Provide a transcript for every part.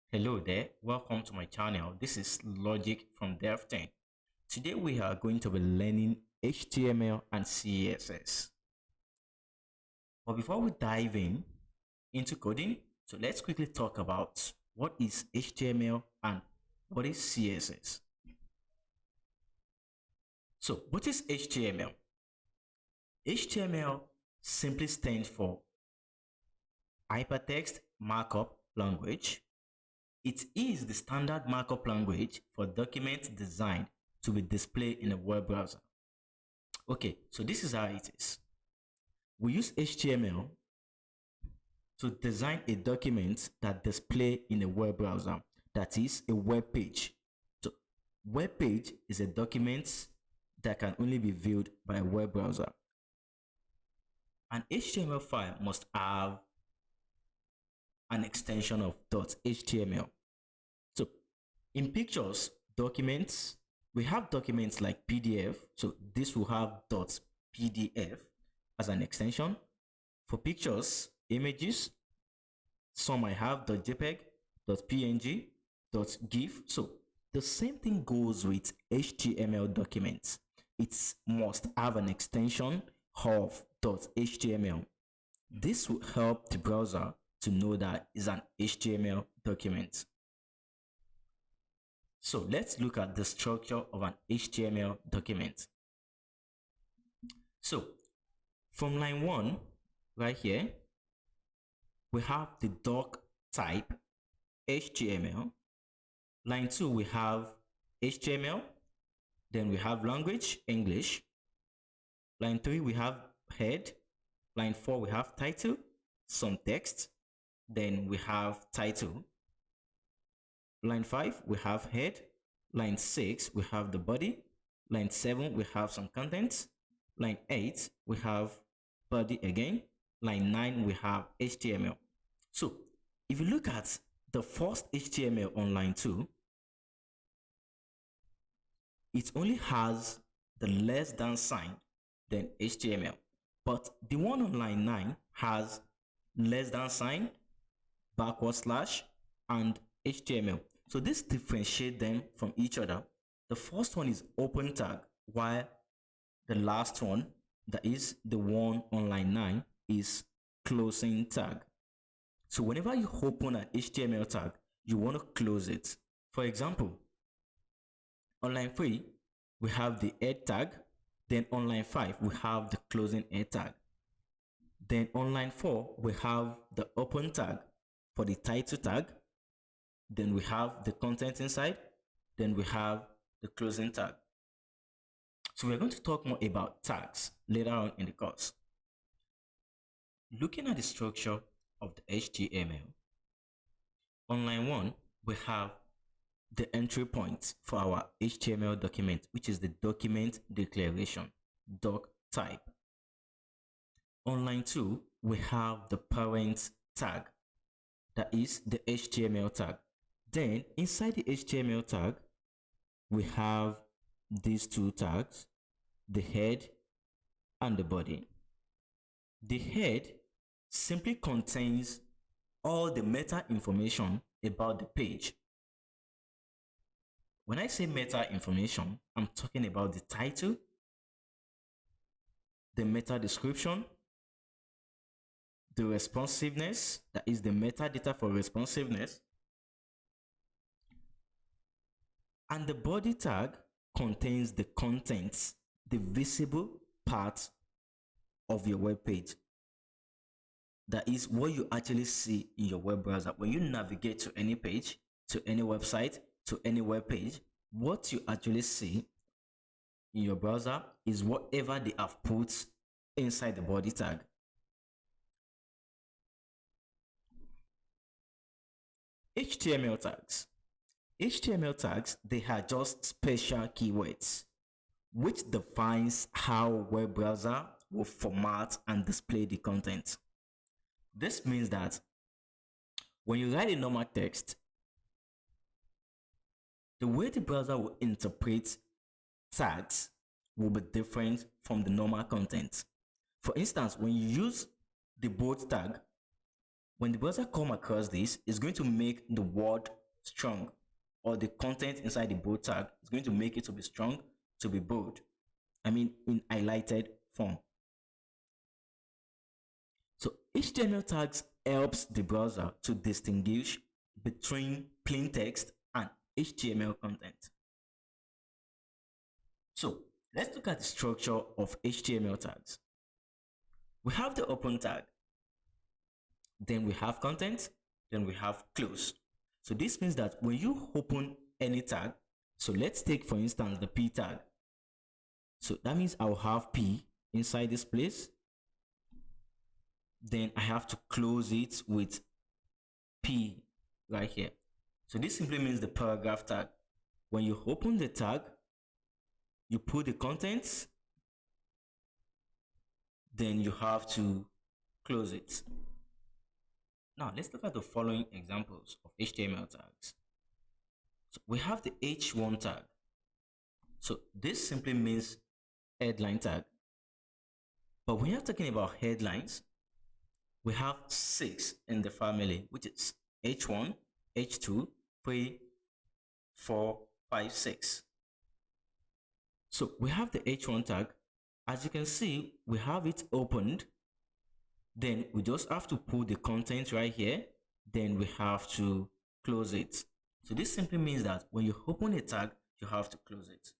Hello there, welcome to my channel. This is Logic from devten. Today we are going to be learning HTML and CSS. But before we dive into coding, so let's quickly talk about what is HTML and what is CSS. So what is HTML? HTML simply stands for Hypertext Markup Language. It is the standard markup language for documents designed to be displayed in a web browser. Okay, so this is how it is. We use HTML to design a document that display in a web browser, that is a web page. So web page is a document that can only be viewed by a web browser. An HTML file must have an extension of .html. So in pictures, documents, we have documents like PDF. So this will have .pdf as an extension. For pictures, images, some might have .jpeg, .png, .gif. So the same thing goes with HTML documents. It must have an extension of .html. This will help the browser to know that it's an HTML document. So let's look at the structure of an HTML document. So from line 1 right here, we have the doc type HTML. Line 2 we have HTML, then we have language English. Line 3 we have head. Line 4 we have title, some text, then we have title. Line 5 we have head. Line 6 we have the body. Line 7 we have some contents. Line 8 we have body again. Line 9 we have HTML. So if you look at the first HTML on line 2, it only has the less than sign than HTML, but the one on line 9 has less than sign, backward slash, and HTML. So this differentiates them from each other. The first one is open tag, while the last one, that is the one on line 9, is closing tag. So whenever you open an HTML tag, you want to close it. For example, on line 3, we have the head tag. Then on line 5, we have the closing head tag. Then on line 4, we have the open tag for the title tag. Then we have the content inside. Then we have the closing tag. So we're going to talk more about tags later on in the course. Looking at the structure of the HTML, on line 1, we have the entry point for our HTML document, which is the document declaration, doc type. On line 2, we have the parent tag, that is the HTML tag. Then inside the HTML tag, we have these two tags, the head and the body. The head simply contains all the meta information about the page. When I say meta information, I'm talking about the title, the meta description, the responsiveness, that is the metadata for responsiveness, and the body tag contains the contents, the visible part of your web page. That is what you actually see in your web browser. When you navigate to any page, to any website, to any web page, what you actually see in your browser is whatever they have put inside the body tag. HTML tags. HTML tags, they are just special keywords which defines how web browser will format and display the content. This means that when you write a normal text, the way the browser will interpret tags will be different from the normal content. For instance, when you use the bold tag, When the browser come across this, it's going to make the word strong, or the content inside the bold tag is going to make it to be strong, to be bold. I mean, in highlighted form. So HTML tags helps the browser to distinguish between plain text and HTML content. So let's look at the structure of HTML tags. We have the open tag, then we have content, then we have close. So this means that when you open any tag, so let's take for instance the P tag. So that means I'll have P inside this place. Then I have to close it with P right here. So this simply means the paragraph tag. When you open the tag, you put the contents, then you have to close it. Now let's look at the following examples of HTML tags. So we have the H1 tag. So this simply means headline tag. But when you're talking about headlines, we have 6 in the family, which is H1, H2, 3, 4, 5, 6. So we have the H1 tag. As you can see, we have it opened. Then we just have to put the content right here. Then we have to close it. So this simply means that when you open a tag, you have to close it.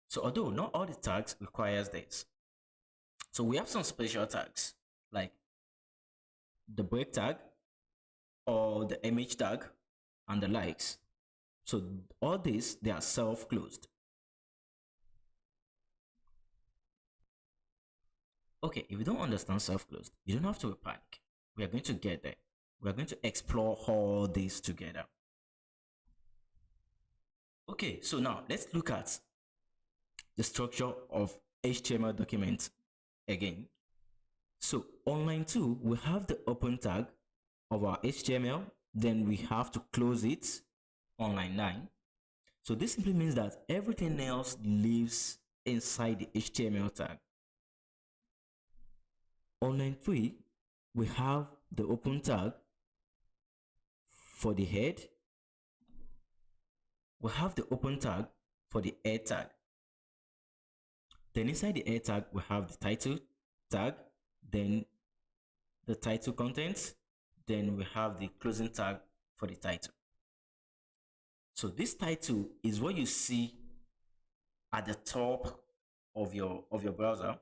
So although not all the tags requires this. So we have some special tags like the break tag or the image tag and the likes. So all these, they are self-closed. Okay, if you don't understand self-closed, you don't have to panic. We are going to get there. We are going to explore all this together. Okay, so now let's look at the structure of HTML documents again. So on line 2, we have the open tag of our HTML, then we have to close it on line 9. So this simply means that everything else lives inside the HTML tag. On line 3, we have the open tag for the head. We have the open tag for the head tag. Then inside the head tag, we have the title tag, then the title contents, then we have the closing tag for the title. So this title is what you see at the top of your browser.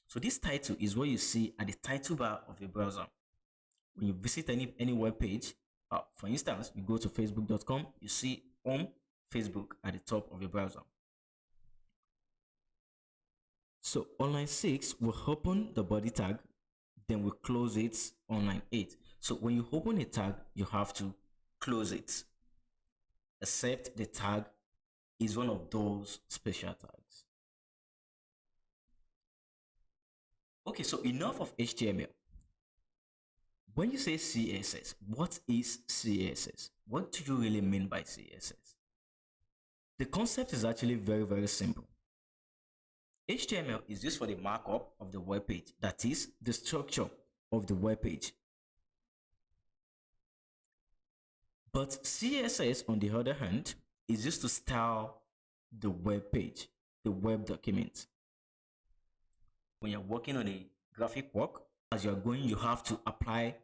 So this title is what you see at the title bar of your browser. When you visit any web page, for instance, you go to facebook.com, you see Facebook at the top of your browser. So on line 6, we'll open the body tag, then we close it on line 8. So when you open a tag, you have to close it, except the tag is one of those special tags. Okay, so enough of HTML. When you say CSS, what is CSS? What do you really mean by CSS? The concept is actually very, very simple. HTML is used for the markup of the web page, that is, the structure of the web page. But CSS, on the other hand, is used to style the web page, the web document. When you're working on a graphic work, as you're going, you have to apply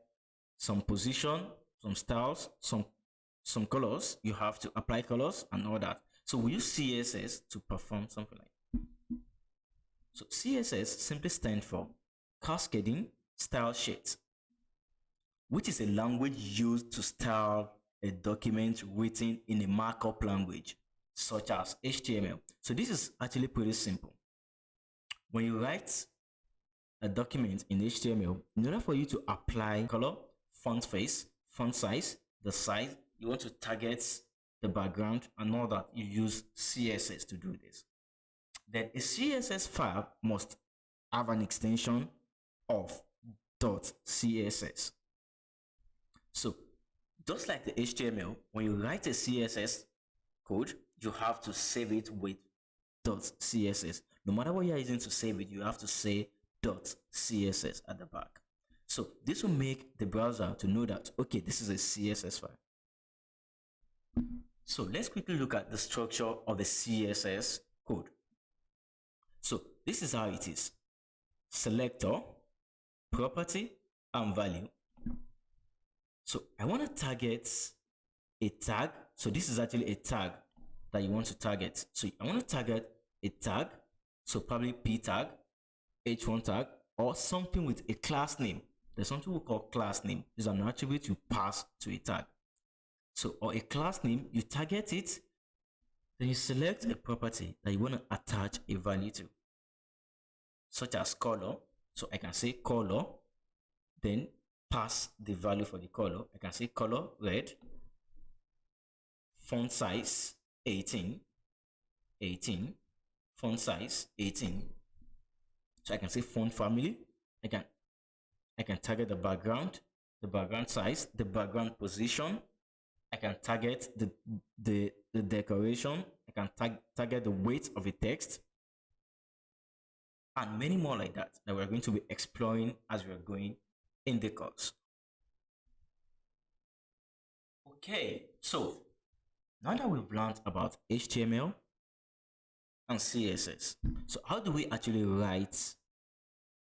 some position, some styles, some colors. You have to apply colors and all that. So we use CSS to perform something like that. So CSS simply stands for Cascading Style Sheet, which is a language used to style a document written in a markup language such as HTML. So this is actually pretty simple. When you write a document in HTML, in order for you to apply color, font face, font size, the size, you want to target the background and all that, you use CSS to do this. Then a CSS file must have an extension of .css. So just like the HTML, when you write a CSS code, you have to save it with .css. No matter what you're using to save it, you have to say .css at the back. So this will make the browser to know that, okay, this is a CSS file. So let's quickly look at the structure of the CSS code. So this is how it is: selector, property, and value. So I want to target a tag. So this is actually a tag that you want to target. So I want to target a tag. So probably p tag, h1 tag, or something with a class name. There's something we call class name. This is an attribute you pass to a tag. So, or a class name, you target it, then you select a property that you want to attach a value to, such as color. So I can say color, then pass the value for the color. I can say color red, font size 18, font size 18. So I can say font family. I can target the background size, the background position. I can target the decoration. I can target the weight of a text, and many more like that we're going to be exploring as we're going in the course. Okay, so now that we've learned about HTML and CSS, so how do we actually write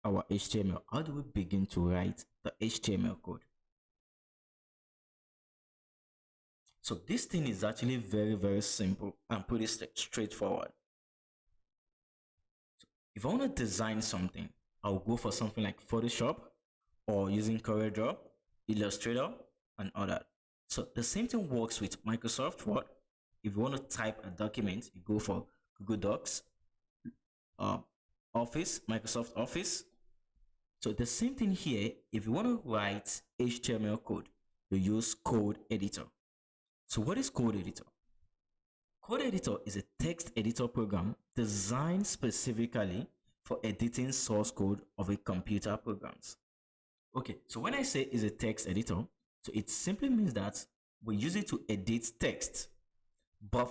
our HTML? How do we begin to write the HTML code? So this thing is actually very, very simple and pretty straightforward. So if I want to design something, I'll go for something like Photoshop or using CorelDRAW, Illustrator, and all that. So the same thing works with Microsoft Word. If you want to type a document, you go for Google Docs, Office, Microsoft Office. So the same thing here, if you want to write HTML code, you use Code Editor. So what is Code Editor? Code Editor is a text editor program designed specifically for editing source code of a computer programs. Okay, so when I say is a text editor, so it simply means that we use it to edit text, but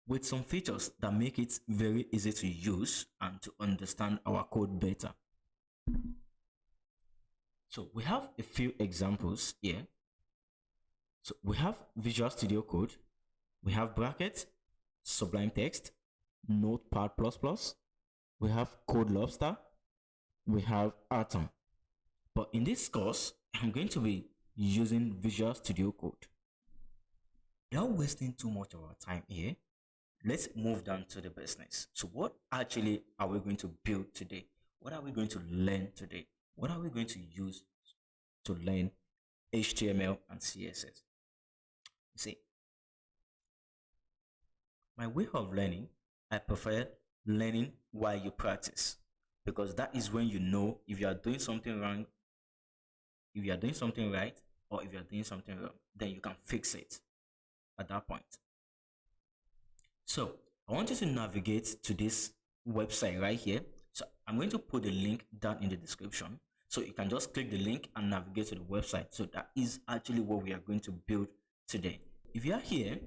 with some features that make it very easy to use and to understand our code better. So we have a few examples here. So we have Visual Studio Code, we have brackets, Sublime Text, Notepad++, we have Code Lobster, we have Atom. But in this course, I'm going to be using Visual Studio Code. Without wasting too much of our time here, let's move down to the business. So what actually are we going to build today? What are we going to learn today? What are we going to use to learn HTML and CSS? See, my way of learning, I prefer learning while you practice, because that is when you know if you are doing something wrong, if you are doing something right, or if you are doing something wrong, then you can fix it at that point. So I want you to navigate to this website right here. So I'm going to put the link down in the description. So you can just click the link and navigate to the website. So that is actually what we are going to build today. If you are here,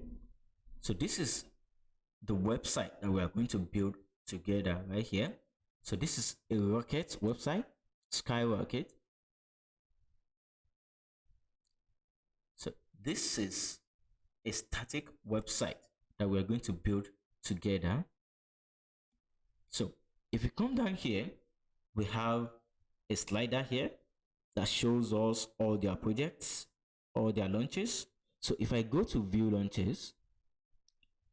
so this is the website that we are going to build together right here. So this is a Rocket website, SKYE. So this is a static website that we're going to build together. So if you come down here, we have a slider here that shows us all their projects, all their launches. So if I go to view launches,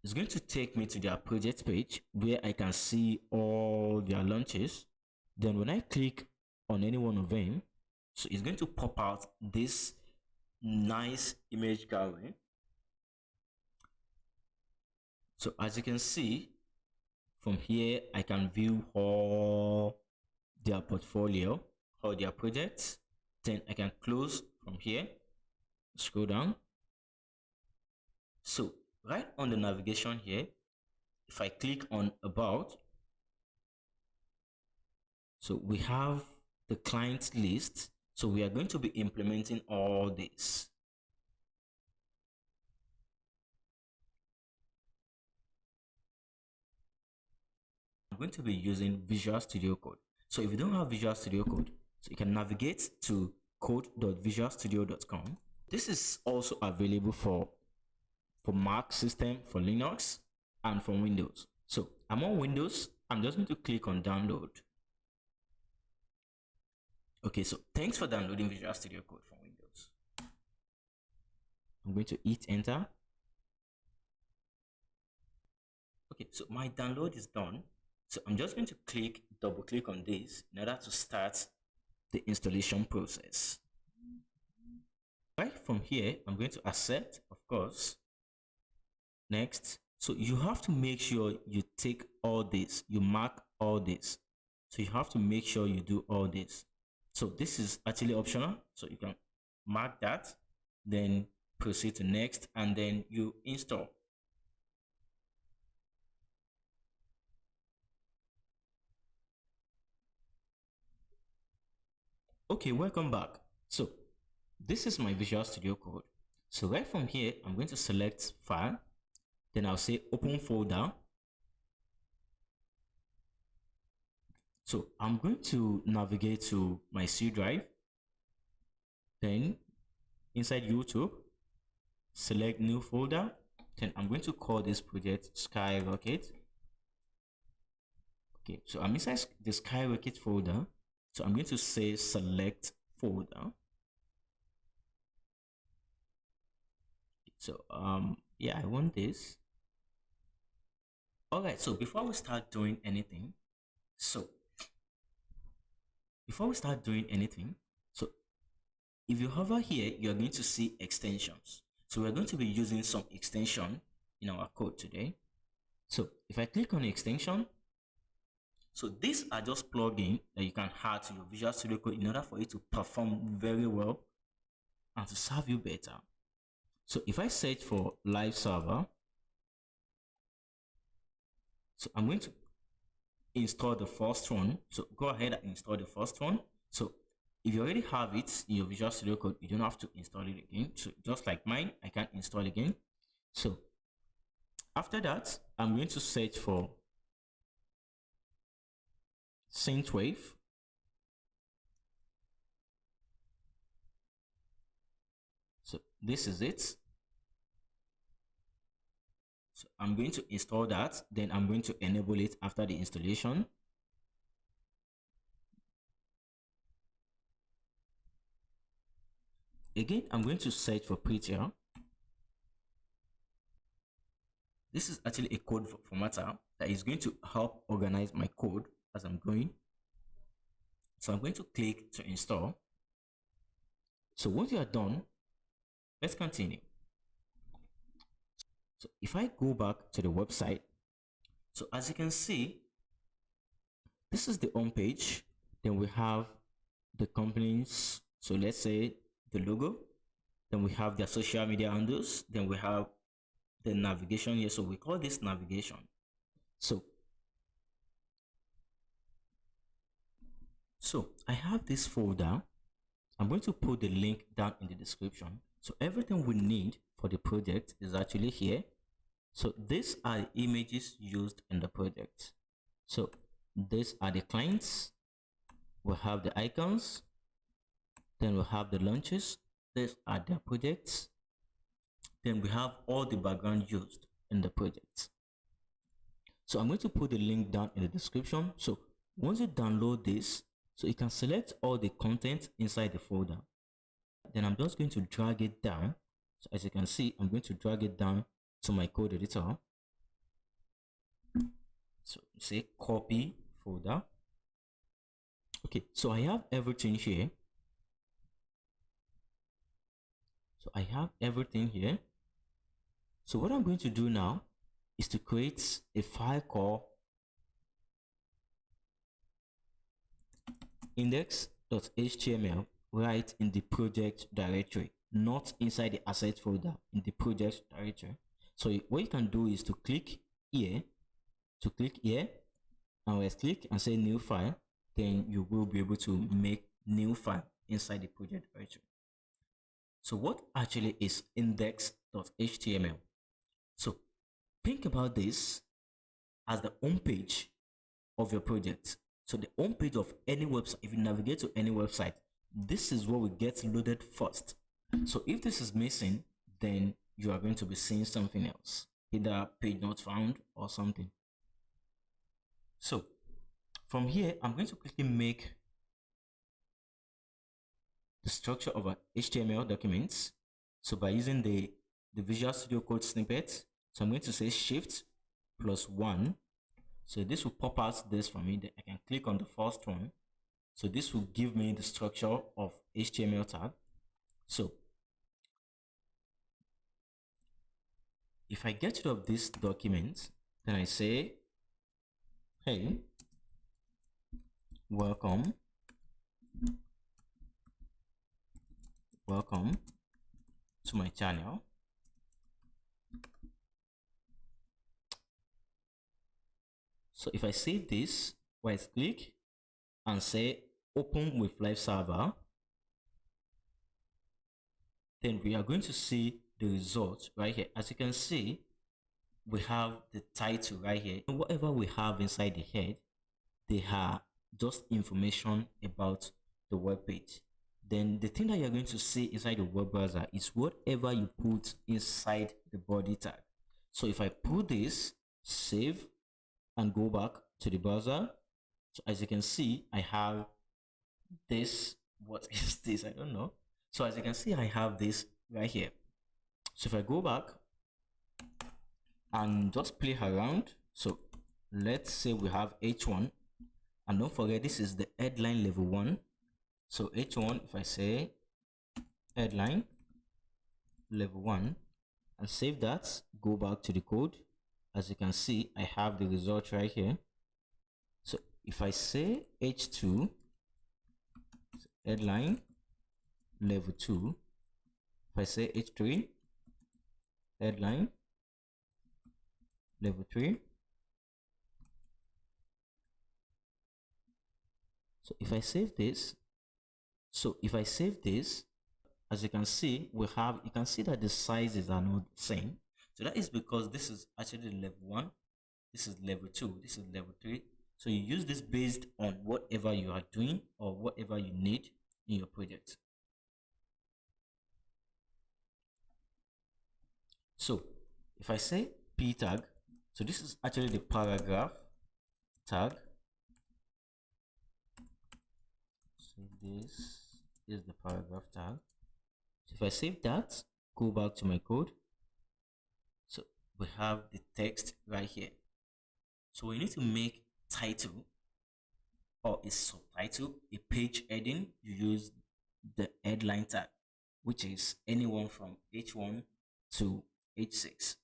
it's going to take me to their project page where I can see all their launches. Then when I click on any one of them, so it's going to pop out this nice image gallery. So as you can see from here, I can view all their portfolio, all their projects. Then I can close from here, scroll down. So right on the navigation here, if I click on about, so we have the client list. So we are going to be implementing all this. I'm going to be using Visual Studio Code. So if you don't have Visual Studio Code, So you can navigate to code.visualstudio.com. This is also available for Mac system, for Linux, and for Windows. So I'm on Windows. I'm just going to click on download. Okay, so thanks for downloading Visual Studio Code for Windows. I'm going to hit enter. Okay, so my download is done. So I'm just going to double click on this in order to start the installation process. Right from here, I'm going to accept, of course. Next. So you have to make sure you take all this, you mark all this. So you have to make sure you do all this. So this is actually optional. So you can mark that, then proceed to next, and then you install. Okay, welcome back. So this is my Visual Studio Code. So right from here, I'm going to select File. Then I'll say Open Folder. So I'm going to navigate to my C drive. Then inside YouTube, select New Folder. Then I'm going to call this project SKYE. Okay, so I'm inside the SKYE folder. So I'm going to say Select Folder. So yeah, I want this. All right, so before we start doing anything, so if you hover here, you're going to see extensions. So we're going to be using some extension in our code today. So if I click on the extension, so these are just plugins that you can add to your Visual Studio Code in order for it to perform very well and to serve you better. So if I search for live server, so I'm going to install the first one. So go ahead and install the first one. So if you already have it in your Visual Studio Code, you don't have to install it again. So just like mine, I can install again. So after that, I'm going to search for Synthwave. So this is it. So I'm going to install that. Then I'm going to enable it after the installation. Again, I'm going to search for Prettier. This is actually a code formatter that is going to help organize my code as I'm going. So I'm going to click to install. So once you are done, let's continue. So if I go back to the website, so as you can see, this is the home page. Then we have the companies. So let's say the logo. Then we have their social media handles. Then we have the navigation here. So we call this navigation. So I have this folder. I'm going to put the link down in the description. So everything we need for the project is actually here. So these are images used in the project. So these are the clients. We have the icons. Then we have the launches. These are their projects. Then we have all the background used in the project. So I'm going to put the link down in the description. So once you download this, so you can select all the content inside the folder. Then I'm just going to drag it down. So as you can see, I'm going to drag it down to my code editor. So say copy folder. Okay, so I have everything here. So I have everything here. So what I'm going to do now is to create a file called index.html right in the project directory, not inside the asset folder, in the project directory. So what you can do is to click here, and let's click and say new file. Then you will be able to make new file inside the project directory. So what actually is index.html? So think about this as the home page of your project. So the home page of any website, if you navigate to any website, this is what will get loaded first. So if this is missing, then you are going to be seeing something else, either page not found or something. So from here, I'm going to quickly make the structure of an HTML document. So by using the Visual Studio Code snippet, so I'm going to say Shift +1. So this will pop out this for me. Then I can click on the first one. So this will give me the structure of HTML tag. So if I get rid of this document, then I say, hey, welcome to my channel. So if I save this, right click and say open with live server, then we are going to see the result right here. As you can see, we have the title right here. And whatever we have inside the head, they are just information about the web page. Then the thing that you're going to see inside the web browser is whatever you put inside the body tag. So if I put this, save, and go back to the browser, so as you can see, I have this. What is this? I don't know. So as you can see, I have this right here. So if I go back and just play around, so let's say we have H1, and don't forget this is the headline level 1. So H1, if I say headline level 1 and save that, go back to the code, as you can see, I have the result right here. So if I say H2, headline level 2, if I say H3, headline level 3, so if I save this, as you can see, you can see that the sizes are not the same. So that is because this is actually level 1, this is level 2, this is level 3. So you use this based on whatever you are doing or whatever you need in your project. So if I say P tag, so this is actually the paragraph tag. So this is the paragraph tag. So if I save that, go back to my code. So we have the text right here. So we need to make title or a subtitle, a page heading. You use the headline tag, which is anyone from H1 to H6.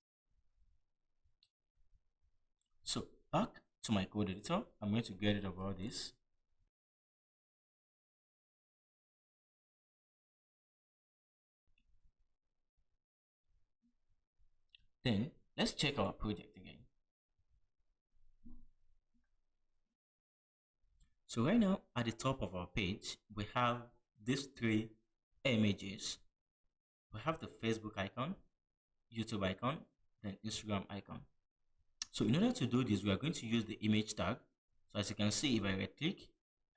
So back to my code editor, I'm going to get rid of all this. Then let's check our project again. So right now at the top of our page, we have these 3 images. We have the Facebook icon, YouTube icon, then Instagram icon. So in order to do this, we are going to use the image tag. So as you can see, if I right click,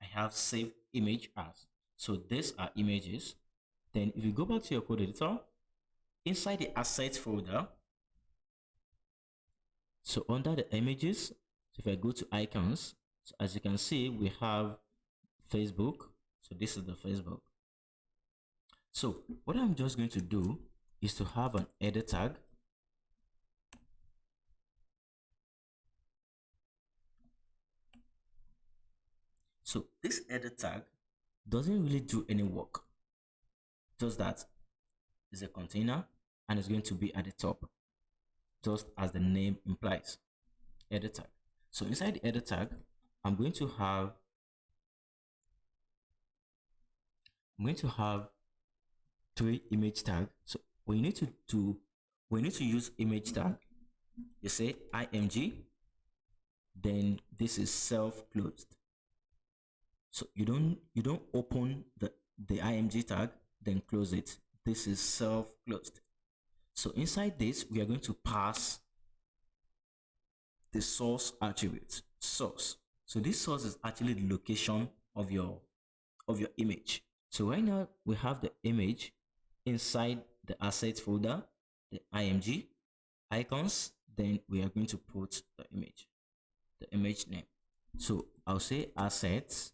I have save image as. So these are images. Then if you go back to your code editor, inside the assets folder, so under the images, so if I go to icons, so as you can see, we have Facebook. So this is the Facebook. So what I'm just going to do is to have an edit tag. So this edit tag doesn't really do any work. Just that is a container and it's going to be at the top, just as the name implies, edit tag. So inside the edit tag, I'm going to have 3 image tag. So when you need to use image tag, you say img, then this is self-closed. So you don't open the img tag then close it. This is self-closed. So inside this, we are going to pass the source attribute, source. So this source is actually the location of your image. So right now we have the image inside the assets folder, the img icons. Then we are going to put the image name. So I'll say assets.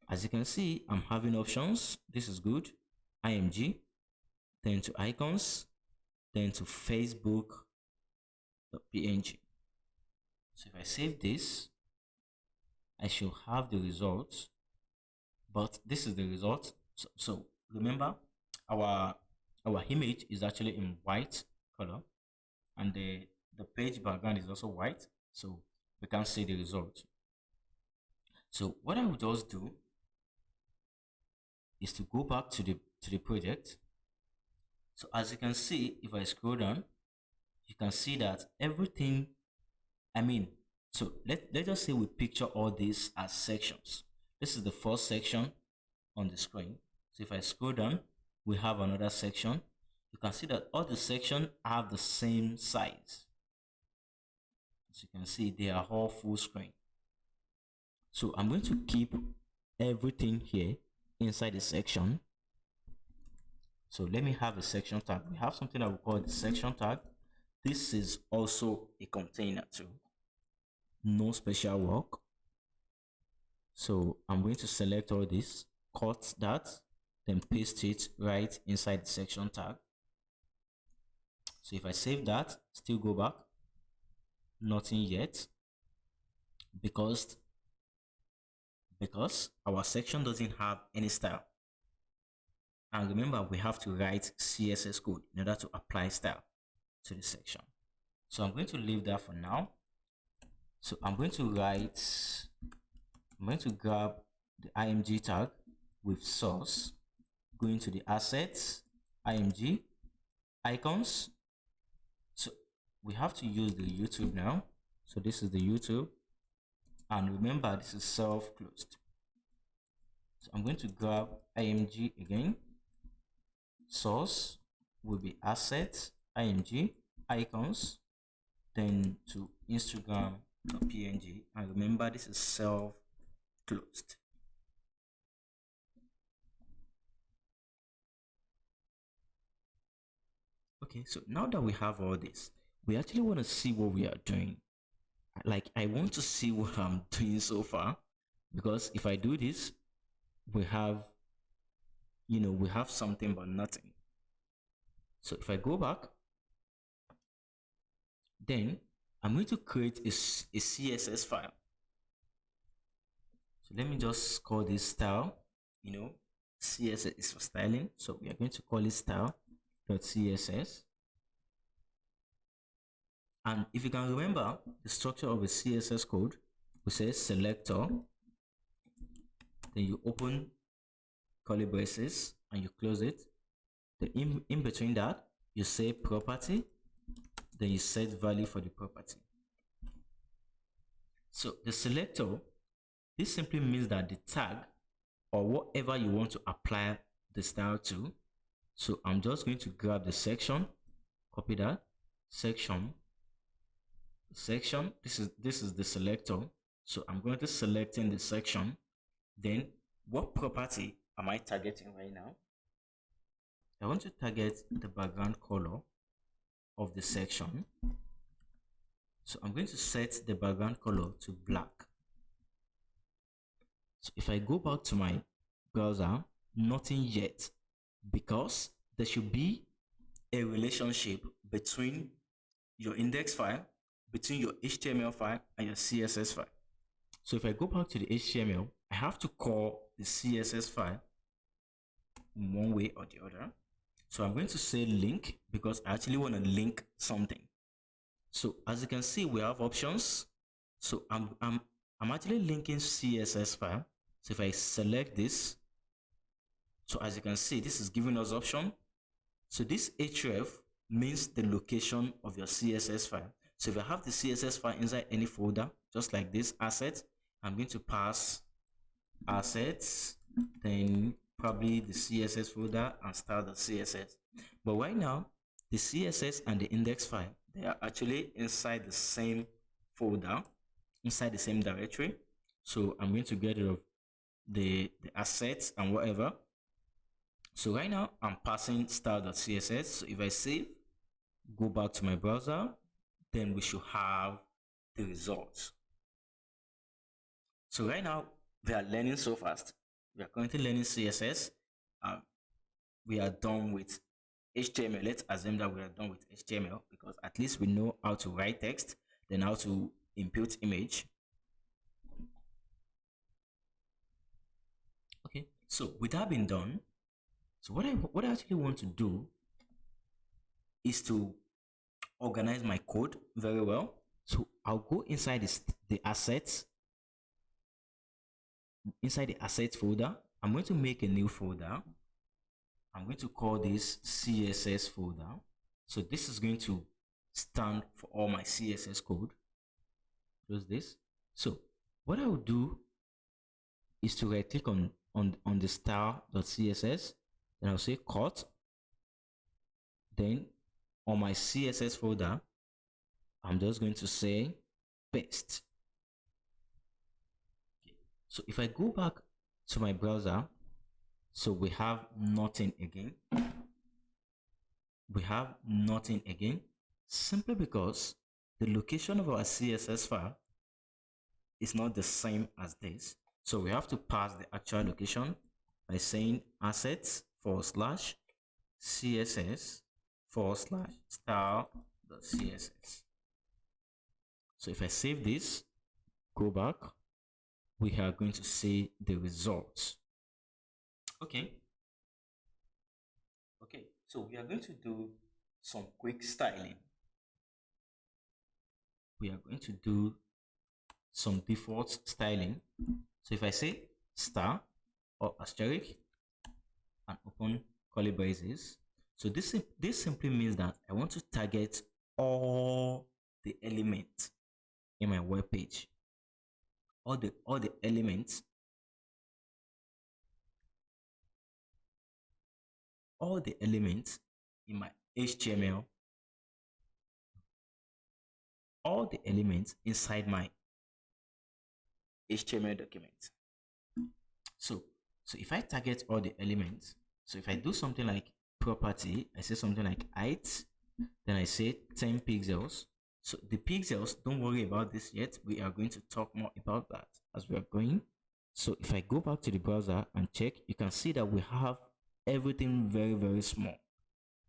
As you can see, I'm having options. This is good. img, then to icons, then to facebook.png. So if I save this, I should have the results, but this is the result. So remember, our image is actually in white color, and the page background is also white, so we can't see the result. So what I would just do is to go back to the project. So as you can see, if I scroll down, you can see that everything, so let's just say we picture all these as sections. This is the first section on the screen. So if I scroll down, we have another section. You can see that all the sections have the same size. As you can see, they are all full screen. So I'm going to keep everything here inside the section. So let me have a section tag. We have something that we call the section tag. This is also a container too. No special work. So I'm going to select all this, cut that, then paste it right inside the section tag. So if I save that, still go back, nothing yet, because our section doesn't have any style. And remember, we have to write CSS code in order to apply style to the section. So I'm going to leave that for now. So I'm going to grab the img tag with source, going to the assets, img, icons. So we have to use the YouTube now. So this is the YouTube, and remember, this is self-closed. So I'm going to grab img again. Source will be assets, img, icons, then to Instagram.png, and remember, this is self-closed. Okay, so now that we have all this, we actually want to see what we are doing. Like, I want to see what I'm doing so far, because if I do this, we have something but nothing. So if I go back, then I'm going to create a CSS file. So let me just call this style. CSS is for styling, so we are going to call it style.css. And if you can remember the structure of a CSS code, we say selector, then you open curly braces and you close it. Then in between that, you say property, then you set value for the property. So the selector, this simply means that the tag or whatever you want to apply the style to. So I'm just going to grab the section, copy that section. This is the selector. So I'm going to select in the section. Then what property am I targeting right now? I want to target the background color of the section. So I'm going to set the background color to black. So if I go back to my browser, nothing yet, because there should be a relationship between your index file, between your HTML file and your CSS file. So if I go back to the HTML, I have to call the CSS file in one way or the other. So I'm going to say link, because I actually want to link something. So as you can see, we have options. So I'm actually linking CSS file. So if I select this, so as you can see, this is giving us option. So this href means the location of your CSS file. So if I have the CSS file inside any folder, just like this asset, I'm going to pass assets, then probably the CSS folder, and start the CSS. But right now, the CSS and the index file, they are actually inside the same folder. inside the same directory. So I'm going to get rid of the assets and whatever. So right now I'm passing style.css. So if I save, go back to my browser, then we should have the results. So right now we are learning so fast. We are currently learning CSS. We are done with HTML. Let's assume that we are done with HTML because at least we know how to write text, then how to input image. Okay, so with that being done, so what I actually want to do is to organize my code very well. So I'll go inside the assets. Inside the assets folder, I'm going to make a new folder. I'm going to call this CSS folder. So this is going to stand for all my CSS code. Close this. So what I will do is to right click on the style.css, then I'll say cut. Then on my CSS folder, I'm just going to say paste. Okay. So if I go back to my browser, so we have nothing again. We have nothing again, simply because the location of our CSS file is not the same as this. So we have to pass the actual location by saying assets /CSS /style.css. So if I save this, go back, we are going to see the results. Okay. Okay, so we are going to do some quick styling. We are going to do some default styling. So if I say star or asterisk and open curly braces, so this simply means that I want to target all the elements in my web page, all the elements, in my HTML, all the elements inside my HTML document. So if I target all the elements, so if I do something like property, I say something like height, then I say 10 pixels. So the pixels, don't worry about this yet. We are going to talk more about that as we are going. So if I go back to the browser and check, you can see that we have everything very, very small.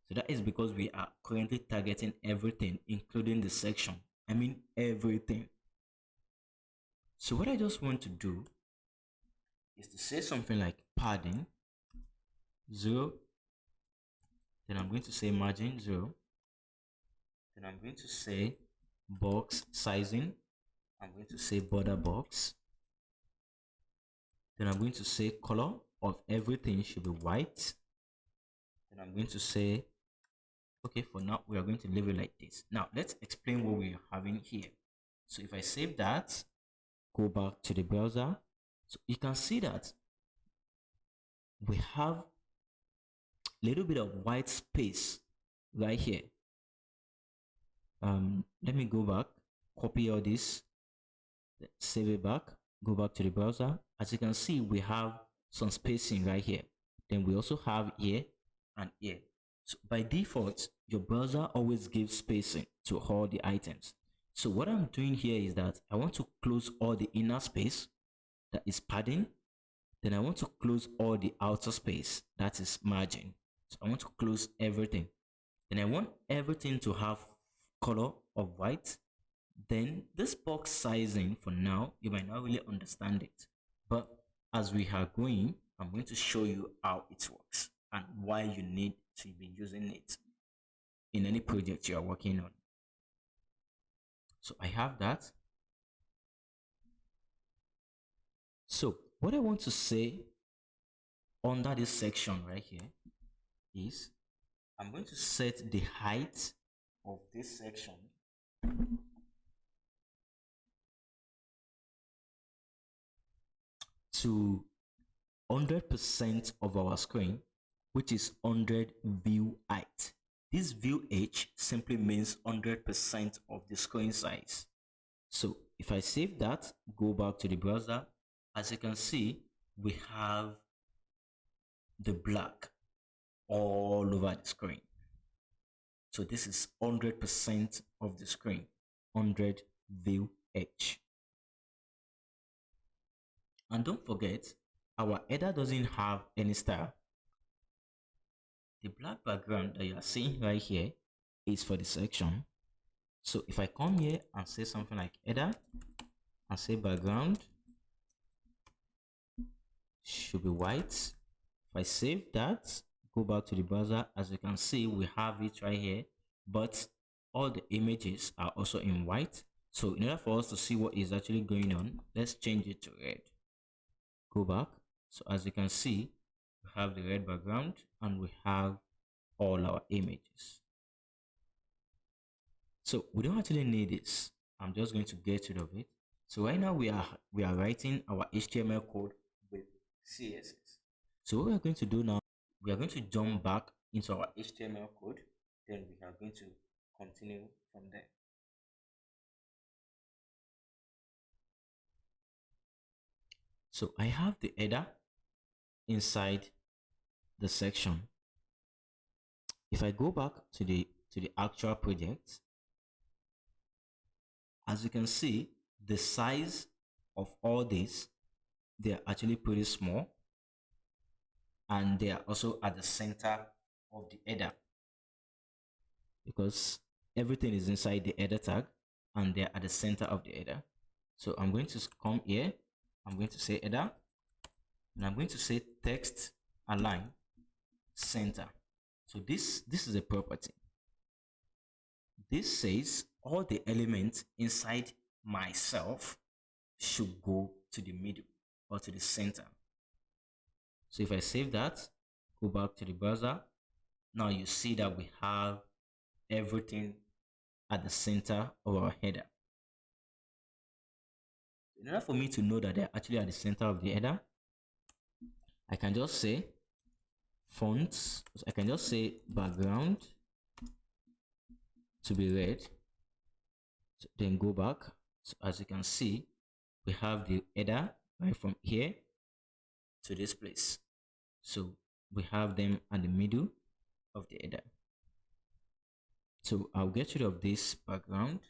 So that is because we are currently targeting everything, including the section. I mean everything. So what I just want to do is to say something like padding 0, then I'm going to say margin 0, then I'm going to say box sizing, I'm going to say border box, then I'm going to say color of everything should be white, then I'm going to say, okay, for now we are going to leave it like this. Now let's explain what we are having here. So if I save that, go back to the browser, so you can see that we have a little bit of white space right here. Let me go back, copy all this, save it back, go back to the browser. As you can see, we have some spacing right here. Then we also have here and here. So by default, your browser always gives spacing to all the items. So what I'm doing here is that I want to close all the inner space, that is padding. Then I want to close all the outer space, that is margin. So I want to close everything. Then I want everything to have color of white. Then this box sizing, for now, you might not really understand it. But as we are going, I'm going to show you how it works and why you need to be using it in any project you are working on. So I have that. So what I want to say under this section right here is I'm going to set the height of this section to 100% of our screen, which is 100 view height. This view H simply means 100% of the screen size. So if I save that, go back to the browser, as you can see, we have the black all over the screen. So this is 100% of the screen, 100 view H. And don't forget, our header doesn't have any style. The black background that you are seeing right here is for the section. So if I come here and say something like header and say background should be white. If I save that, go back to the browser, as you can see, we have it right here, but all the images are also in white. So in order for us to see what is actually going on, let's change it to red. Go back. So as you can see, we have the red background and we have all our images. So we don't actually need this. I'm just going to get rid of it. So right now we are writing our HTML code with CSS. So what we are going to do now, we are going to jump back into our HTML code, then we are going to continue from there. So I have the header inside the section. If I go back to the actual project, as you can see, the size of all these, they are actually pretty small, and they are also at the center of the header, because everything is inside the header tag and they're at the center of the header. So I'm going to come here, I'm going to say header, and I'm going to say text align center. So this is a property. This says all the elements inside myself should go to the middle or to the center. So if I save that, go back to the browser, now you see that we have everything at the center of our header. In order for me to know that they're actually at the center of the header, I can just say fonts, I can just say background to be red. So then go back. So as you can see, we have the header right from here to this place. So we have them at the middle of the header. So I'll get rid of this background.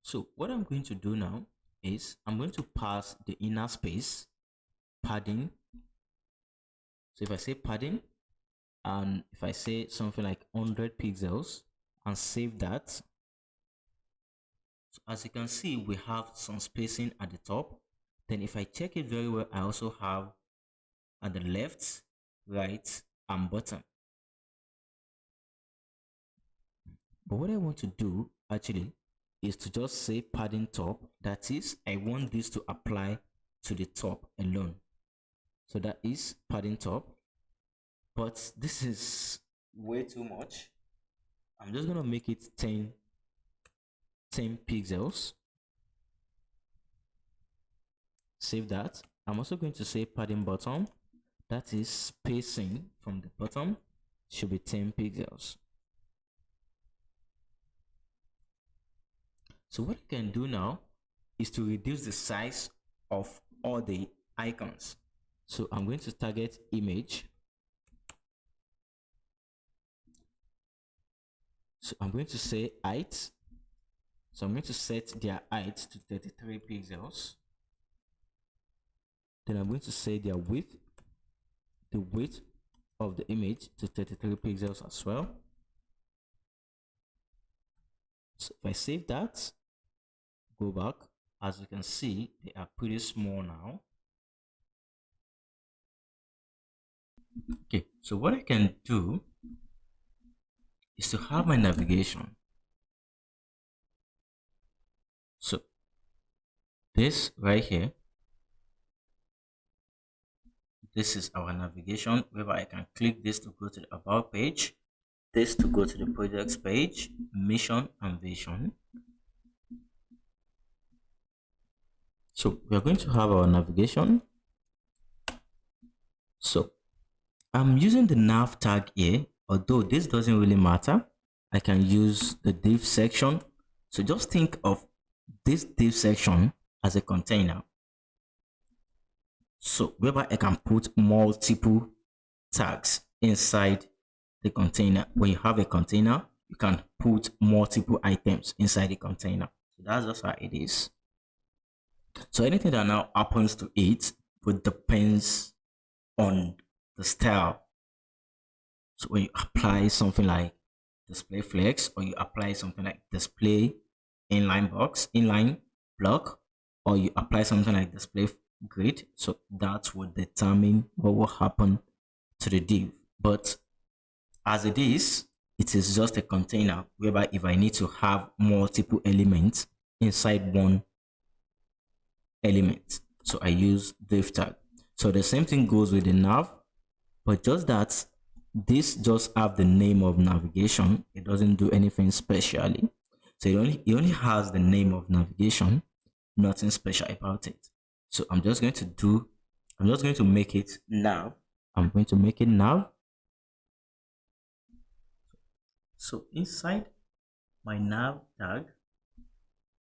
So what I'm going to do now is I'm going to pass the inner space padding. So if I say padding, and if I say something like 100 pixels and save that, so as you can see, we have some spacing at the top. Then if I check it very well, I also have at the left, right, and bottom. But what I want to do actually is to just say padding top. That is, I want this to apply to the top alone. So that is padding top. But this is way too much. I'm just going to make it 10 pixels. Save that. I'm also going to say padding bottom. That is, spacing from the bottom should be 10 pixels. So what I can do now is to reduce the size of all the icons. So I'm going to target image. So I'm going to say height. So I'm going to set their height to 33 pixels. Then I'm going to say their width, the width of the image to 33 pixels as well. So if I save that, go back, as you can see, they are pretty small now. Okay, so what I can do is to have my navigation. So this right here, this is our navigation, whereby I can click this to go to the about page, this to go to the projects page, mission and vision. So we are going to have our navigation. So I'm using the nav tag here, although this doesn't really matter. I can use the div section. So just think of this div section as a container. So whereby I can put multiple tags inside the container. When you have a container, you can put multiple items inside the container. So that's just how it is. So anything that now happens to it would depends on the style. So when you apply something like display flex, or you apply something like display inline block, or you apply something like display grid, so that would determine what will happen to the div. But as it is just a container, whereby if I need to have multiple elements inside one element, so I use div tag. So the same thing goes with the nav, but just that this just have the name of navigation. It doesn't do anything specially. So it only has the name of navigation, nothing special about it. So I'm just going to make it nav. I'm going to make it nav. So inside my nav tag,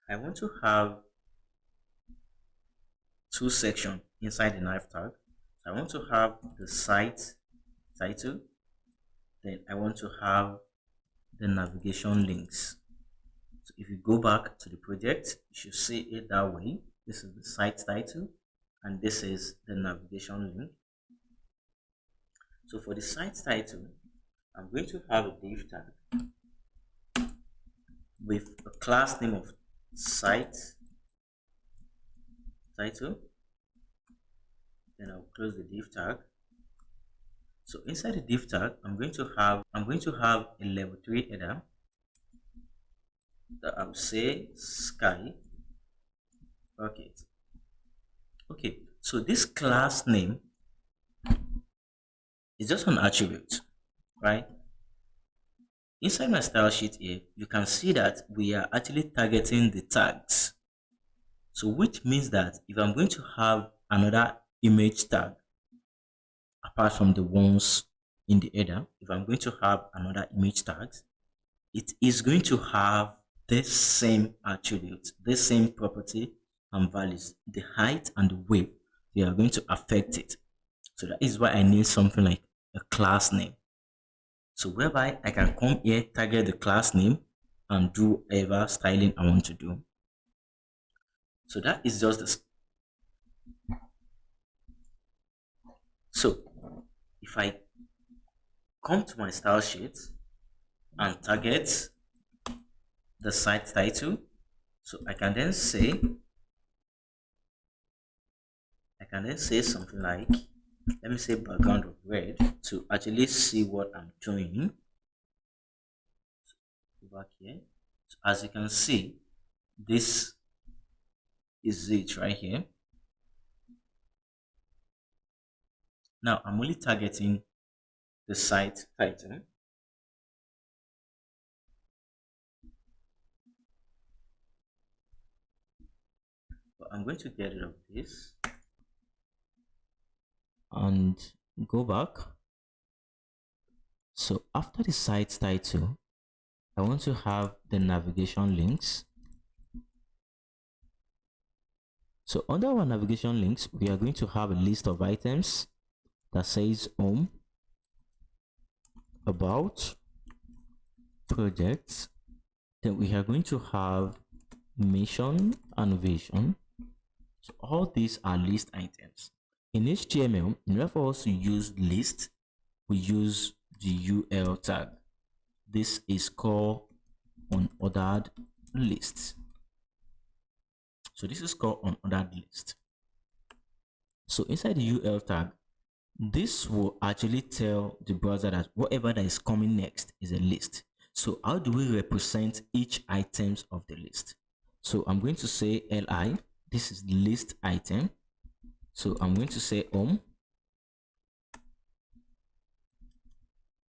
I want to have two sections inside the nav tag. So I want to have the site title, then I want to have the navigation links. So if you go back to the project, you should see it that way. This is the site title and this is the navigation link. So for the site title, I'm going to have a div tag with a class name of site title. Then I'll close the div tag. So inside the div tag, I'm going to have a level 3 header that I'll say SKYE. Okay, so this class name is just an attribute, right? Inside my style sheet here, you can see that we are actually targeting the tags. So which means that if I'm going to have another image tag apart from the ones in the header, if I'm going to have another image tags, it is going to have this same attribute, this same property and values. The height and the width, they are going to affect it. So that is why I need something like a class name. So whereby I can come here, target the class name and do whatever styling I want to do. So that is just this. So if I come to my style sheet and target the site title, so I can then say something like, let me say background of red to actually see what I'm doing. Go back here. So as you can see, this is it right here. Now I'm only targeting the site title. But I'm going to get rid of this and go back. So after the site title, I want to have the navigation links. So under our navigation links, we are going to have a list of items that says home, about, projects. Then we are going to have mission and vision. So all these are list items. In HTML, in order for us to use list, we use the UL tag. This is called unordered list. So this is called unordered list. So inside the UL tag, this will actually tell the browser that whatever that is coming next is a list. So how do we represent each items of the list? So I'm going to say li, this is the list item. So I'm going to say home,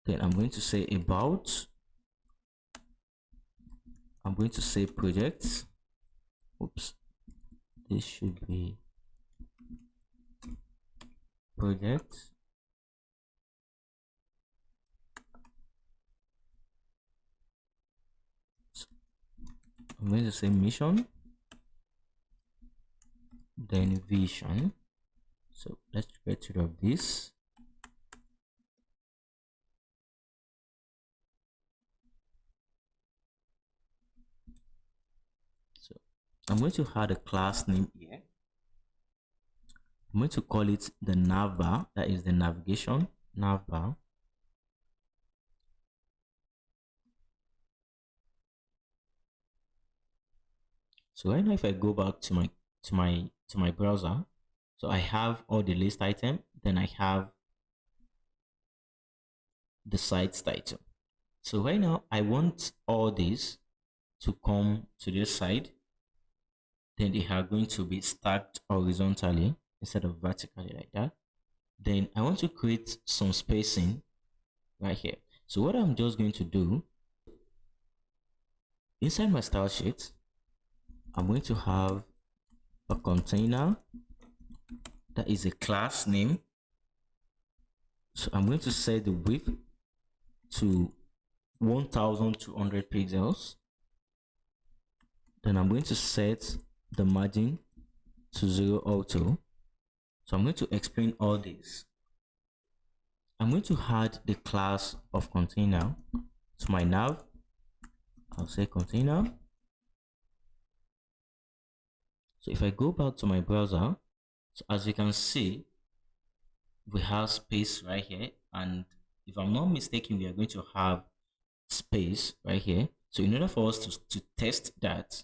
Then I'm going to say about. I'm going to say projects. Oops, this should be project. I'm going to say mission, then vision. So let's get rid of this. So I'm going to add a class name here. I'm going to call it the navbar, that is the navigation navbar. So right now, if I go back to my browser, so I have all the list item, then I have the site title. So right now, I want all these to come to this side. Then they are going to be stacked horizontally instead of vertically like that. Then I want to create some spacing right here. So what I'm just going to do, inside my style sheet, I'm going to have a container that is a class name. So I'm going to set the width to 1200 pixels. Then I'm going to set the margin to 0 auto. So I'm going to explain all this. I'm going to add the class of container to my nav. I'll say container. So if I go back to my browser, so as you can see, we have space right here, and if I'm not mistaken, we are going to have space right here. So in order for us to test that,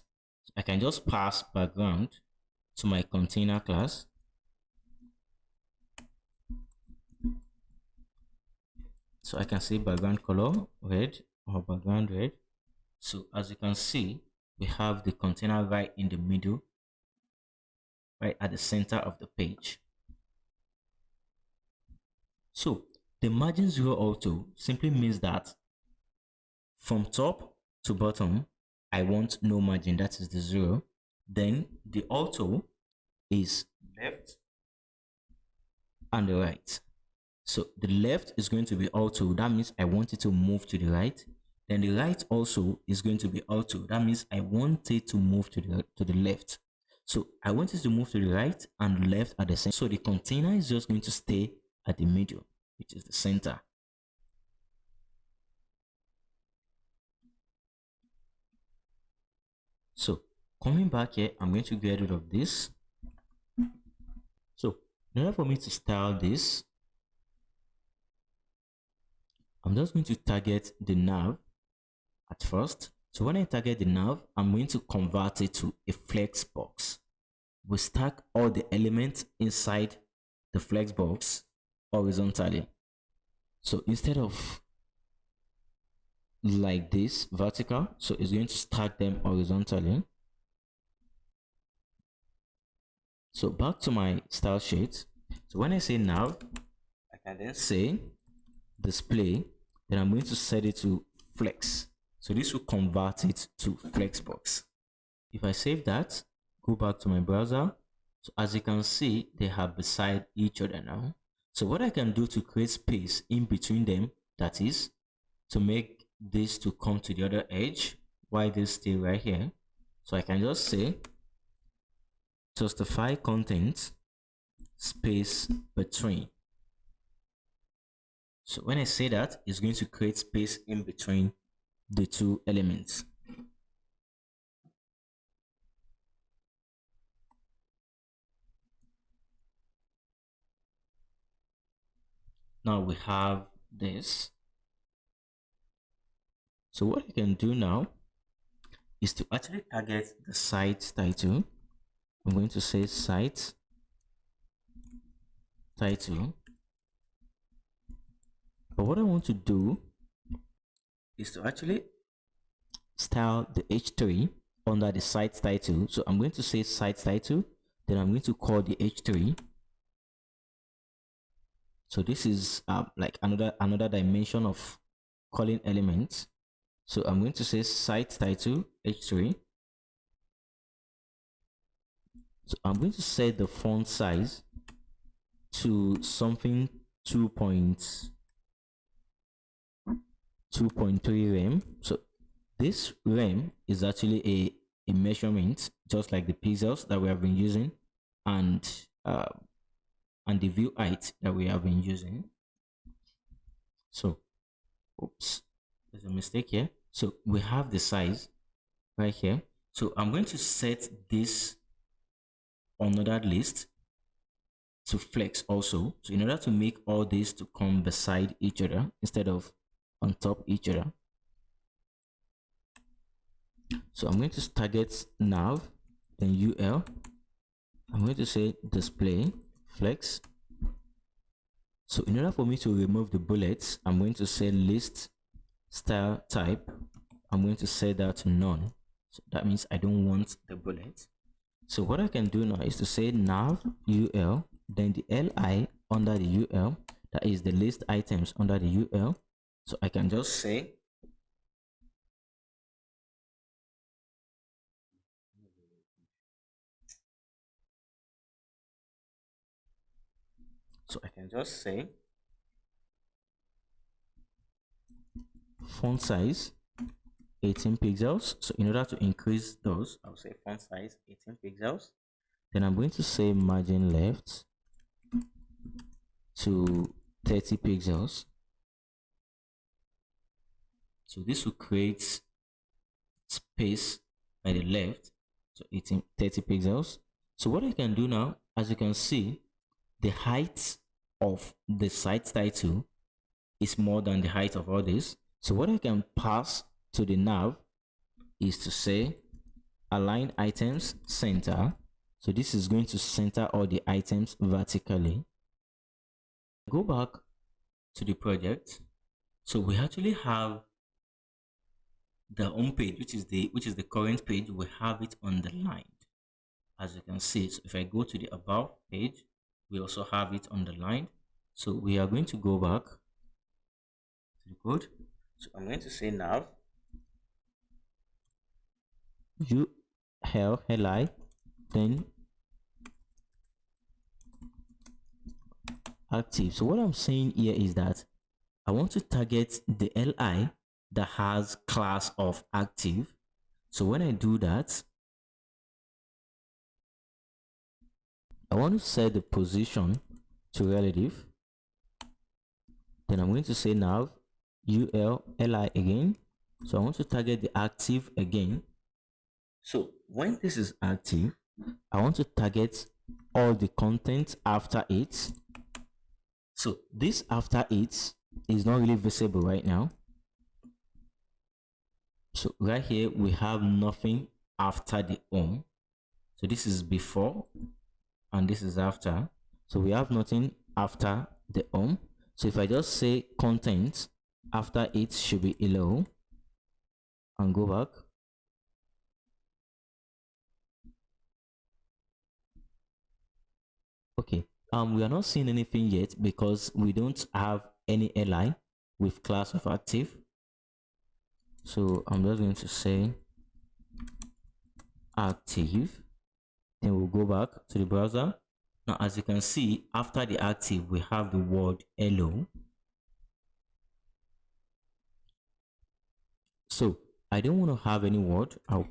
I can just pass background to my container class. So I can say background color red or background red. So as you can see, we have the container right in the middle, right at the center of the page. So the margin 0 auto simply means that from top to bottom, I want no margin, that is the 0. Then the auto is left and the right. So the left is going to be auto, that means I want it to move to the right. Then the right also is going to be auto, that means I want it to move to the left. So I want it to move to the right and left at the same. So the container is just going to stay at the middle, which is the center. So coming back here, I'm going to get rid of this. So in order for me to style this, I'm just going to target the nav at first. So when I target the nav, I'm going to convert it to a flex box. We stack all the elements inside the flex box horizontally. So instead of like this vertical, so it's going to stack them horizontally. So back to my style sheet. So when I say nav, I can then say display, then I'm going to set it to flex. So this will convert it to flexbox. If I save that, go back to my browser. So as you can see, they are beside each other now. So what I can do to create space in between them, that is to make this to come to the other edge while this stay right here. So I can just say justify content space between. So when I say that, it's going to create space in between the two elements. Now we have this. So what I can do now is to actually target the site title. I'm going to say site title. But what I want to do is to actually style the H3 under the site title. So I'm going to say site title, then I'm going to call the H3. So this is like another dimension of calling elements. So I'm going to say site title h3. So I'm going to set the font size to something 2.3 rem. So this rem is actually a measurement, just like the pixels that we have been using, and the view height that we have been using. So oops, there's a mistake here. So we have the size right here. So I'm going to set this on that list to flex also. So in order to make all this to come beside each other instead of on top each other. So I'm going to target nav, then UL. I'm going to say display flex. So in order for me to remove the bullets, I'm going to say list style type. I'm going to set that to none. So that means I don't want the bullet. So what I can do now is to say nav UL, then the LI under the UL, that is the list items under the UL. So I can just say font size 18 pixels. So in order to increase those, I'll say font size 18 pixels. Then I'm going to say margin left to 30 pixels. So this will create space by the left, so 30 pixels. So what I can do now, as you can see, the height of the site title is more than the height of all this. So what I can pass to the nav is to say align items center. So this is going to center all the items vertically. Go back to the project. So we actually have the home page, which is the current page. We have it underlined, as you can see. So if I go to the above page, we also have it underlined. So we are going to go back to the code. So I'm going to say nav li, then active. So what I'm saying here is that I want to target the li that has class of active. So when I do that, I want to set the position to relative. Then I'm going to say nav ul li again. So I want to target the active again. So when this is active, I want to target all the content after it. So this after it is not really visible right now. So right here we have nothing after the home. So this is before and this is after. So we have nothing after the home. So if I just say content, after it should be hello, and go back. Okay, we are not seeing anything yet because we don't have any li with class of active. So I'm just going to say active, then we'll go back to the browser. Now as you can see, after the active we have the word hello. So I don't want to have any word. I'll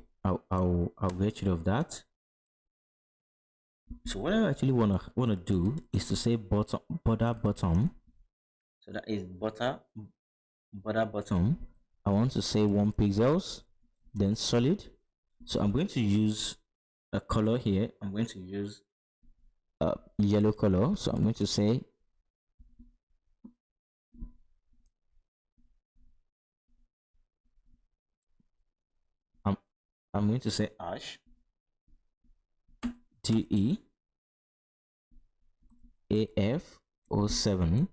get rid of that. So what I actually wanna do is to say border bottom. So that is border bottom. I want to say 1 pixels, then solid. So I'm going to use a color here. I'm going to use a yellow color. So I'm going to say I'm going to say ash DEAF07.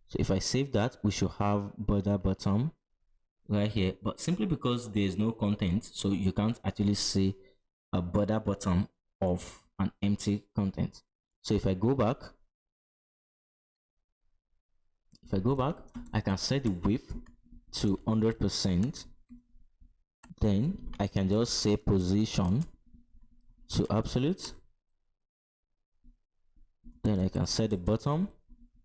So if I save that, we should have border bottom right here, but simply because there is no content, so you can't actually see a border bottom of an empty content. So if I go back, If I go back, I can set the width to 100%. Then I can just say position to absolute. Then I can set the bottom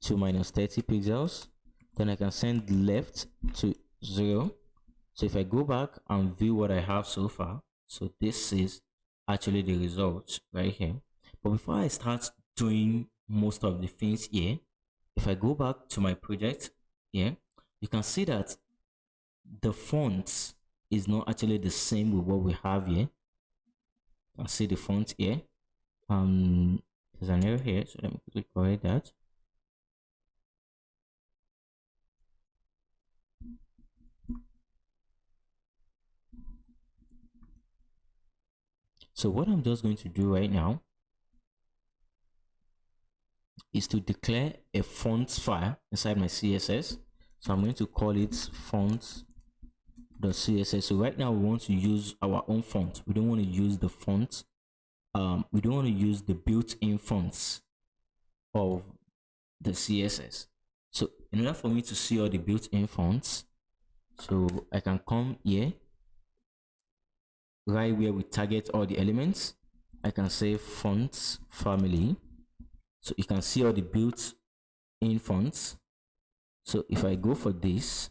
to minus 30 pixels. Then I can send left to 0. So if I go back and view what I have so far, so this is actually the result right here. But before I start doing most of the things here, if I go back to my project here, you can see that the font is not actually the same with what we have here. You can see the font here. There's an error here, so let me quickly correct that. So what I'm just going to do right now is to declare a font file inside my CSS. So I'm going to call it font.css. So right now we want to use our own font. We don't want to use the font. We don't want to use the built-in fonts of the CSS. So in order for me to see all the built-in fonts, so I can come here, right where we target all the elements. I can say fonts family. So you can see all the built-in fonts. So if I go for this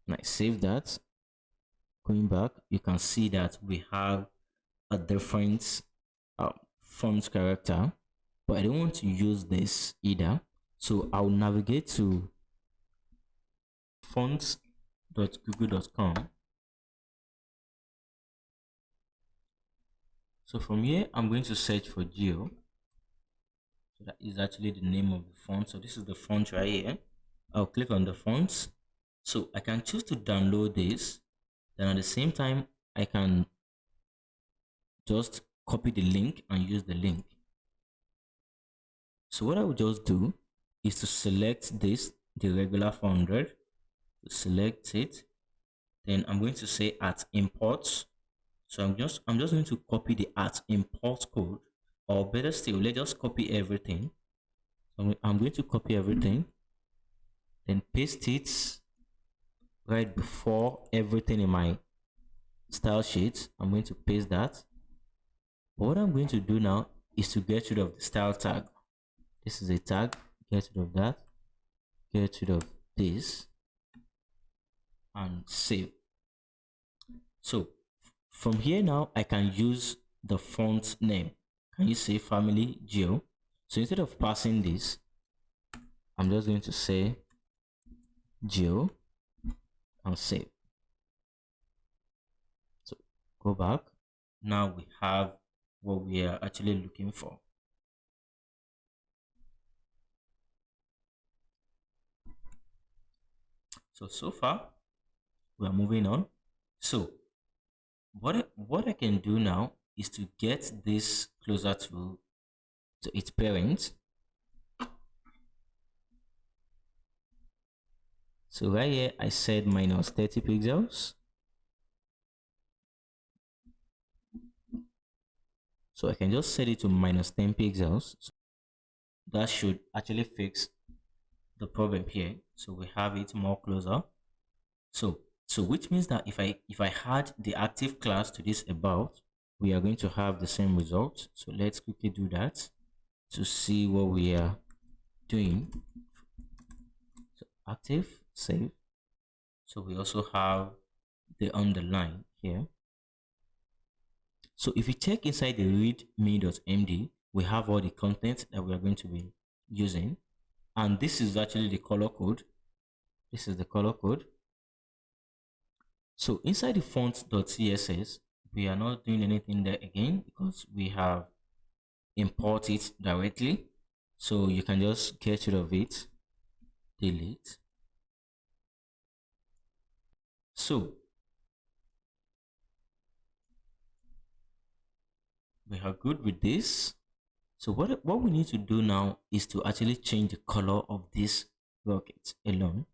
and I save that, going back, you can see that we have a different font character, but I don't want to use this either. So I'll navigate to fonts.google.com. So from here, I'm going to search for Geo. So that is actually the name of the font. So this is the font right here. I'll click on the fonts. So I can choose to download this. Then at the same time, I can just copy the link and use the link. So what I will just do is to select this, the regular 400, select it. Then I'm going to say @import. So I'm just going to copy the @import code, or better still, let's just copy everything. So I'm going to copy everything, then paste it right before everything in my style sheet. I'm going to paste that. But what I'm going to do now is to get rid of the style tag. This is a tag. Get rid of that. Get rid of this and save. So from here now, I can use the font name. Can you say family Geo? So instead of passing this, I'm just going to say Geo and save. So go back. Now we have what we are actually looking for. So far we are moving on. So what I can do now is to get this closer to its parent. So right here I said minus 30 pixels. So I can just set it to minus 10 pixels. So that should actually fix the problem here. So we have it more closer. So which means that if I add the active class to this about, we are going to have the same result. So let's quickly do that to see what we are doing. So active, save. So we also have the underline here. So if you check inside the readme.md, we have all the content that we are going to be using. And this is actually the color code. This is the color code. So inside the font.css, we are not doing anything there again because we have imported it directly. So you can just get rid of it, delete. So we are good with this. So what we need to do now is to actually change the color of this rocket alone.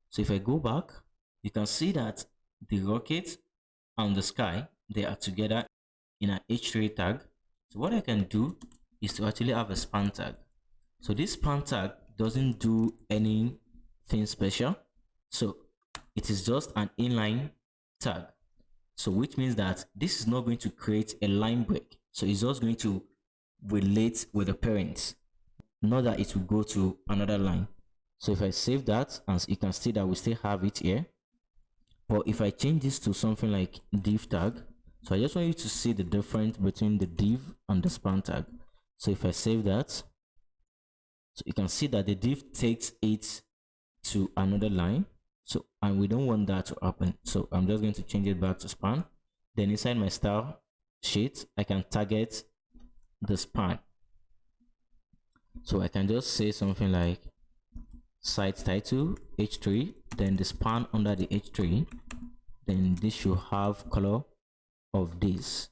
So if I go back, you can see that the rocket and the sky, they are together in an h3 tag. So what I can do is to actually have a span tag. So this span tag doesn't do any thing special. So it is just an inline tag. So which means that this is not going to create a line break. So it's just going to relate with the parents, not that it will go to another line. So if I save that, and you can see that we still have it here. But if I change this to something like div tag, so I just want you to see the difference between the div and the span tag. So if I save that, so you can see that the div takes it to another line. So, and we don't want that to happen. So I'm just going to change it back to span. Then inside my style sheet, I can target the span. So I can just say something like site title h3, then the span under the h3, then this should have color of this.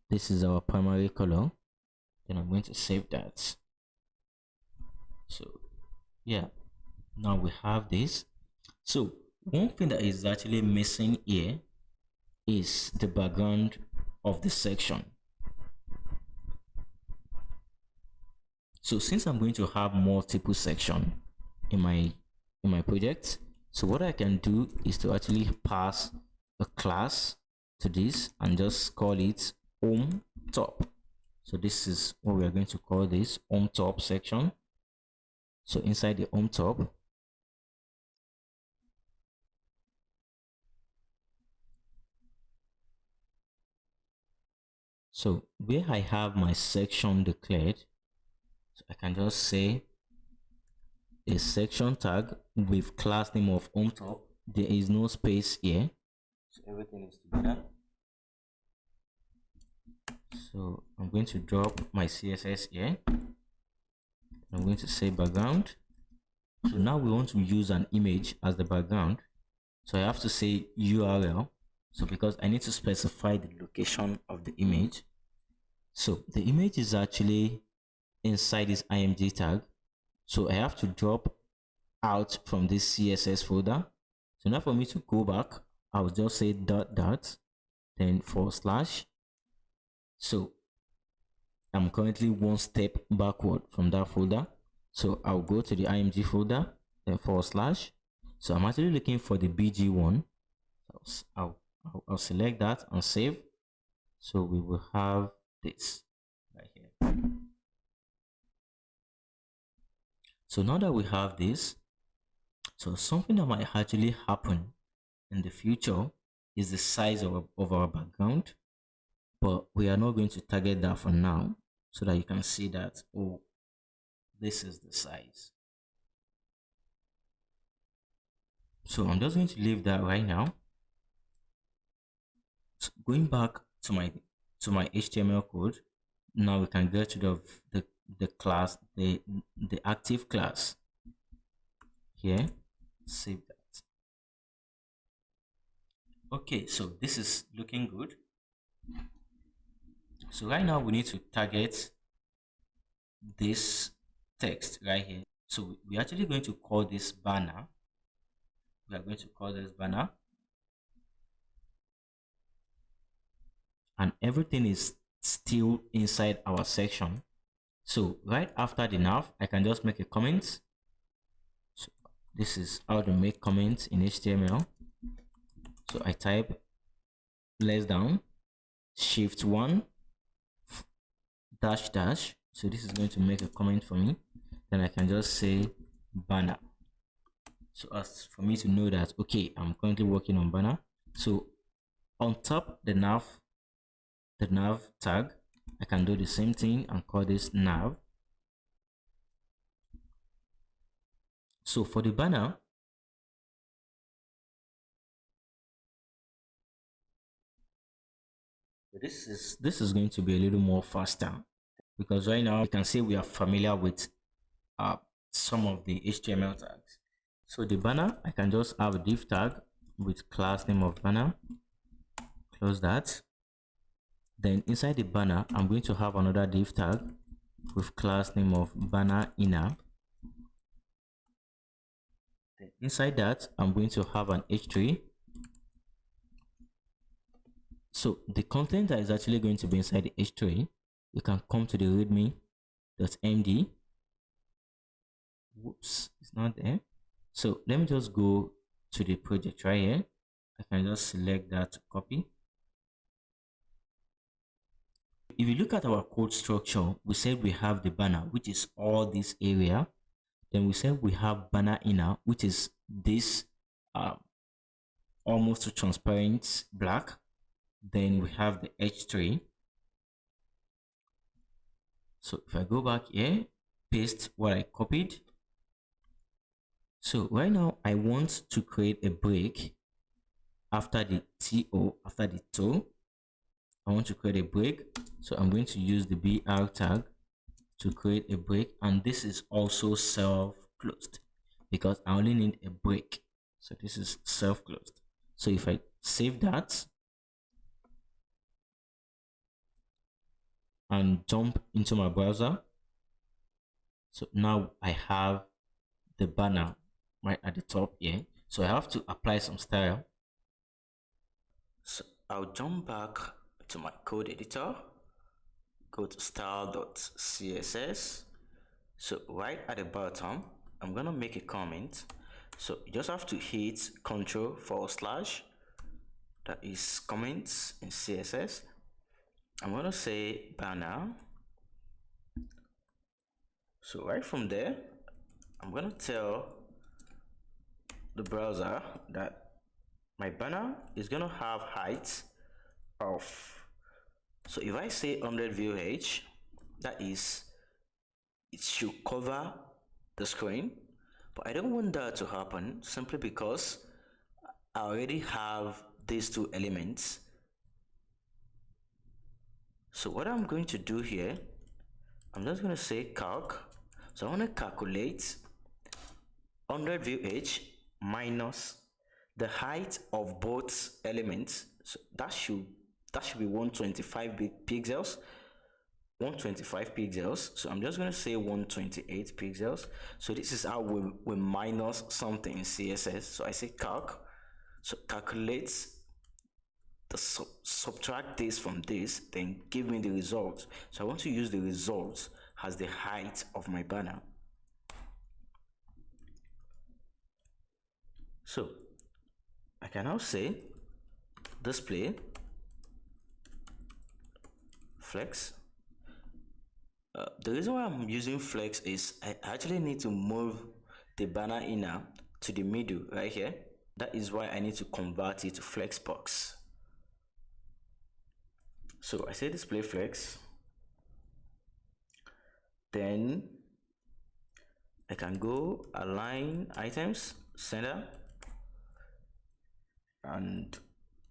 This is our primary color. Then I'm going to save that. So yeah, now we have this. So one thing that is actually missing here is the background of the section. So since I'm going to have multiple sections in my project, so what I can do is to actually pass a class to this and just call it home top. So this is what we are going to call this home top section. So inside the home top, so where I have my section declared, so I can just say a section tag with class name of home top. There is no space here, so everything is together. So I'm going to drop my CSS here. I'm going to say background. So now we want to use an image as the background. So I have to say URL. So because I need to specify the location of the image. So the image is actually inside this img tag. So I have to drop out from this CSS folder. So now for me to go back, I'll just say dot dot, then /. So I'm currently one step backward from that folder. So I'll go to the img folder, then /. So I'm actually looking for the bg one. I'll select that and save. So we will have this right here. So now that we have this, so something that might actually happen in the future is the size of our background, but we are not going to target that for now, so that you can see that, oh, this is the size. So I'm just going to leave that right now. So going back to my HTML code, now we can get rid of the class, the active class here. Save that. Okay, so this is looking good. So right now we need to target this text right here. So we're actually going to call this banner. We are going to call this banner, and everything is still inside our section. So right after the nav, I can just make a comment. So this is how to make comments in HTML. So I type >, shift1 --. So this is going to make a comment for me. Then I can just say banner. So as for me to know that, okay, I'm currently working on banner. So on top the nav tag, I can do the same thing and call this nav. So for the banner, this is going to be a little more faster, because right now you can see we are familiar with some of the HTML tags. So the banner, I can just have a div tag with class name of banner, close that. Then inside the banner, I'm going to have another div tag with class name of banner inner. Then inside that, I'm going to have an h3. So the content that is actually going to be inside the h3, you can come to the readme.md. Whoops, it's not there. So let me just go to the project right here. I can just select that copy. If you look at our code structure, we said we have the banner, which is all this area. Then we said we have banner inner, which is this almost transparent black. Then we have the h3. So if I go back here, paste what I copied. So right now I want to create a break after the TO, after the toe. I want to create a break. So I'm going to use the BR tag to create a break, and this is also self-closed because I only need a break. So this is self-closed. So if I save that and jump into my browser, so now I have the banner right at the top here. So I have to apply some style. So I'll jump back to my code editor, go to style.css. So right at the bottom, I'm gonna make a comment. So you just have to hit Ctrl// that is comments in CSS. I'm gonna say banner. So right from there, I'm gonna tell the browser that my banner is gonna have height of, so if I say 100 VOH, that is, it should cover the screen, but I don't want that to happen simply because I already have these two elements. So what I'm going to do here, I'm just going to say calc. So I want to calculate 100 VH minus the height of both elements. So that should be 125 pixels. 125 pixels. So I'm just going to say 128 pixels. So this is how we minus something in CSS. So I say calc. So calculate the subtract this from this, then give me the result. So I want to use the result as the height of my banner. So I can now say display flex. The reason why I'm using flex is I actually need to move the banner inner to the middle right here. That is why I need to convert it to flex box. So I say display flex, then I can go align items center and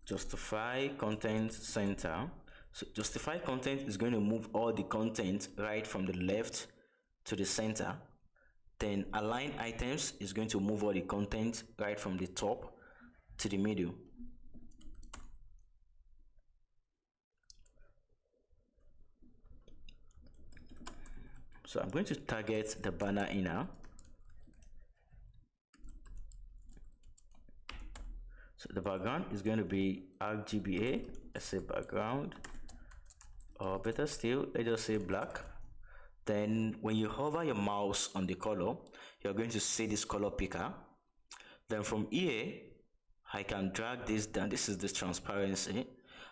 justify content center. So justify content is going to move all the content right from the left to the center. Then align items is going to move all the content right from the top to the middle. So I'm going to target the banner inner. So the background is going to be RGBA. Let's say background, or better still, let's just say black. Then when you hover your mouse on the color, you're going to see this color picker. Then from here, I can drag this down. This is the transparency.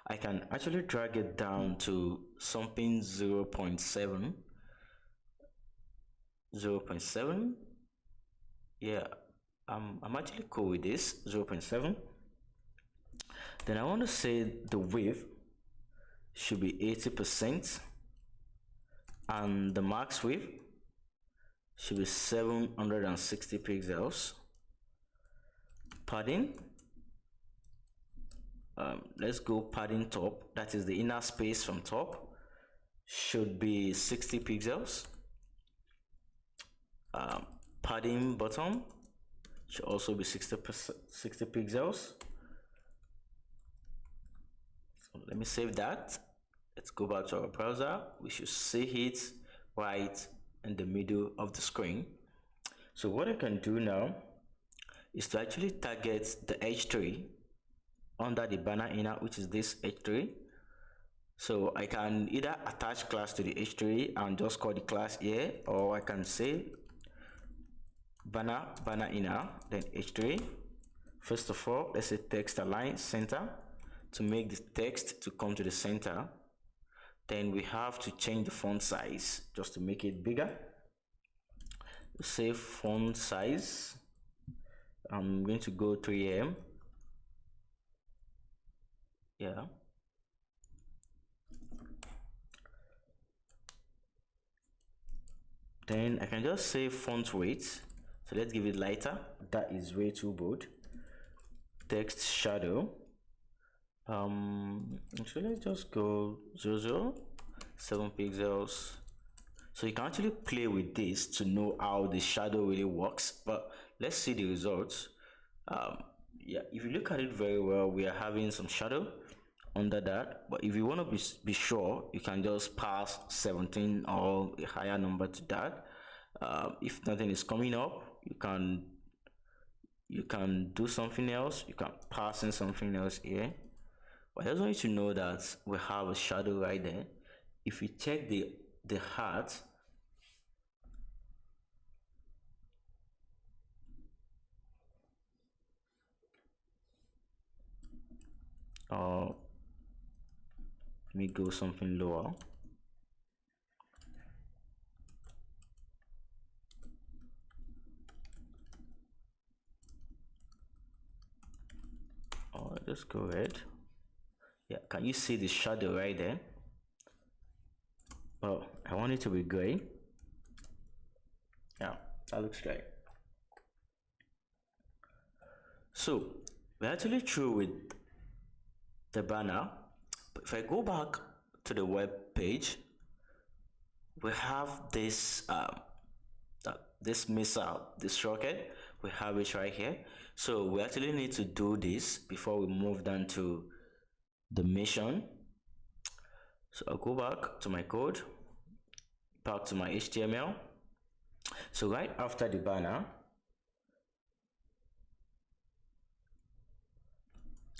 I can actually drag it down to something 0.7. 0.7. Yeah, I'm actually cool with this 0.7. Then I want to say the width should be 80%, and the max width should be 760 pixels. Padding, let's go padding top, that is the inner space from top, should be 60 pixels. Padding bottom should also be 60 pixels. So let me save that. Let's go back to our browser. We should see it right in the middle of the screen. So what I can do now is to actually target the h3 under the banner inner, which is this h3. So I can either attach class to the h3 and just call the class here, or I can say banner inner, then h3. First of all, let's say text align center to make the text to come to the center. Then we have to change the font size just to make it bigger. Say font size, I'm going to go 3M. Yeah. Then I can just say font weight. So let's give it lighter. That is way too bold. Text shadow. So let's just go 7 pixels. So you can actually play with this to know how the shadow really works. But let's see the results. Yeah, if you look at it very well, we are having some shadow under that. But if you want to be sure, you can just pass 17 or a higher number to that. If nothing is coming up, you can do something else. You can pass in something else here. But I just want you to know that we have a shadow right there. If you check the heart, let me go something lower. Just go ahead. Yeah, can you see the shadow right there? Oh, I want it to be gray. Yeah, that looks great. So we're actually through with the banner. But if I go back to the web page, we have this this missile, this rocket. We have it right here. So we actually need to do this before we move down to the mission. So I'll go back to my code, back to my HTML. So right after the banner,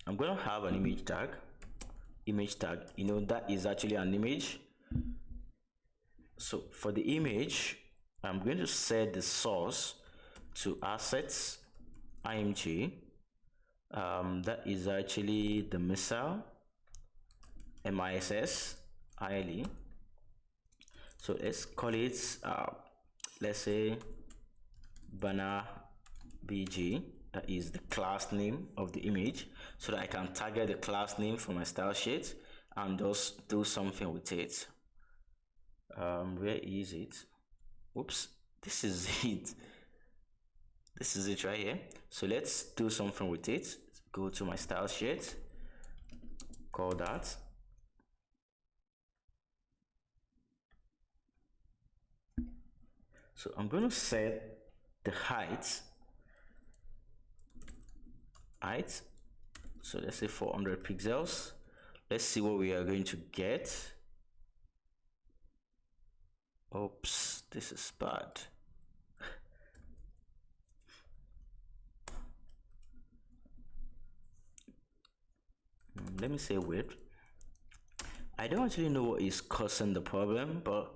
I'm going to have an image tag. You know, that is actually an image. So for the image, I'm going to set the source to assets img. That is actually the missile miss ile. So let's call it let's say banner bg. That is the class name of the image, so that I can target the class name for my style sheet and just do something with it. Where is it? Oops, this is it. This is it right here. So let's do something with it. Go to my style sheet, call that. So I'm going to set the height. So let's say 400 pixels. Let's see what we are going to get. Oops, this is bad. Let me say width. I don't actually know what is causing the problem, but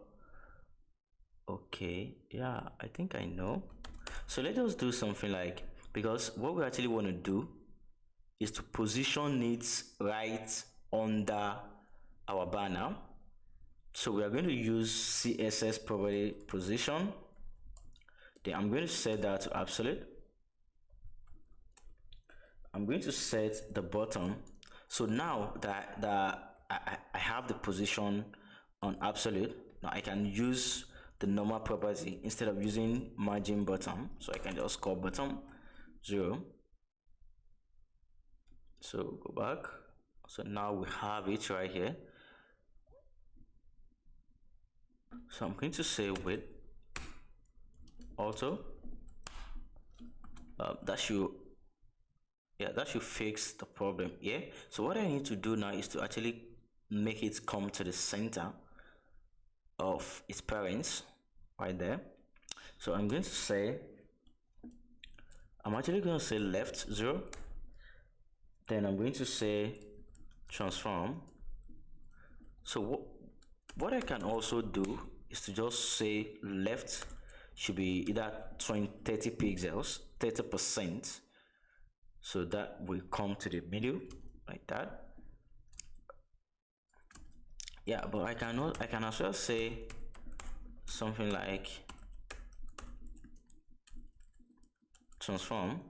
okay, yeah, I think I know. So let us do something like, because what we actually want to do is to position it right under our banner. So we are going to use CSS property position. Then I'm going to set that to absolute. I'm going to set the bottom. So now that I have the position on absolute, now I can use the normal property instead of using margin bottom. So I can just call bottom 0. So go back. So now we have it right here. So I'm going to say width auto. That should fix the problem here. So what I need to do now is to actually make it come to the center of its parents right there. So I'm going to say, I'm actually going to say left 0. Then I'm going to say transform. So what I can also do is to just say left should be either 30 pixels, 30%. So that will come to the middle like that. Yeah, but I can as well say something like transform.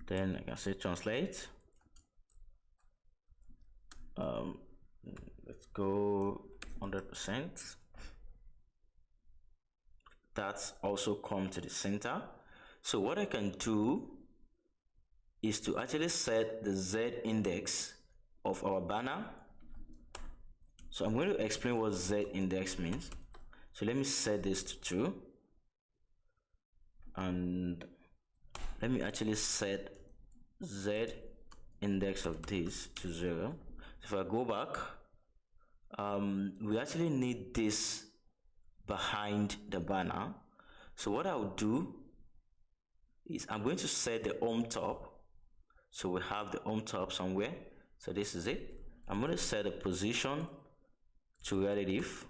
Then I can say translate. Let's go 100%. That's also come to the center. So what I can do is to actually set the Z index of our banner. So I'm going to explain what Z index means. So let me set this to 2. And let me actually set Z index of this to 0. If I go back, we actually need this behind the banner. So what I'll do is I'm going to set the home top. So we have the home top somewhere. So this is it. I'm going to set the position to relative.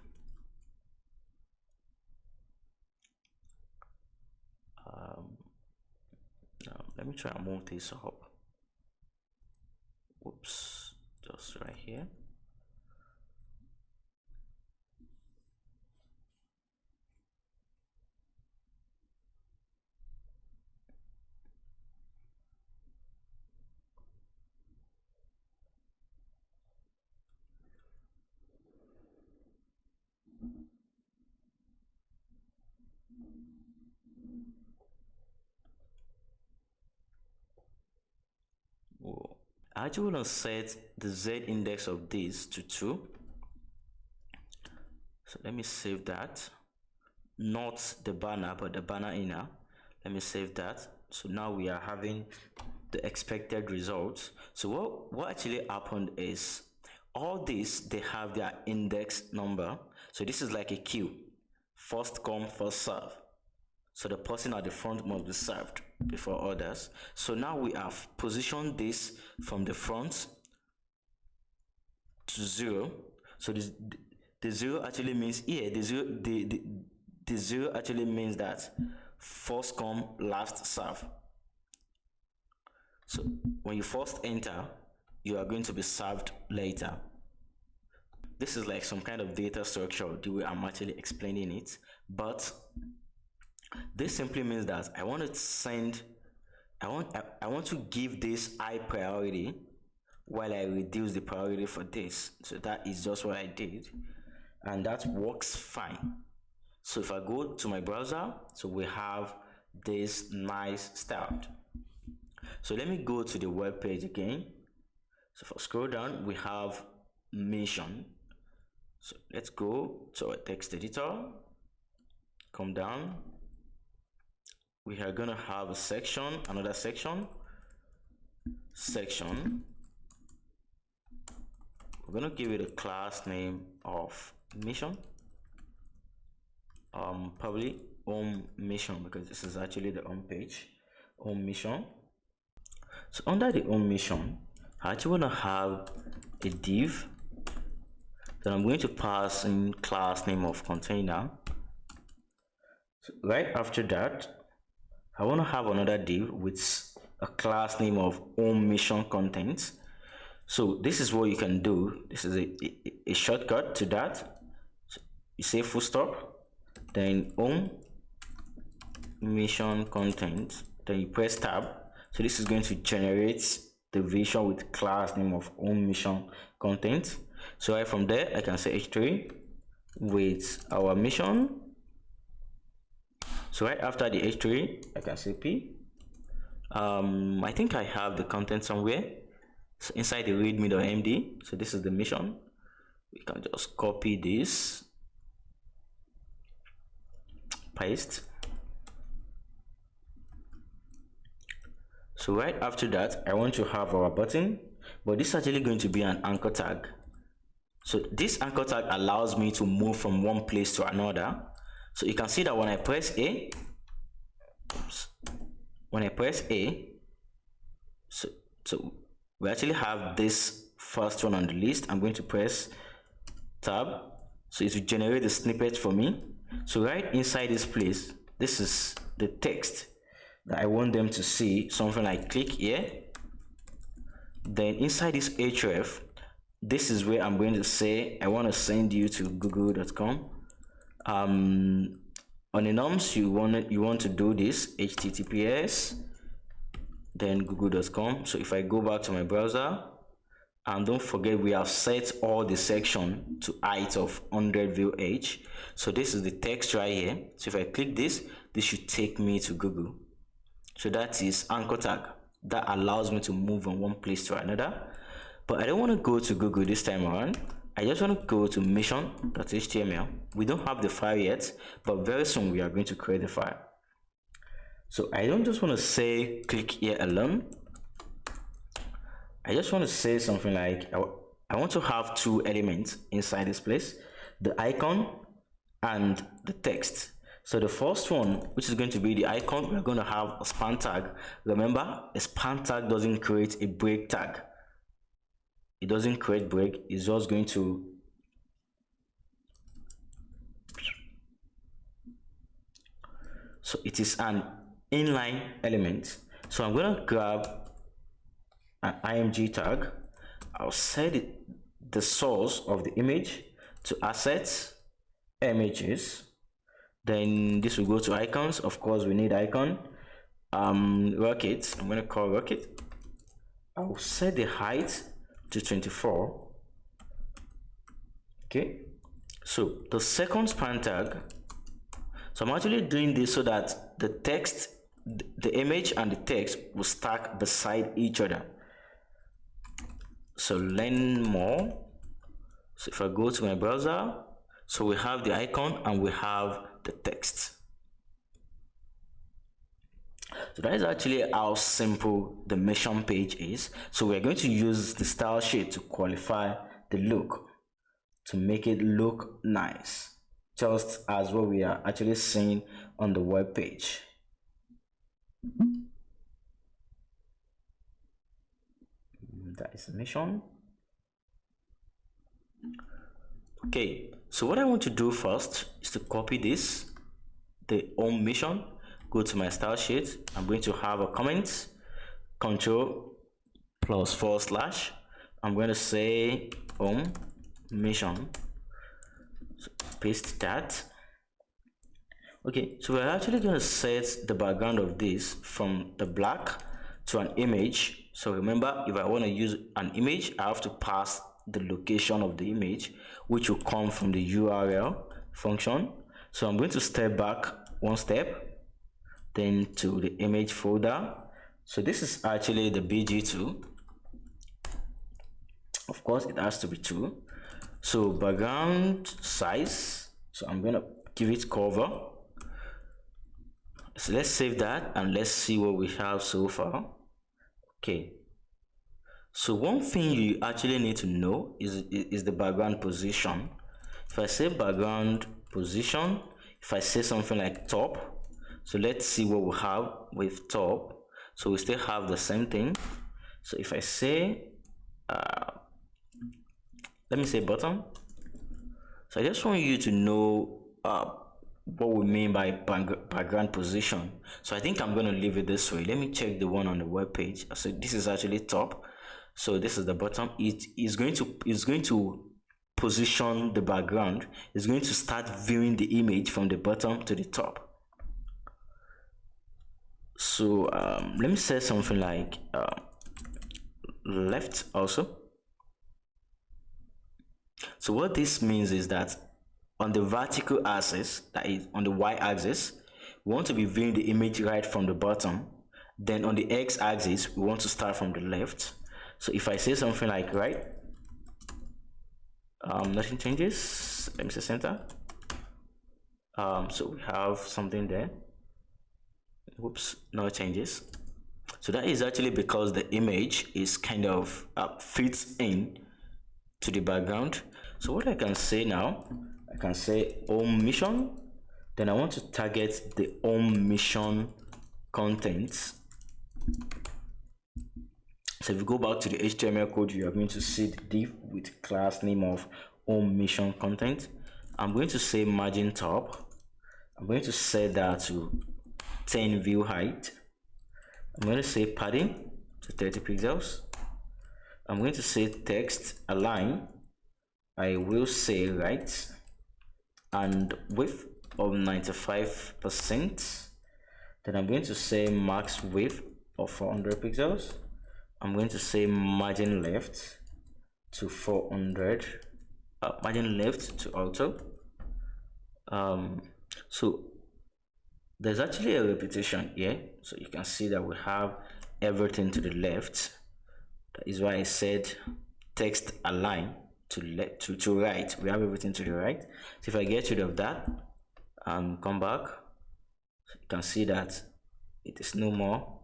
Let me try and move this up. Whoops, just right here. Whoa. I actually want to set the Z index of this to 2. So let me save that. Not the banner, but the banner inner. Let me save that. So now we are having the expected results. So what actually happened is all this, they have their index number. So this is like a queue. First come, first serve. So the person at the front must be served before others. So now we have positioned this from the front to 0. So this, the 0 actually means here, the 0 actually means that first come, last serve. So when you first enter, you are going to be served later. This is like some kind of data structure, the way I'm actually explaining it, but this simply means that I want to give this high priority while I reduce the priority for this. So that is just what I did, and that works fine. So if I go to my browser, so we have this nice start. So let me go to the web page again. So if I scroll down, we have mission. So let's go to our text editor, come down. We are gonna have a section, another section. We're gonna give it a class name of mission. Probably home mission, because this is actually the home page, home mission. So under the home mission, I actually want to have a div that I'm going to pass in class name of container. So right after that, I want to have another div with a class name of home mission content. So this is what you can do. This is a shortcut to that. So you say full stop, then home mission content, then you press tab. So this is going to generate the visual with class name of home mission content. So right from there, I can say h3 with our mission. So right after the h3, I can say p. I think I have the content somewhere. So inside the readme.md. So this is the mission. We can just copy this, paste. So right after that, I want to have our button, but this is actually going to be an anchor tag. So this anchor tag allows me to move from one place to another. So you can see that when I press A, so we actually have this first one on the list. I'm going to press tab, so it will generate the snippet for me. So right inside this place, this is the text that I want them to see, something like click here. Then inside this href, this is where I'm going to say I want to send you to google.com. On the norms, you want to do this https then google.com. So if I go back to my browser, and don't forget we have set all the section to height of 100 view h. So this is the text right here. So if I click this should take me to Google. So that is anchor tag that allows me to move from one place to another. But I don't want to go to Google this time around. I just want to go to mission.html. We don't have the file yet, but very soon we are going to create the file. So I don't just want to say click here alone. I just want to say something like I want to have two elements inside this place, the icon and the text. So the first one, which is going to be the icon, we're going to have a span tag. Remember, a span tag doesn't create a break tag. It doesn't create break. It's just going to so it is an inline element. So I'm going to grab an img tag. I'll set the source of the image to assets, images. Then this will go to icons. Of course, we need icon. Rocket. I'm going to call rocket. I'll set the height to 24. Okay. So the second span tag. So I'm actually doing this so that the text, the image and the text will stack beside each other. So learn more. So if I go to my browser, so we have the icon and we have the text. So that is actually how simple the mission page is. So we're going to use the style sheet to qualify the look, to make it look nice, just as what we are actually seeing on the web page. That is mission. Okay, so what I want to do first is to copy this, the home mission, go to my style sheet. I'm going to have a comment, control +//. I'm going to say home mission. So paste that. Okay, so we're actually going to set the background of this from the black to an image. So remember, if I want to use an image, I have to pass the location of the image, which will come from the URL function. So I'm going to step back one step, then to the image folder. So this is actually the BG2. Of course, it has to be 2. So background size, so I'm going to give it cover. So let's save that and let's see what we have so far. Okay, so one thing you actually need to know is the background position. If I say background position, if I say something like top, so let's see what we have with top. So we still have the same thing. So if I say let me say bottom. So I just want you to know what we mean by background position. So I think I'm going to leave it this way. Let me check the one on the web page. So this is actually top. So this is the bottom. It is going to position the background. It's going to start viewing the image from the bottom to the top. So let me say something like left also. So what this means is that on the vertical axis, that is on the y-axis, we want to be viewing the image right from the bottom. Then on the x-axis, we want to start from the left. So if I say something like right, nothing changes. Let me say center. So we have something there. Whoops, no changes. So that is actually because the image is kind of fits in to the background. So what I can say now, I can say home mission. Then I want to target the home mission contents. So if you go back to the HTML code, you are going to see the div with class name of home mission content. I'm going to say margin top. I'm going to set that to 10 view height. I'm going to say padding to 30 pixels. I'm going to say text align. I will say right, and width of 95%. Then I'm going to say max width of 400 pixels. I'm going to say margin left to 400, margin left to auto. So there's actually a repetition here, so you can see that we have everything to the left. That is why I said text align to left to right. We have everything to the right. So if I get rid of that and come back, you can see that it is no more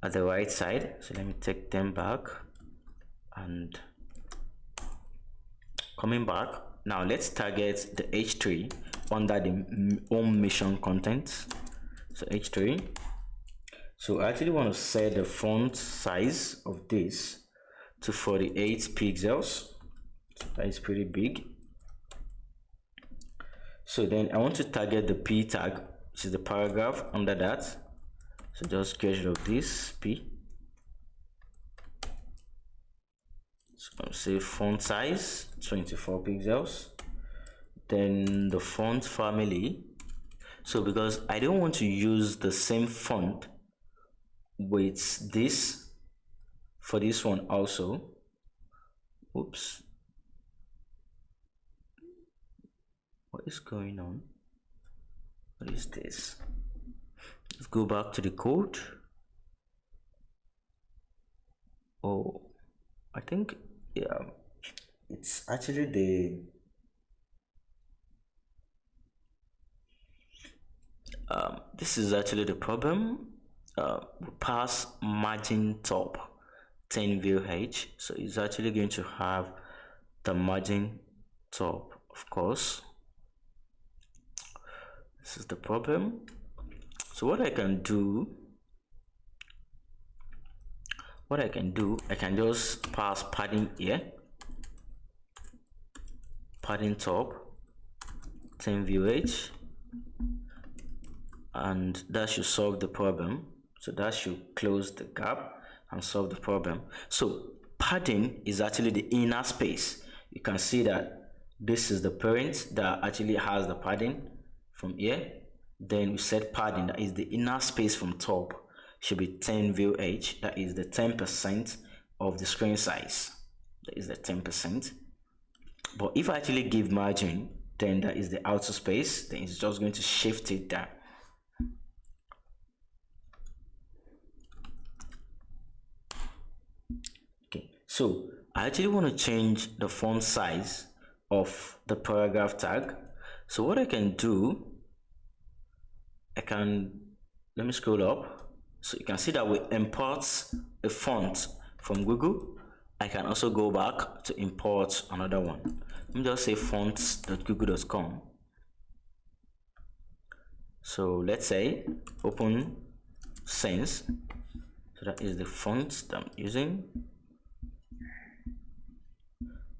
at the right side. So let me take them back, and coming back now, let's target the h3 under the home mission content. So h3, so I actually want to set the font size of this to 48 pixels. So that is pretty big. So then I want to target the p tag, which is the paragraph under that. So just get rid of this p. So I'm say font size 24 pixels. Then the font family. So because I don't want to use the same font with this for this one also. Oops. What is going on? What is this? Let's go back to the code. Oh, I think, yeah, it's actually the this is actually the problem. We pass margin top 10 VH, so it's actually going to have the margin top, of course. This is the problem. So what I can do, I can just pass padding here, padding top 10 VH, and that should solve the problem. So that should close the gap and solve the problem. So padding is actually the inner space. You can see that this is the parent that actually has the padding from here. Then we set padding, that is the inner space from top, should be 10 VH, that is the 10% of the screen size. That is the 10%. But if I actually give margin, then that is the outer space, then it's just going to shift it down. Okay, so I actually want to change the font size of the paragraph tag. So what I can do, let me scroll up. So you can see that we import a font from Google. I can also go back to import another one. Let me just say fonts.google.com. So let's say open Sans. So that is the font that I'm using.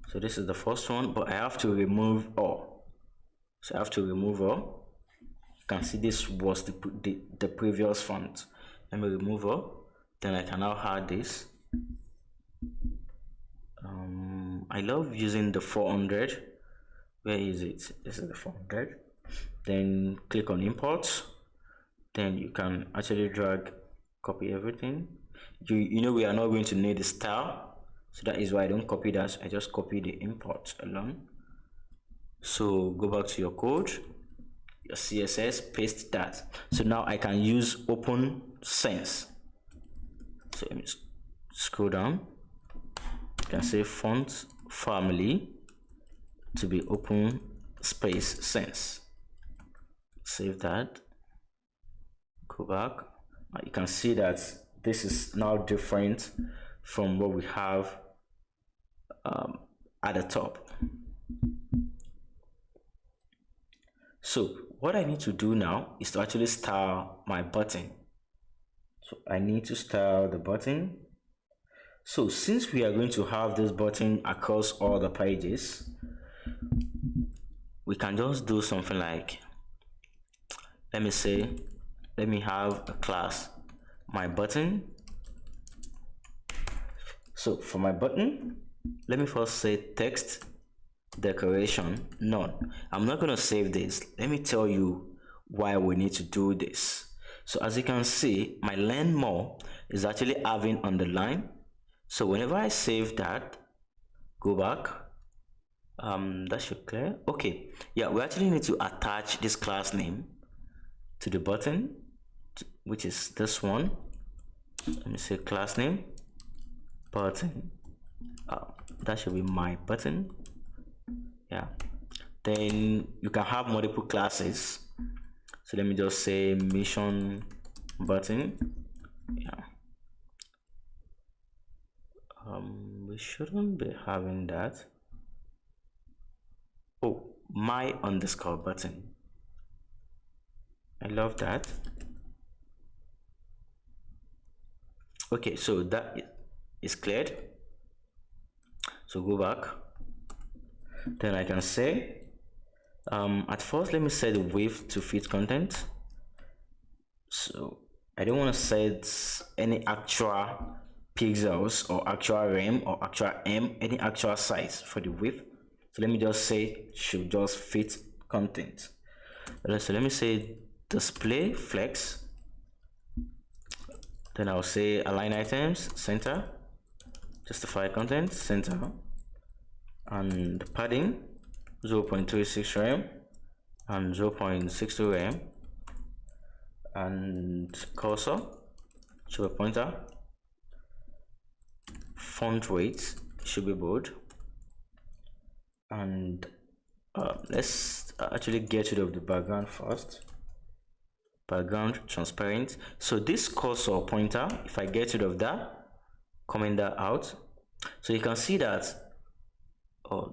So this is the first one, but I have to remove all. So I have to remove all. You can see this was the previous font. Let me remove all. Then I can now add this. I love using the 400. Where is it? This is the 400. Then click on import. Then you can actually drag, copy everything. You know we are not going to need the style, so that is why I don't copy that. I just copy the import alone. So go back to your code, your CSS, paste that. So now I can use open Sans. So let me scroll down. You can say font family to be open space Sans. Save that. Go back. You can see that this is now different from what we have at the top. So what I need to do now is to actually style my button. So I need to style the button. So since we are going to have this button across all the pages, we can just do something like let me say, let me have a class, my button. So for my button, let me first say text decoration none. I'm not going to save this. Let me tell you why we need to do this. So as you can see, my learn more is actually having underline. So whenever I save that, go back, that should clear. Okay, yeah, we actually need to attach this class name to the button, which is this one. Let me say class name button. That should be my button. Yeah, then you can have multiple classes. So let me just say mission button. Yeah, we shouldn't be having that. Oh, my underscore button. I love that. Okay, so that is cleared. So go back. Then I can say, at first, let me set the width to fit content. So I don't want to set any actual pixels or actual rem or actual m, any actual size for the width. So let me just say should just fit content. So let me say display flex. Then I'll say align items center, justify content center, and padding 0.36 rem and 0.62 rem, and cursor should be pointer, font weight should be bold, and let's actually get rid of the background first. Background transparent. So this cursor pointer, if I get rid of that, comment that out, so you can see that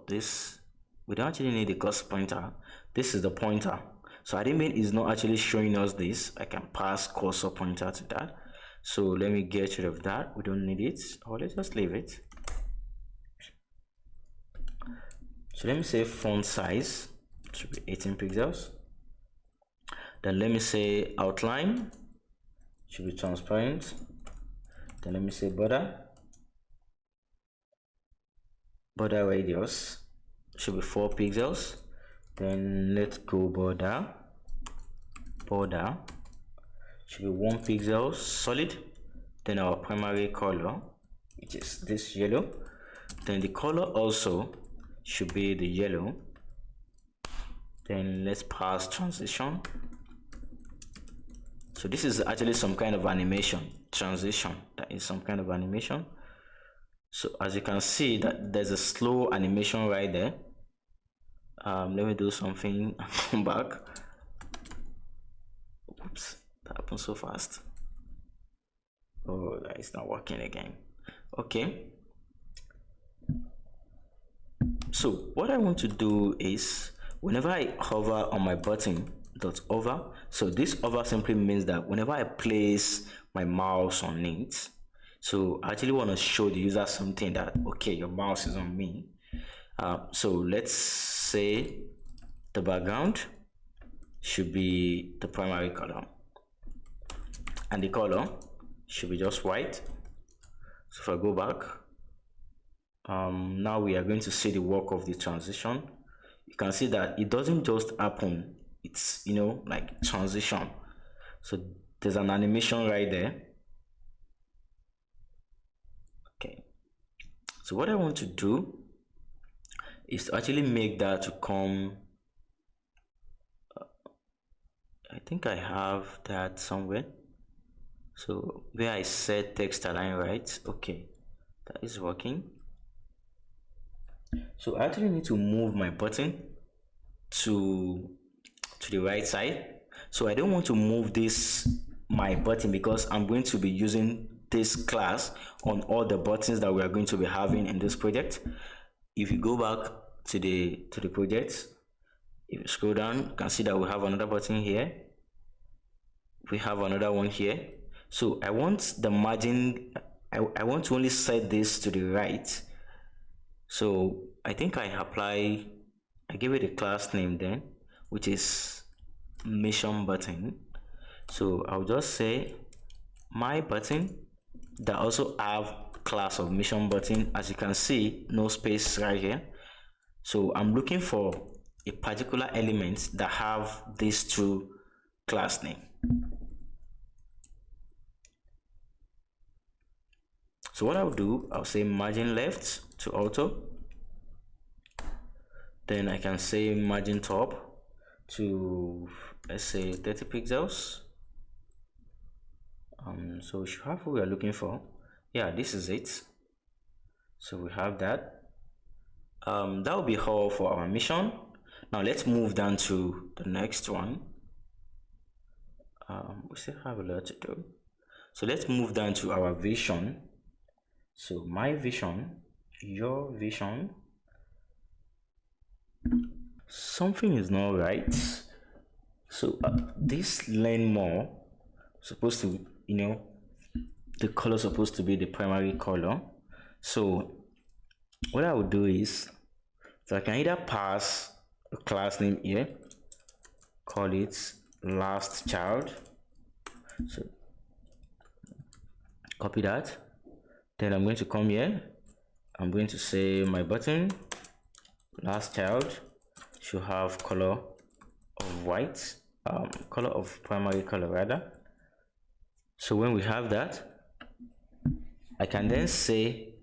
this, we don't actually need the cursor pointer. This is the pointer. So admin is not actually showing us this. I can pass cursor pointer to that. So let me get rid of that. We don't need it, or let's just leave it. So let me say font size should be 18 pixels. Then let me say outline should be transparent. Then let me say border radius should be 4 pixels. Then let's go border should be 1 pixel solid. Then our primary color, which is this yellow, then the color also should be the yellow. Then let's pass transition. So this is actually some kind of animation transition. That is some kind of animation. So as you can see that there's a slow animation right there. Let me do something and come back. Oops, that happened so fast. Oh, it's not working again. Okay. So what I want to do is, whenever I hover on my button dot hover, so this hover simply means that whenever I place my mouse on it, so I actually want to show the user something that, okay, your mouse is on me. So let's say the background should be the primary color, and the color should be just white. So if I go back, now we are going to see the work of the transition. You can see that it doesn't just happen, it's, you know, like transition. So there's an animation right there. Okay, so what I want to do is to actually make that to come, I think I have that somewhere. So where I set text align right, okay, that is working. So I actually need to move my button to the right side. So I don't want to move this my button because I'm going to be using this class on all the buttons that we are going to be having in this project. If you go back to the project, if you scroll down, you can see that we have another button here. We have another one here. So I want the margin, I want to only set this to the right. So I think I give it a class name then, which is mission button. So I'll just say my button that also have class of mission button. As you can see, no space right here. So I'm looking for a particular element that have these two class name. So what I'll do, I'll say margin left to auto. Then I can say margin top to, let's say, 30 pixels. So we should have what we are looking for. Yeah, this is it. So we have that. That will be all for our mission. Now let's move down to the next one. We still have a lot to do. So let's move down to our vision. So my vision, your vision. Something is not right. So this learn more supposed to, the color supposed to be the primary color. So what I would do is, so I can either pass a class name here, call it last child. So copy that. Then I'm going to come here. I'm going to say my button last child should have color of white, color of primary color rather. So when we have that, I can then say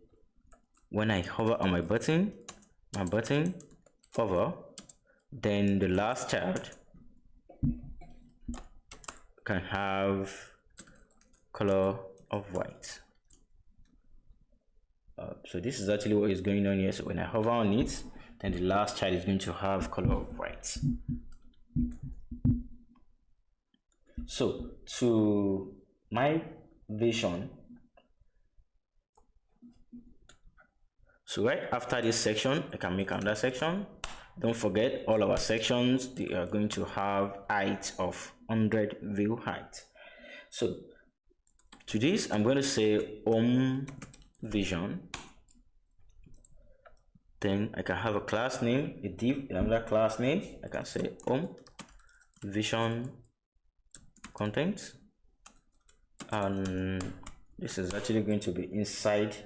when I hover on my button hover, then the last child can have color of white. So this is actually what is going on here. So when I hover on it, then the last child is going to have color of white. So to my vision, so right after this section, I can make another section. Don't forget, all our sections, they are going to have height of 100 view height. So to this, I'm going to say vision. Then I can have a class name, a div, another class name. I can say vision content, and this is actually going to be inside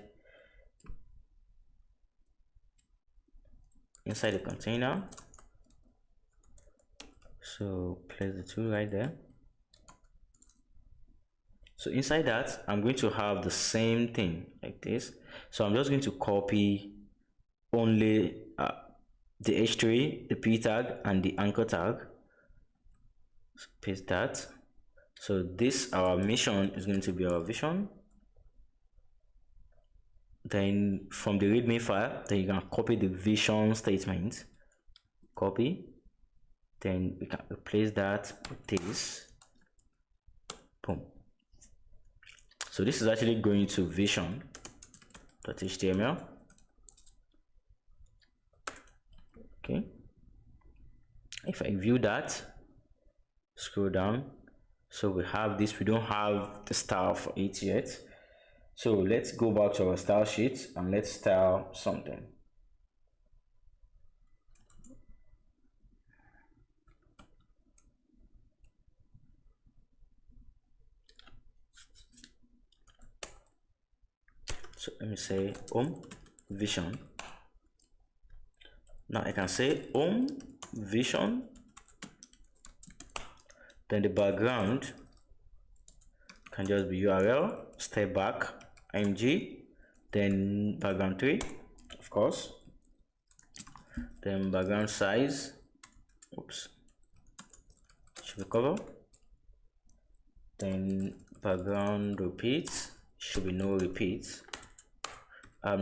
the container. So place the tool right there. So inside that, I'm going to have the same thing like this. So I'm just going to copy only the h3, the p tag, and the anchor tag. So paste that. So this, our mission, is going to be our vision. Then from the readme file, then you can copy the vision statement. Copy. Then we can replace that with this. Boom. So this is actually going to vision.html. Okay. If I view that, scroll down, so we have this. We don't have the style for it yet. So let's go back to our style sheet and let's style something. So let me say vision. Now I can say vision, then the background can just be URL, step back, img, then background 3, of course, then background size, should be cover, then background repeats, should be no repeats.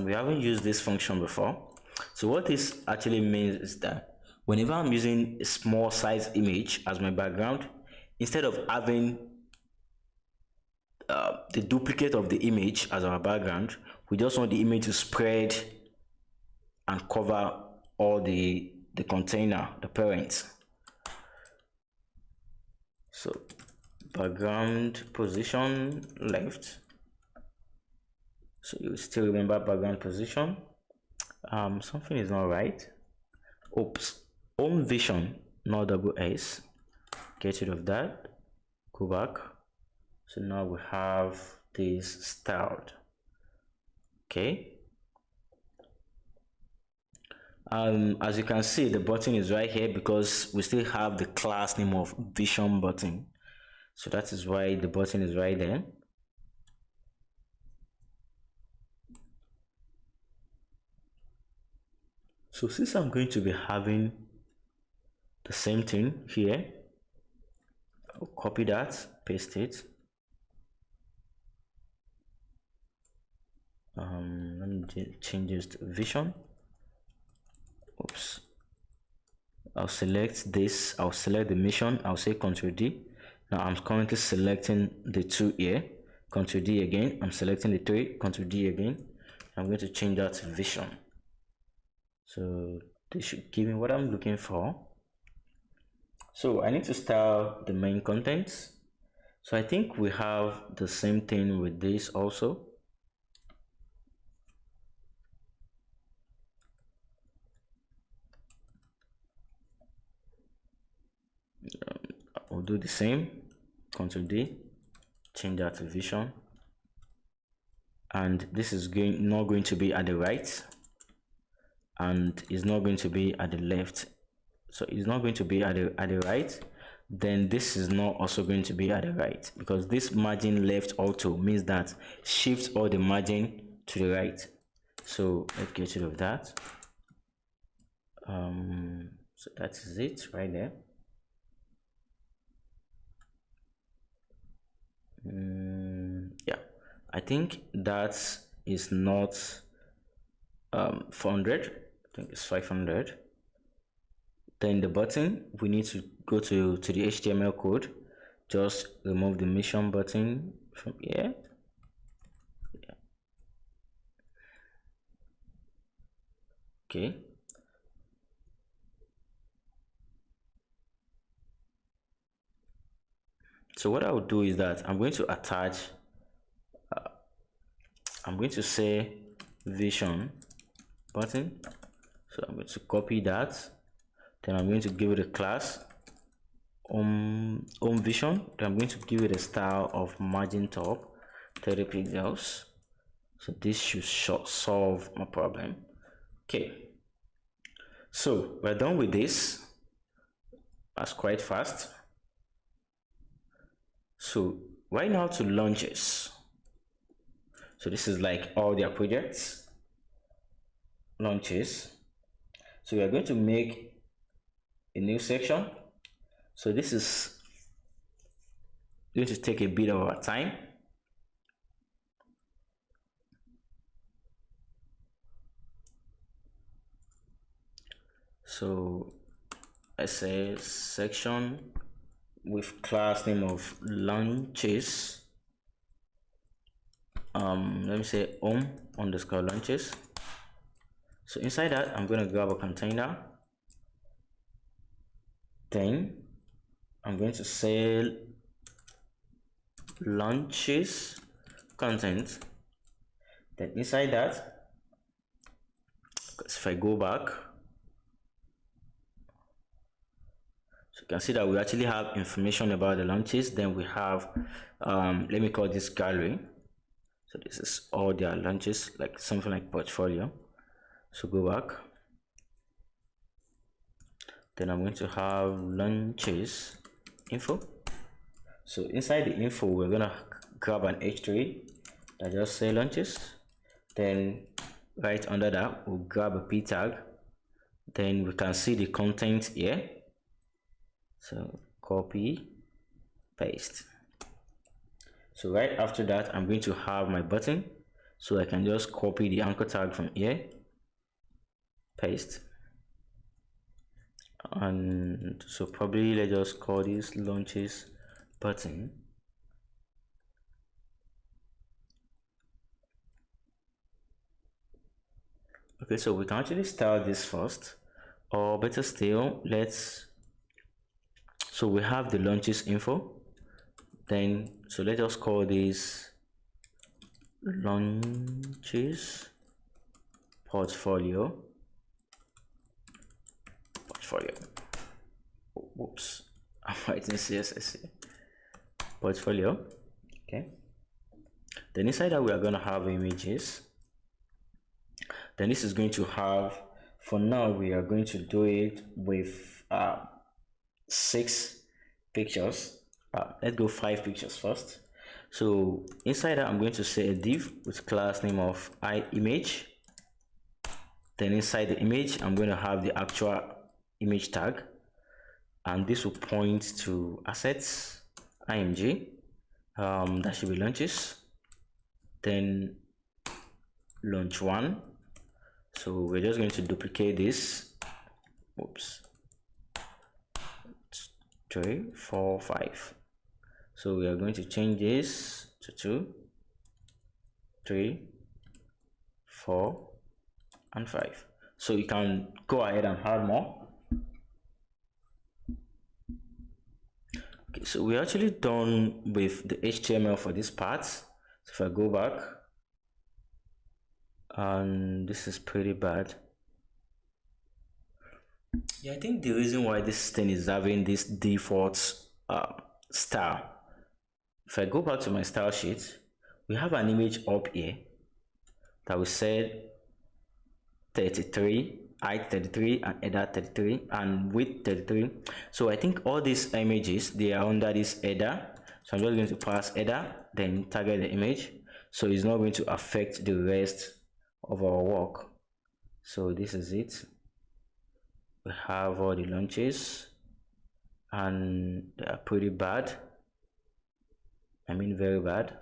We haven't used this function before. So what this actually means is that whenever I'm using a small size image as my background, instead of having the duplicate of the image as our background, we just want the image to spread and cover all the container, the parent. So background position left. So you still remember background position. Something is not right. Vision, not double S. get rid of that, go back. So now we have this styled. Okay, as you can see, the button is right here because we still have the class name of vision button, so that is why the button is right there. So since I'm going to be having the same thing here, I'll copy that, paste it. Let me change this to vision. Oops. I'll select this, I'll select the mission, I'll say Ctrl D. Now I'm currently selecting the 2 here, Ctrl D again, I'm selecting the 3, Ctrl D again. I'm going to change that to vision. So this should give me what I'm looking for. So I need to style the main contents. So I think we have the same thing with this also. I'll do the same, Ctrl D, change that to vision, and this is not going to be at the right, and is not going to be at the left. So it's not going to be at the right, then this is not also going to be at the right, because this margin left auto means that shift all the margin to the right. So let's get rid of that. So that is it right there. Yeah, I think that is not 400. I think it's 500. Then the button, we need to go to the HTML code, just remove the mission button from here. Yeah. Okay, so what I will do is that I'm going to attach, I'm going to say vision button. So I'm going to copy that, then I'm going to give it a class vision, then I'm going to give it a style of margin top 30 pixels. So this should solve my problem. Okay, so we're done with this. That's quite fast. So right now to launches. So this is like all their projects, launches. So we are going to make a new section. So this is going to take a bit of our time. So I say section with class name of launches. Let me say home_launches. So inside that, I'm going to grab a container. Then I'm going to say launches content. Then inside that, if I go back, so you can see that we actually have information about the launches. Then we have, let me call this gallery. So this is all their launches, like something like portfolio. So go back. Then I'm going to have launches info. So inside the info, we're gonna grab an H3 that just say launches. Then right under that, we'll grab a p tag. Then we can see the content here. So copy, paste. So right after that, I'm going to have my button. So I can just copy the anchor tag from here, paste. And so probably let's just call this launches button. Okay, so we can actually style this first, or better still, so we have the launches info. Then so let us call this launches portfolio. Whoops, I'm writing CSS here. Portfolio. Okay. Then inside that we are going to have images. Then this is going to have, for now we are going to do it with 6 pictures. Let's go 5 pictures first. So inside that I'm going to say a div with class name of image. Then inside the image I'm going to have the actual image tag, and this will point to assets img. That should be launches, then launch 1. So we're just going to duplicate this. Oops. 3, 4, 5. So we are going to change this to 2, 3, 4, and 5. So you can go ahead and add more. Okay, so we're actually done with the HTML for this part. So if I go back, and this is pretty bad. Yeah, I think the reason why this thing is having this default style. If I go back to my style sheet, we have an image up here that we said 33, height 33, and header 33, and width 33. So I think all these images, they are under this header. So I'm just going to pass header, then target the image. So it's not going to affect the rest of our work. So this is it. We have all the launches, and they are pretty bad. I mean very bad.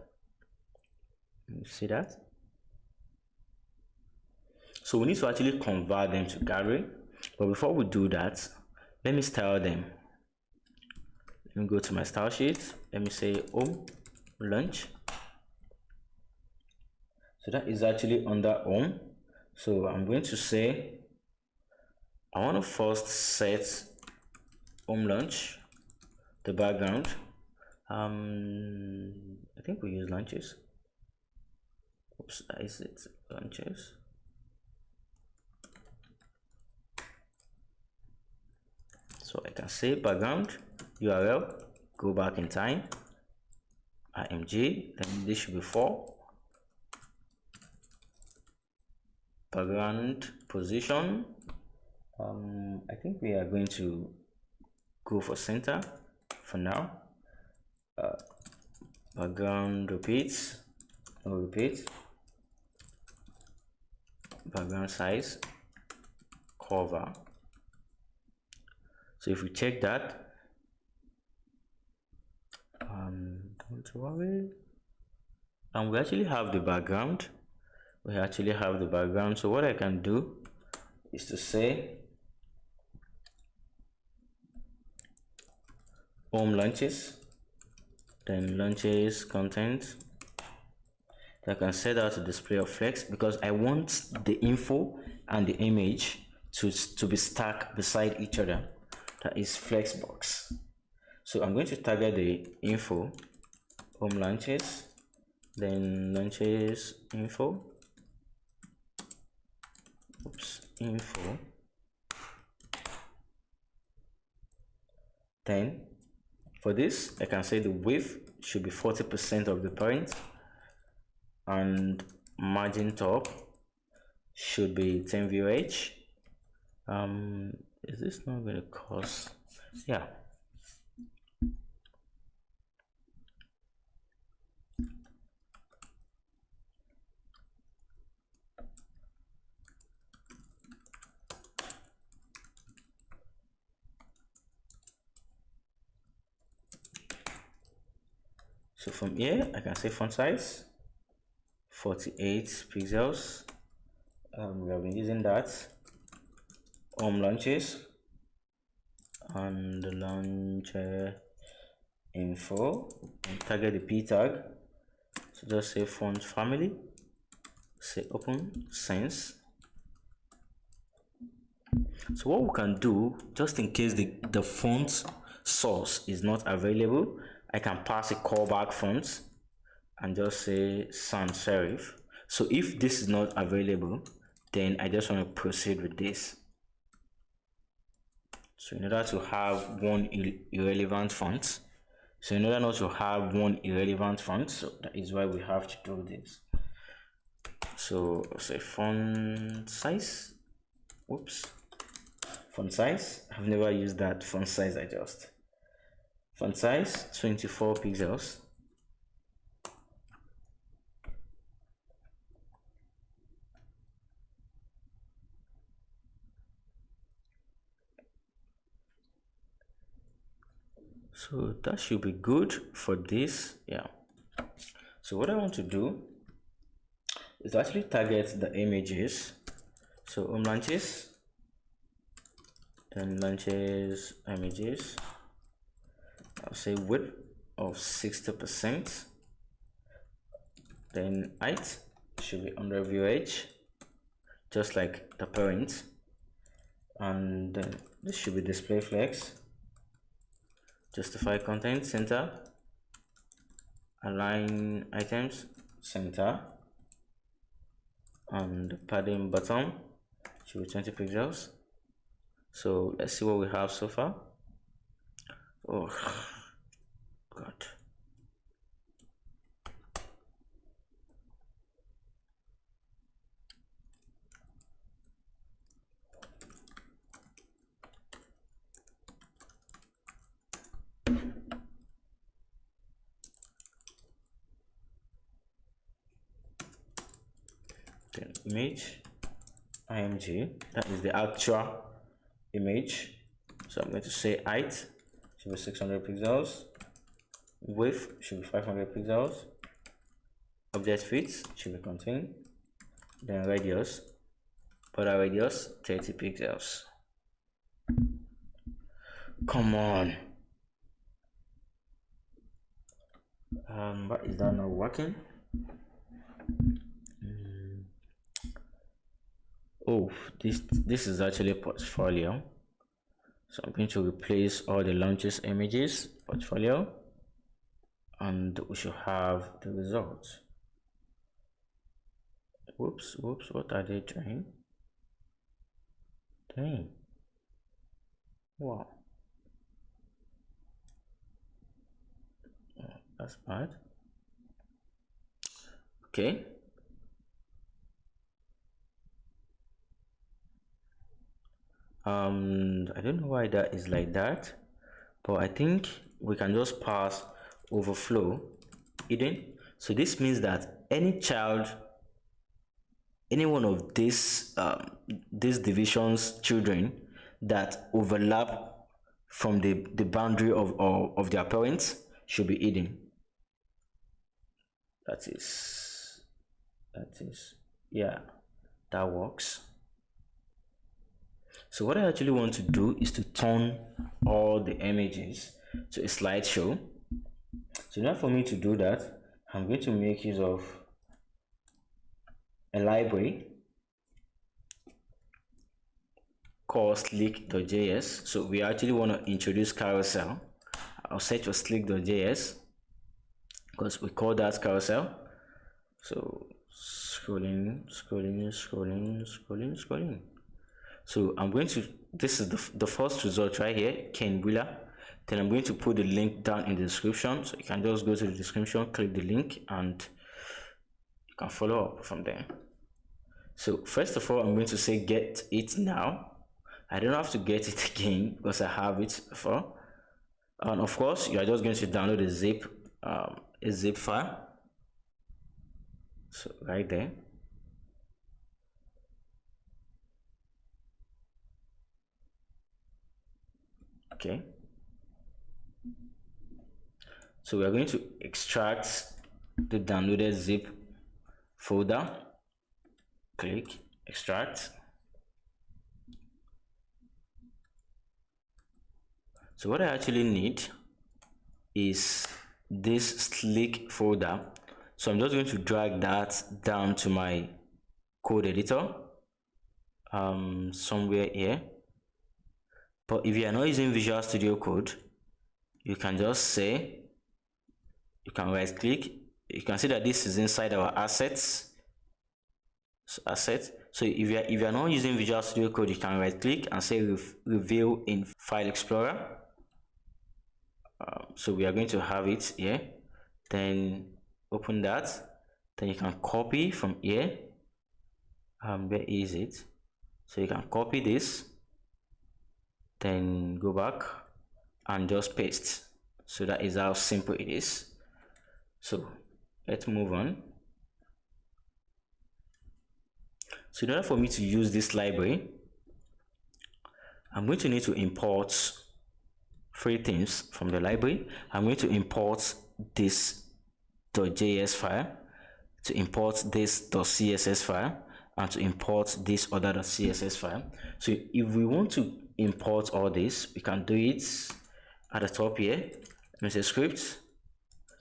You see that? So we need to actually convert them to gallery, but before we do that, let me style them. Let me go to my style sheet. Let me say home launch. So that is actually under home. So I'm going to say I want to first set home launch, the background. I think we use launches. Oops, that is it, launches. So I can say background URL, go back in time, img, then this should be 4. Background position, I think we are going to go for center for now. Background repeats, no repeat. Background size, cover. So if we check that, don't worry, and we actually have the background. So what I can do is to say home launches, then launches content. So I can set that to display of flex, because I want the info and the image to be stacked beside each other. That is flexbox. So I'm going to target the info, home launches, then launches info. Oops, info. Then for this, I can say the width should be 40% of the parent, and margin top should be 10 VH. Is this not going to cost? Yeah. So from here, I can say font size 48 pixels. We have been using that. Home launches and launcher info, and target the p tag. So just say font family, say open sans. So what we can do, just in case the font source is not available, I can pass a callback font and just say sans serif. So if this is not available, then I just want to proceed with this. So in order to have one irrelevant font, so in order not to have one irrelevant font, so that is why we have to do this. So say font size. Oops. Font size. I've never used that font size adjust. Font size 24 pixels. So that should be good for this. Yeah. So what I want to do is actually target the images. So launches, then launches images. I'll say width of 60%. Then height should be under view edge, just like the parent. And then this should be display flex. Justify content center. Align items center. And the padding bottom should be 20 pixels. So let's see what we have so far. Oh god. Then image img, that is the actual image. So I'm going to say height should be 600 pixels, width should be 500 pixels, object fit should be contained, then radius, border radius 30 pixels. Come on. But is that not working? Oh, this is actually portfolio. So I'm going to replace all the launches images, portfolio, and we should have the results. Whoops, what are they doing? Dang. Wow. Oh, that's bad. Okay. I don't know why that is like that, but I think we can just pass overflow hidden. So this means that any child, any one of these divisions children that overlap from the boundary of their parents should be hidden. That is yeah, that works. So what I actually want to do is to turn all the images to a slideshow. So in order for me to do that, I'm going to make use of a library called slick.js. So we actually want to introduce carousel. I'll search for slick.js because we call that carousel. So scrolling. So I'm going to, this is the first result right here, Ken Wheeler. Then I'm going to put the link down in the description. So you can just go to the description, click the link, and you can follow up from there. So first of all, I'm going to say get it now. I don't have to get it again because I have it before. And of course, you are just going to download a zip file. So right there. Okay. So we are going to extract the downloaded zip folder. Click extract. So what I actually need is this slick folder. So I'm just going to drag that down to my code editor somewhere here. But if you are not using Visual Studio Code, you can just say, you can right click, you can see that this is inside our assets. So asset, So if you're not using Visual Studio Code, you can right click and say reveal in File Explorer. So we are going to have it here. Then open that. Then you can copy from here. Where is it? So you can copy this, then go back and just paste. So that is how simple it is. So let's move on. So in order for me to use this library, I'm going to need to import three things from the library. I'm going to import this .js file, to import this .css file, and to import this other .css file. So if we want to import all this, we can do it at the top here. Let me say script.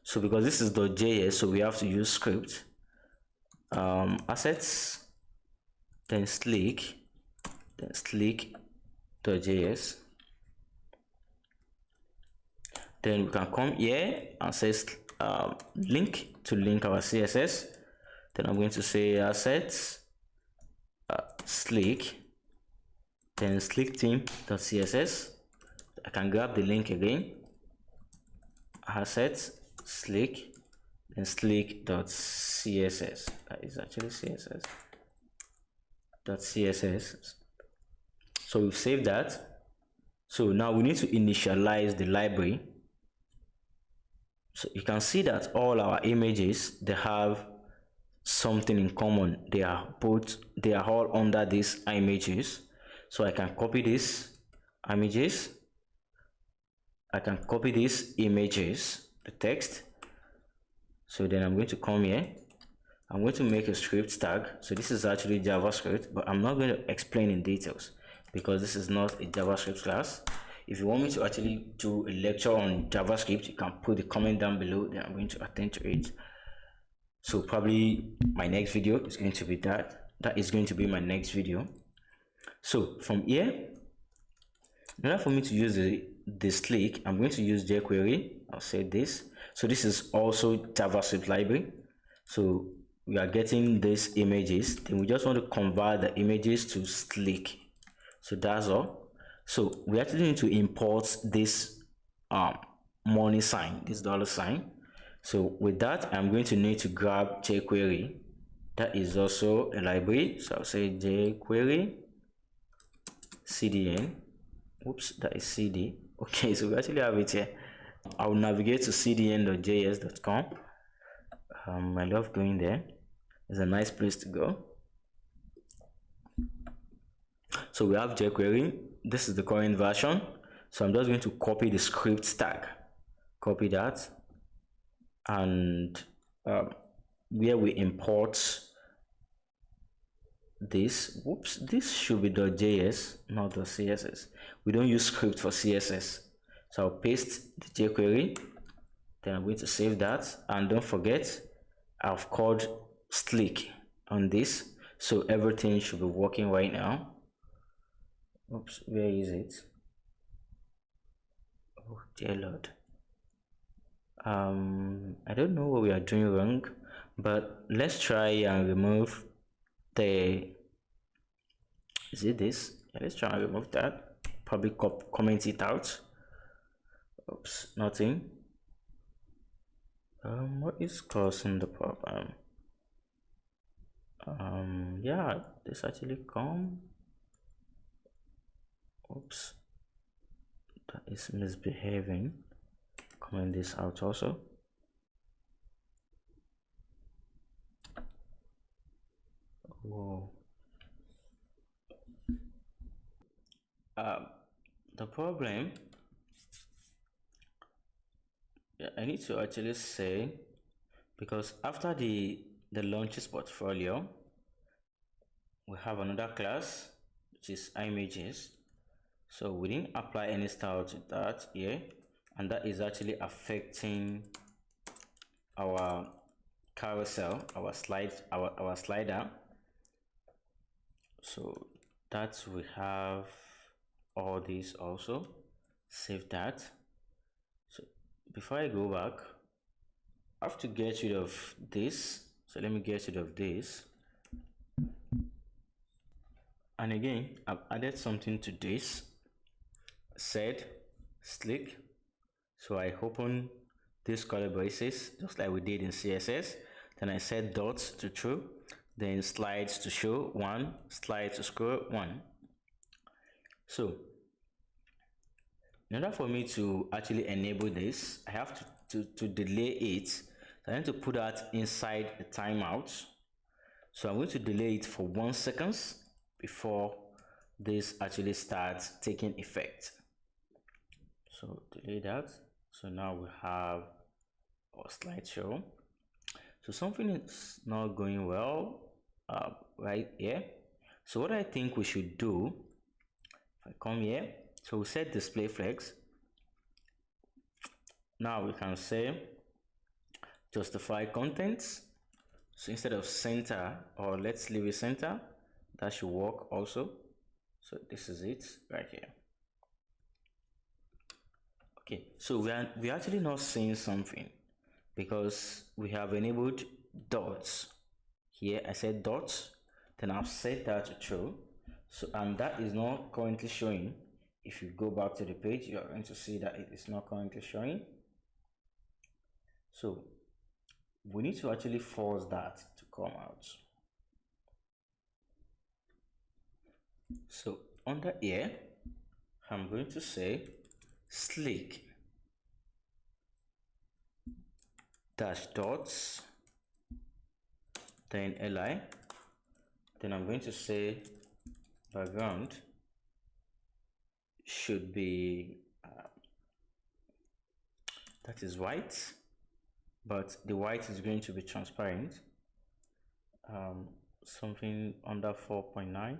So because this is .js, so we have to use script. Assets, then slick.js. Then we can come here and say link to link our CSS. Then I'm going to say assets, slick, then slick theme.css. I can grab the link again, assets, slick, then slick.css. That is actually css.css. So we've saved that. So now we need to initialize the library. So you can see that all our images, they have something in common. They are all under these images. So I can copy these images. I can copy these images, the text. So then I'm going to come here. I'm going to make a script tag. So this is actually JavaScript, but I'm not going to explain in details because this is not a JavaScript class. If you want me to actually do a lecture on JavaScript, you can put the comment down below, then I'm going to attend to it. So probably my next video is going to be that is going to be my next video. So from here, in order for me to use the slick, I'm going to use jQuery. I'll say this. So this is also JavaScript library. So we are getting these images, then we just want to convert the images to slick. So that's all. So we actually need to import this money sign, this dollar sign. So with that, I'm going to need to grab jQuery. That is also a library. So I'll say jQuery cdn. Oops, that is cd. Okay, so we actually have it here. I'll navigate to cdn.js.com. I love going there. It's a nice place to go. So we have jQuery. This is the current version. So I'm just going to copy the script tag. Copy that. And where we import this, whoops, this should be .js, not .css. We don't use script for CSS. So I'll paste the jQuery. Then I'm going to save that. And don't forget, I've called slick on this. So everything should be working right now. Oops, where is it? Oh dear Lord. I don't know what we are doing wrong, but let's try and remove the, is it this? Yeah, let's try and remove that. Probably comment it out. Oops, nothing. What is causing the problem? Yeah, this actually come. Oops, that is misbehaving. Comment this out also. Whoa. The problem, I need to actually say, because after the launches portfolio, we have another class which is images. So we didn't apply any style to that here, and that is actually affecting our carousel, our slider. So that we have all these also. Save that. So before I go back, I have to get rid of this. So let me get rid of this. And again, I've added something to this. Said slick. So I open this color braces just like we did in CSS. Then I set dots to true, then slides to show 1, slide to scroll 1. So in order for me to actually enable this, I have to delay it. So I need to put that inside the timeout. So I'm going to delay it for 1 second before this actually starts taking effect. So delay that. So now we have our slideshow. So something is not going well right here. So what I think we should do, if I come here, so we set display flex. Now we can say justify contents. So instead of center, or let's leave it center, that should work also. So this is it right here. Okay, so we're actually not seeing something because we have enabled dots. Here I said dots, then I've set that to true. So and that is not currently showing. If you go back to the page, you are going to see that it is not currently showing. So we need to actually force that to come out. So under here, I'm going to say slick dash dots, then li, then I'm going to say background should be that is white, but the white is going to be transparent. Something under 4.9.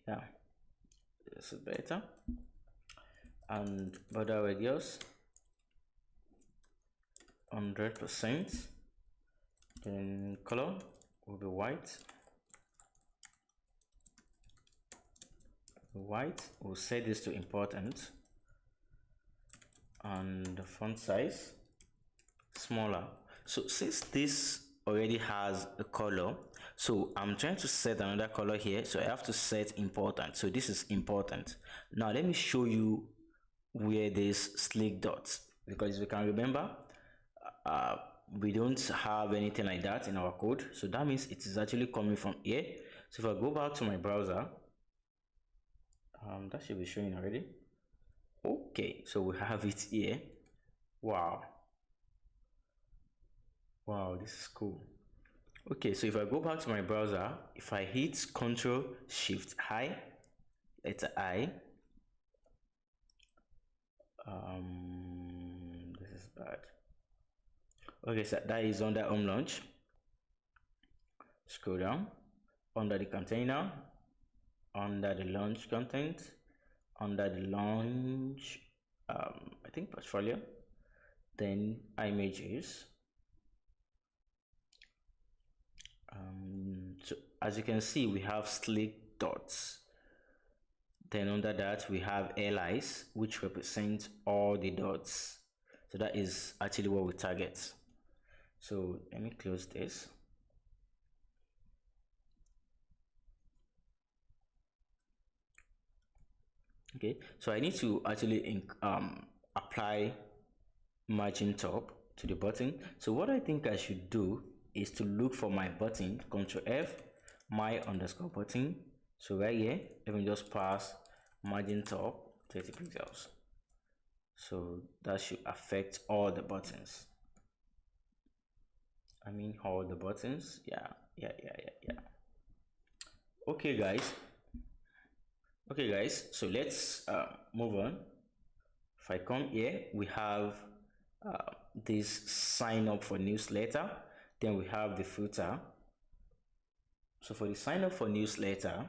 Yeah, this is better. And border radius 100%. Then color will be white. We'll set this to important, and the font size smaller. So since this already has a color, so I'm trying to set another color here, so I have to set important. So this is important. Now let me show you where this slick dots, because you can remember we don't have anything like that in our code, so that means it is actually coming from here. So if I go back to my browser, that should be showing already. Okay, so we have it here. Wow, this is cool. Okay, so if I go back to my browser, if I hit Ctrl Shift I, letter I, this is bad. Okay, so that is under home launch. Scroll down under the container, under the launch content, under the launch, I think portfolio, then images. So as you can see, we have slick dots. Then under that we have LIs, which represent all the dots. So that is actually what we target. So let me close this. Okay, so I need to actually apply margin top to the button. So what I think I should do is to look for my button, Ctrl F, my underscore button. So right here, let me just pass margin top 30 pixels. So that should affect all the buttons. I mean all the buttons. Yeah. Okay guys, so let's move on. If I come here, we have this sign up for newsletter, then we have the footer. So for the sign up for newsletter,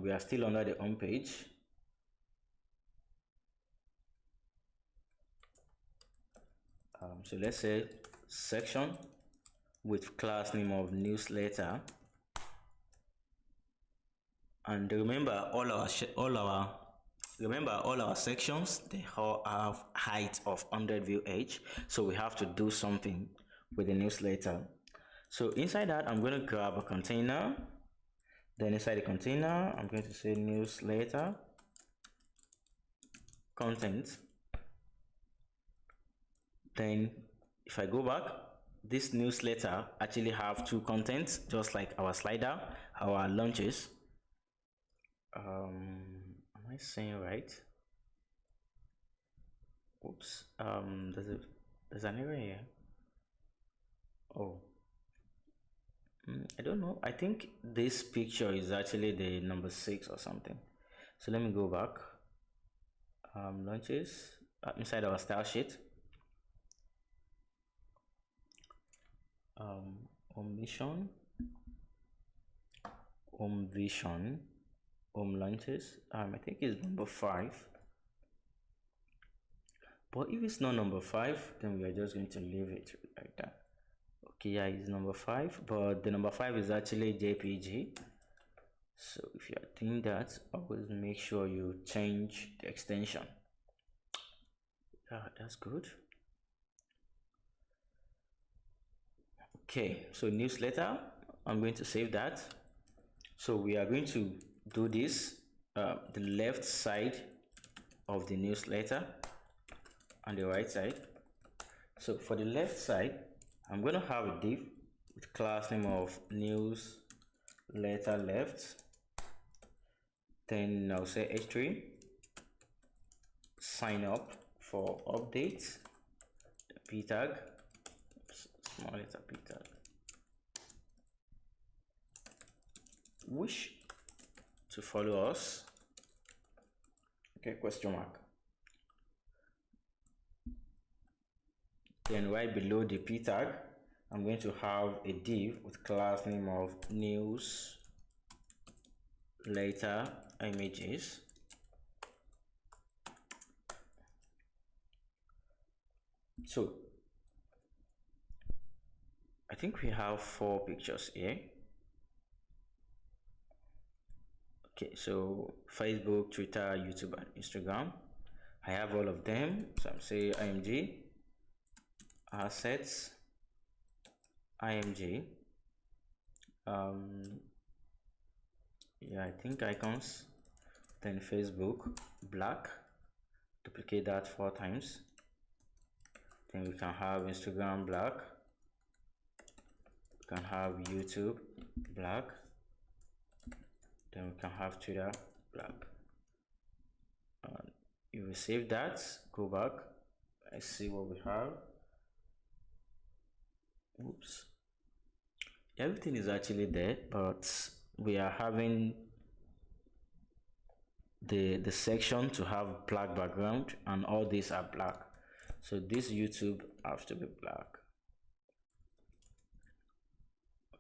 we are still under the home page. So let's say section with class name of newsletter, and remember all our Remember, all our sections, they all have height of 100 view each, so we have to do something with the newsletter. So inside that, I'm going to grab a container. Then inside the container, I'm going to say newsletter content. Then if I go back, this newsletter actually have two contents, just like our slider, our launches. Am I saying right? Oops. There's an error here. Oh. I don't know. I think this picture is actually the number 6 or something. So let me go back. Launches inside our style sheet. Omission, vision, launches. I think it's number 5. But if it's not number 5, then we are just going to leave it like that. Okay, yeah, it's number 5, but the number 5 is actually JPG. So if you are doing that, always make sure you change the extension. Yeah, that's good. Okay, so newsletter, I'm going to save that. So we are going to do this, the left side of the newsletter and the right side. So for the left side, I'm going to have a div with class name of newsletter left. Then I'll say h3 sign up for updates, p tag, small letter p tag, wish to follow us, okay, question mark. Then right below the p tag, I'm going to have a div with class name of news later images. So I think we have 4 pictures here. Okay, so Facebook, Twitter, YouTube, and Instagram. I have all of them. So I'm saying img assets, img, yeah, I think icons, then Facebook black, duplicate that 4 times. Then we can have Instagram black, we can have YouTube black, then we can have Twitter black. If we save that, go back, let's see what we have. Oops, everything is actually there, but we are having the section to have black background, and all these are black. So this YouTube has to be black.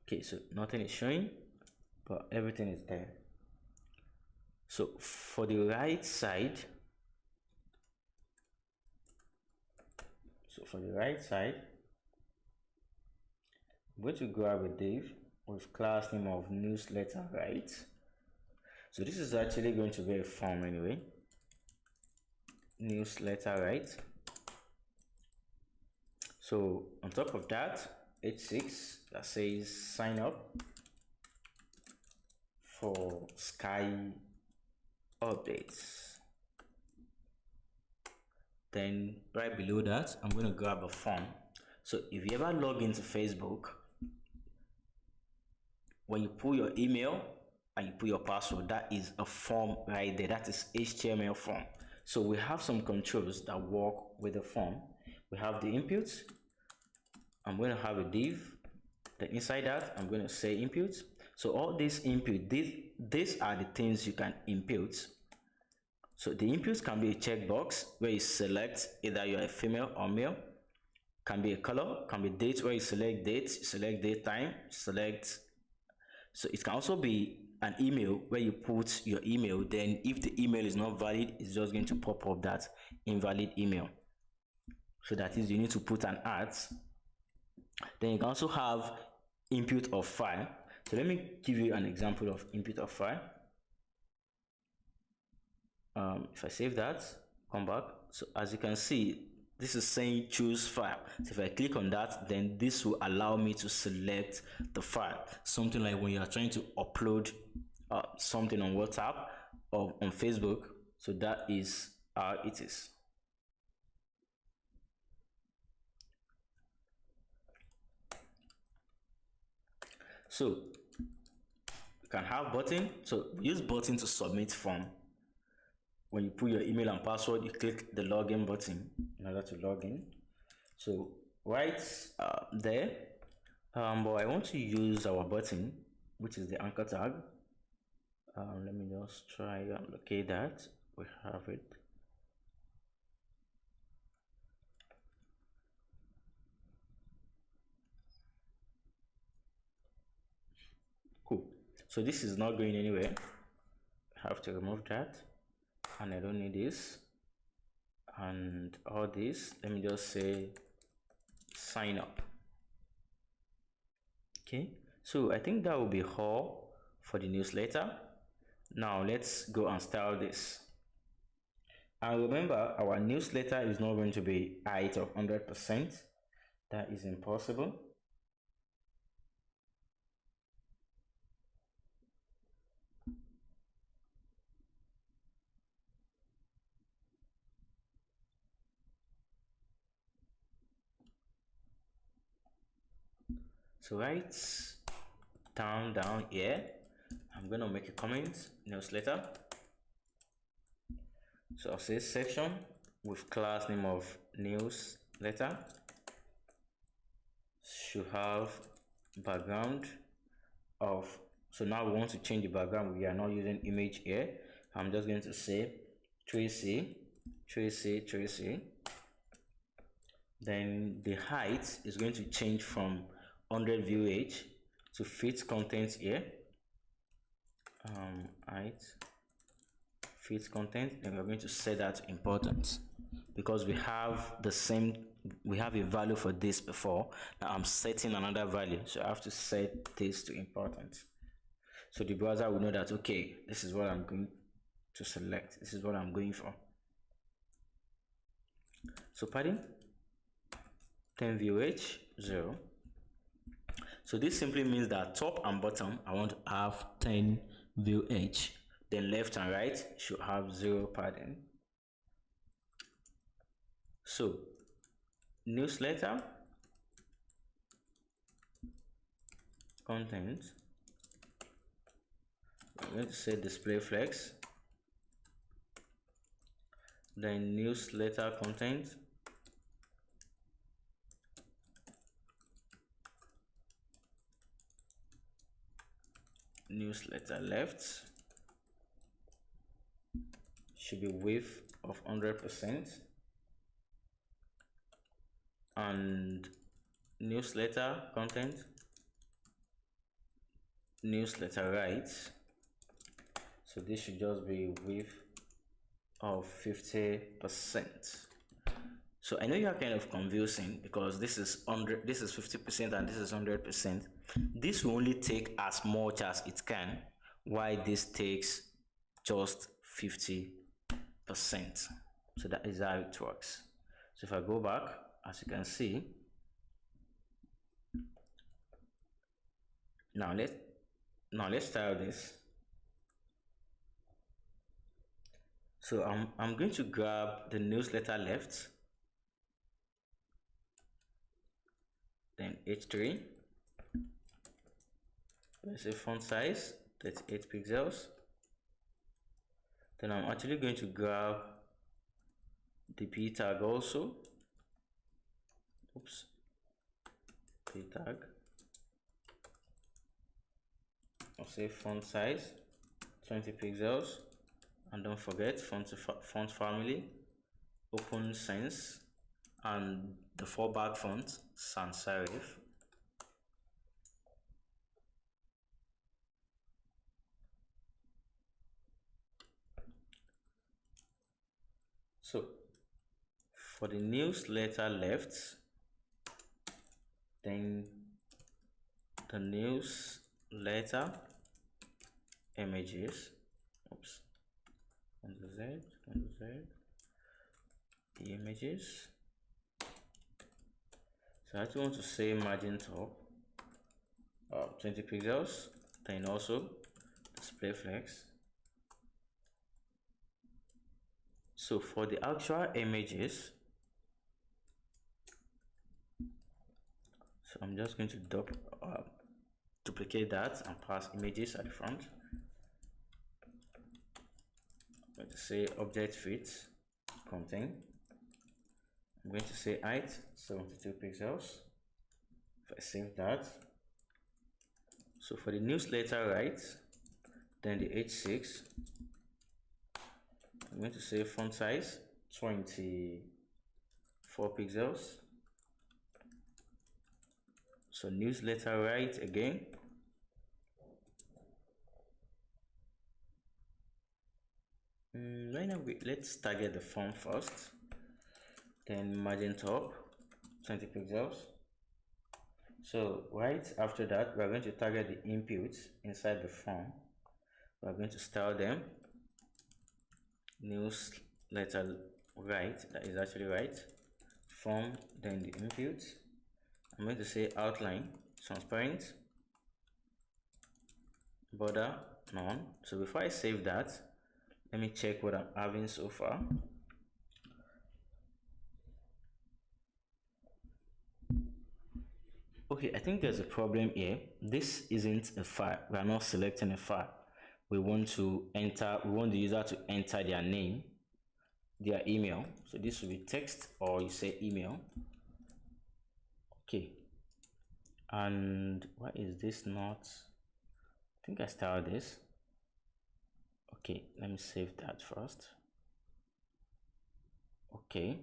Okay, so nothing is showing, but everything is there. So for the right side, I'm going to grab a div with class name of newsletter right. So this is actually going to be a form anyway. Newsletter right. So on top of that, h6 that says sign up for SKYE updates. Then right below that, I'm going to grab a form. So if you ever log into Facebook, when you put your email and you put your password, that is a form right there. That is HTML form. So we have some controls that work with the form. We have the inputs. I'm going to have a div. Then inside that, I'm going to say inputs. So all these input, these are the things you can input. So the inputs can be a checkbox where you select either you're a female or male. Can be a color, can be date where you select date, select date time, select. So it can also be an email where you put your email. Then if the email is not valid, it's just going to pop up that invalid email. So that is, you need to put an @ Then you can also have input of file. So let me give you an example of input of file. If I save that, come back, so as you can see, this is saying choose file. So if I click on that, then this will allow me to select the file. Something like when you are trying to upload something on WhatsApp or on Facebook. So that is how it is. So you can have button. So use button to submit form. When you put your email and password, you click the login button in order to log in. So right there, but I want to use our button, which is the anchor tag. Let me just try and locate that. We have it. Cool. So this is not going anywhere. I have to remove that, and I don't need this and all this. Let me just say sign up. Okay, so I think that will be all for the newsletter. Now let's go and style this. And remember, our newsletter is not going to be height of 100%. That is impossible. So right down here, I'm going to make a comment, newsletter. So I'll say section with class name of newsletter. Should have background of, so now we want to change the background. We are not using image here. I'm just going to say Tracy. Then the height is going to change from 100 VH to fit content here. Height fit content, and we're going to set that to important because we have a value for this before. Now I'm setting another value, so I have to set this to important, so the browser will know that, okay, this is what I'm going to select, this is what I'm going for. So padding 10 VH 0. So this simply means that top and bottom I want to have 10 VH, then left and right should have 0 padding. So newsletter content, I'm going to say display flex, then newsletter content, newsletter left should be width of 100%, and newsletter content, newsletter right, so this should just be width of 50%. So I know you are kind of confusing because this is 100, this is 50%, and this is 100%. This will only take as much as it can, while this takes just 50%. So that is how it works. So if I go back, as you can see, now let's style this. So I'm going to grab the newsletter left, then H3, let's say font size 38 pixels. Then I'm actually going to grab the p tag also. Oops, p tag. I'll say font size 20 pixels, and don't forget font family, open sans, and the fallback font sans serif. So for the newsletter left, then the newsletter images, oops, Ctrl Z, Ctrl Z, the images. So I actually want to say margin top 20 pixels, then also display flex. So for the actual images, so I'm just going to duplicate that and pass images at the front. I'm going to say object fit contain. I'm going to say height 72 pixels. If I save that, so for the newsletter right, then the H6, I'm going to say font size 24 pixels. So newsletter right again. Right now, let's target the font first. Then margin top 20 pixels. So right after that, we're going to target the inputs inside the font. We're going to style them newsletter right, that is actually right, form, then the inputs. I'm going to say outline transparent, border none. So before I save that, let me check what I'm having so far. Okay, I think there's a problem here. This isn't a file. We are not selecting a file. We want the user to enter their name, their email. So this will be text, or you say email. Okay. And why is this not? I think I styled this. Okay, let me save that first. Okay.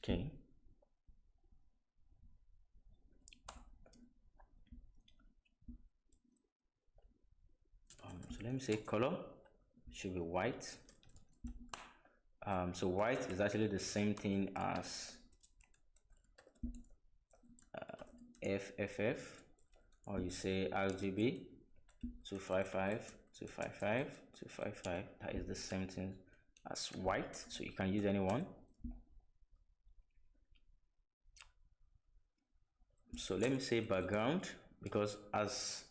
Okay. So let me say color should be white. So white is actually the same thing as FFF, or you say RGB 255 255 255. That is the same thing as white, so you can use any one. So let me say background, because as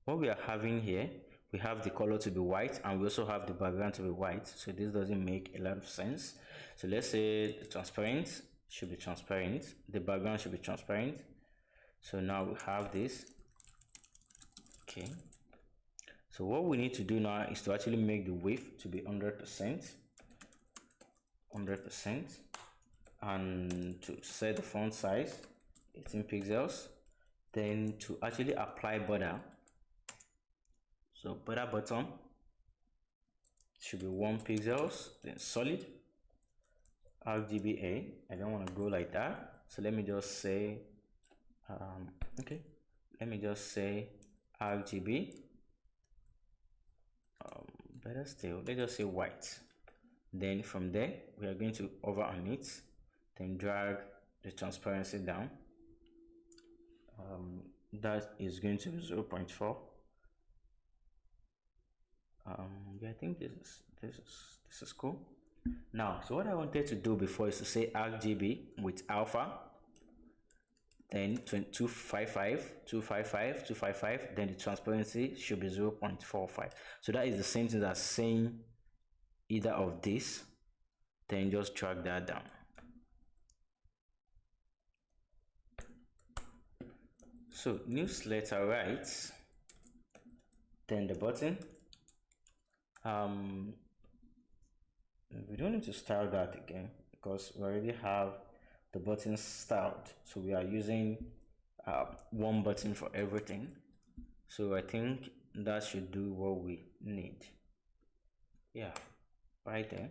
what we are having here, we have the color to be white and we also have the background to be white, so this doesn't make a lot of sense. So let's say the transparent should be transparent, the background should be transparent. So now we have this. Okay, so what we need to do now is to actually make the width to be 100%, and to set the font size 18 pixels, then to actually apply border. So border bottom should be 1 pixels, then solid RGBA. I don't want to go like that, so let me just say okay, let me just say RGB. Better still, let's just say white. Then from there we are going to hover on it, then drag the transparency down. That is going to be 0.4. Yeah, I think this is cool. Now, so what I wanted to do before is to say RGB with alpha, then 255 255 255, then the transparency should be 0.45. So that is the same thing as saying either of this, then just drag that down. So newsletter rights, then the button. We don't need to style that again because we already have the buttons styled, so we are using one button for everything. So I think that should do what we need. Yeah, right there.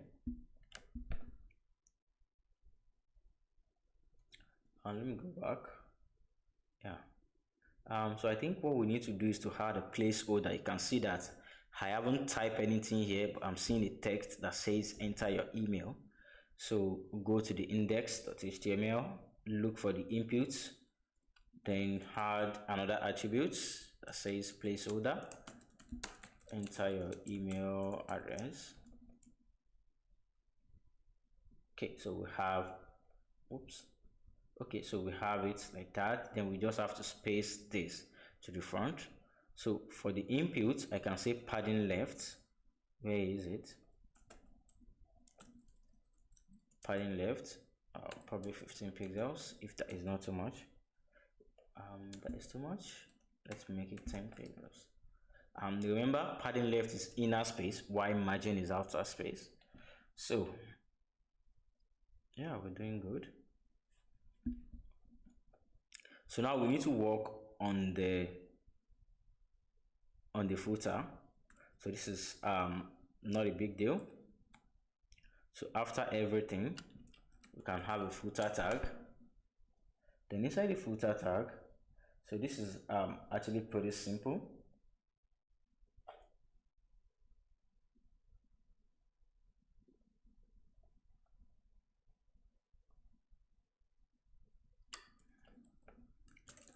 And let me go back. Yeah. So I think what we need to do is to add a placeholder. You can see that I haven't typed anything here, but I'm seeing a text that says enter your email. So go to the index.html, look for the inputs, Then add another attribute that says placeholder. Enter your email address. Okay, so we have, oops. Okay, so we have it like that. Then we just have to space this to the front. So for the input, I can say padding left. Where is it? Padding left, probably 15 pixels if that is not too much. That is too much. Let's make it 10 pixels. Remember, padding left is inner space while margin is outer space. So yeah, we're doing good. So now we need to work on the footer. So this is not a big deal. So after everything, we can have a footer tag. Then inside the footer tag, so this is actually pretty simple.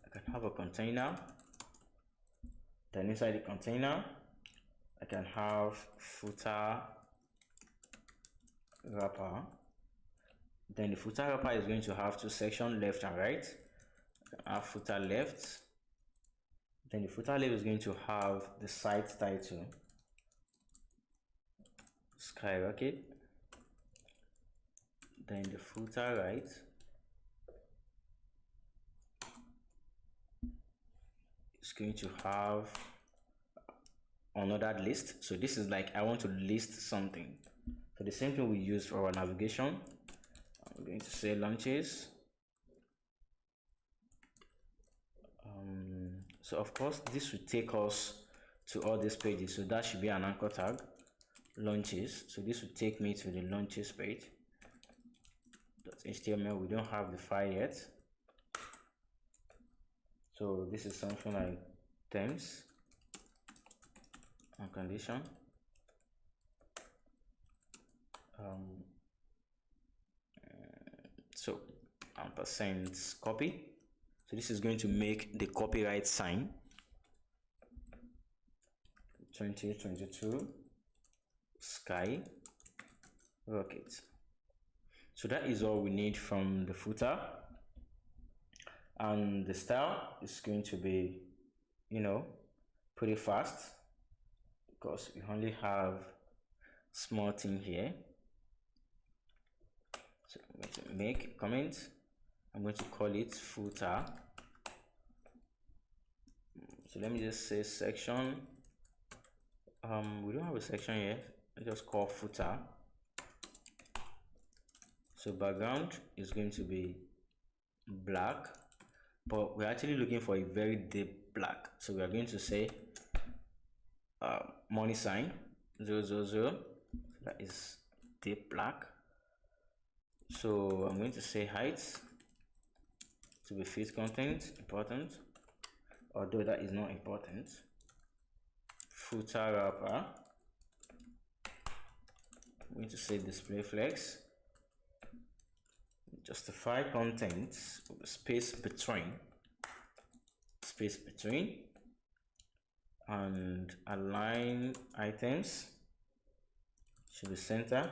I can have a container. Then inside the container, I can have footer wrapper. Then the footer wrapper is going to have two sections, left and right. I can have footer left. Then the footer left is going to have the site title, skyrocket. Then the footer right is going to have another list. So this is like I want to list something. So the same thing we use for our navigation. I'm going to say launches. So of course this will take us to all these pages. So that should be an anchor tag, launches. So this will take me to the launches page. .html, we don't have the file yet. So this is something like terms and condition. So ampersand copy. So this is going to make the copyright sign. 2022 SKYE rocket. So that is all we need from the footer. And the style is going to be, pretty fast because we only have small thing here. So I'm going to make a comment. I'm going to call it footer. So let me just say section. We don't have a section yet. I just call footer. So background is going to be black, but we're actually looking for a very deep black. So we are going to say money sign 000. That is deep black. So I'm going to say height to be fit content, important, although that is not important. Footer wrapper, I'm going to say display flex, justify content, space between, and align items should be center.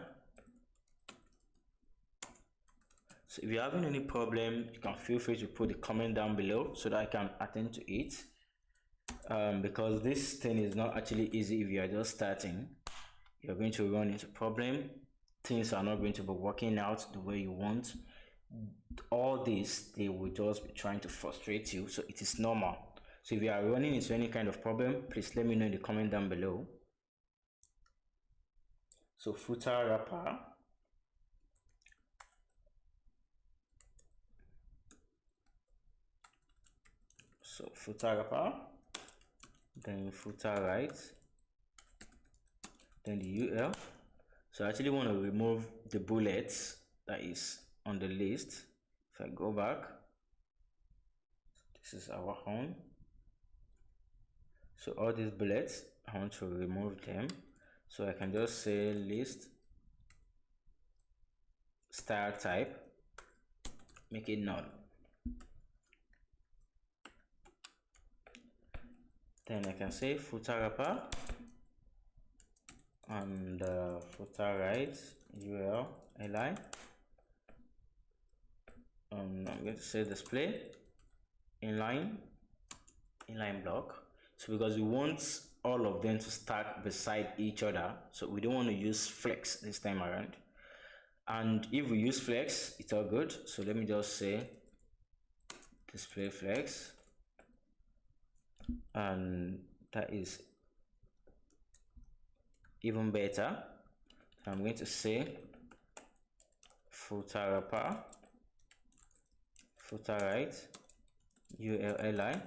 So if you're having any problem, you can feel free to put the comment down below so that I can attend to it. Because this thing is not actually easy if you are just starting. You're going to run into problem. Things are not going to be working out the way you want. All this, they will just be trying to frustrate you. So it is normal. So if you are running into any kind of problem, please let me know in the comment down below. So footer wrapper. So footer wrapper, then footer right, then the UL. So I actually want to remove the bullets that is on the list. If I go back, this is our home. So all these bullets, I want to remove them. So I can just say list style type, make it null. Then I can say footer wrapper and footer right URL li. I'm going to say display inline block. So because we want all of them to stack beside each other, so we don't want to use flex this time around. And if we use flex, it's all good. So let me just say display flex, and that is even better. So I'm going to say footer wrapper, footer right ULLI,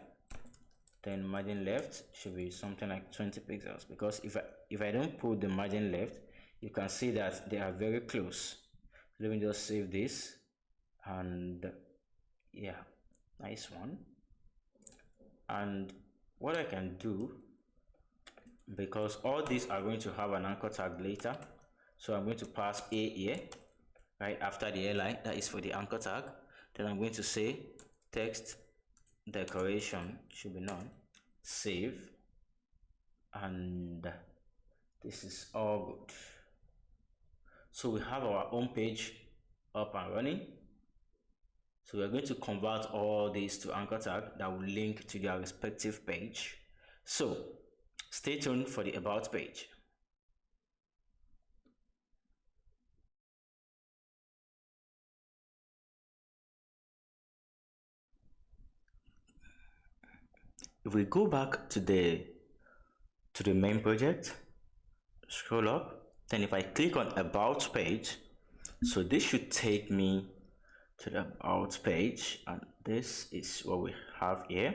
then margin left should be something like 20 pixels, because if I don't put the margin left, you can see that they are very close. Let me just save this, and yeah, nice one. And what I can do, because all these are going to have an anchor tag later, so I'm going to pass a here right after the li, that is for the anchor tag. Then I'm going to say text decoration should be none, save, and this is all good. So we have our home page up and running. So we are going to convert all these to anchor tag that will link to their respective page. So stay tuned for the about page. If we go back to the main project, scroll up, then if I click on about page, so this should take me to the about page, and this is what we have here.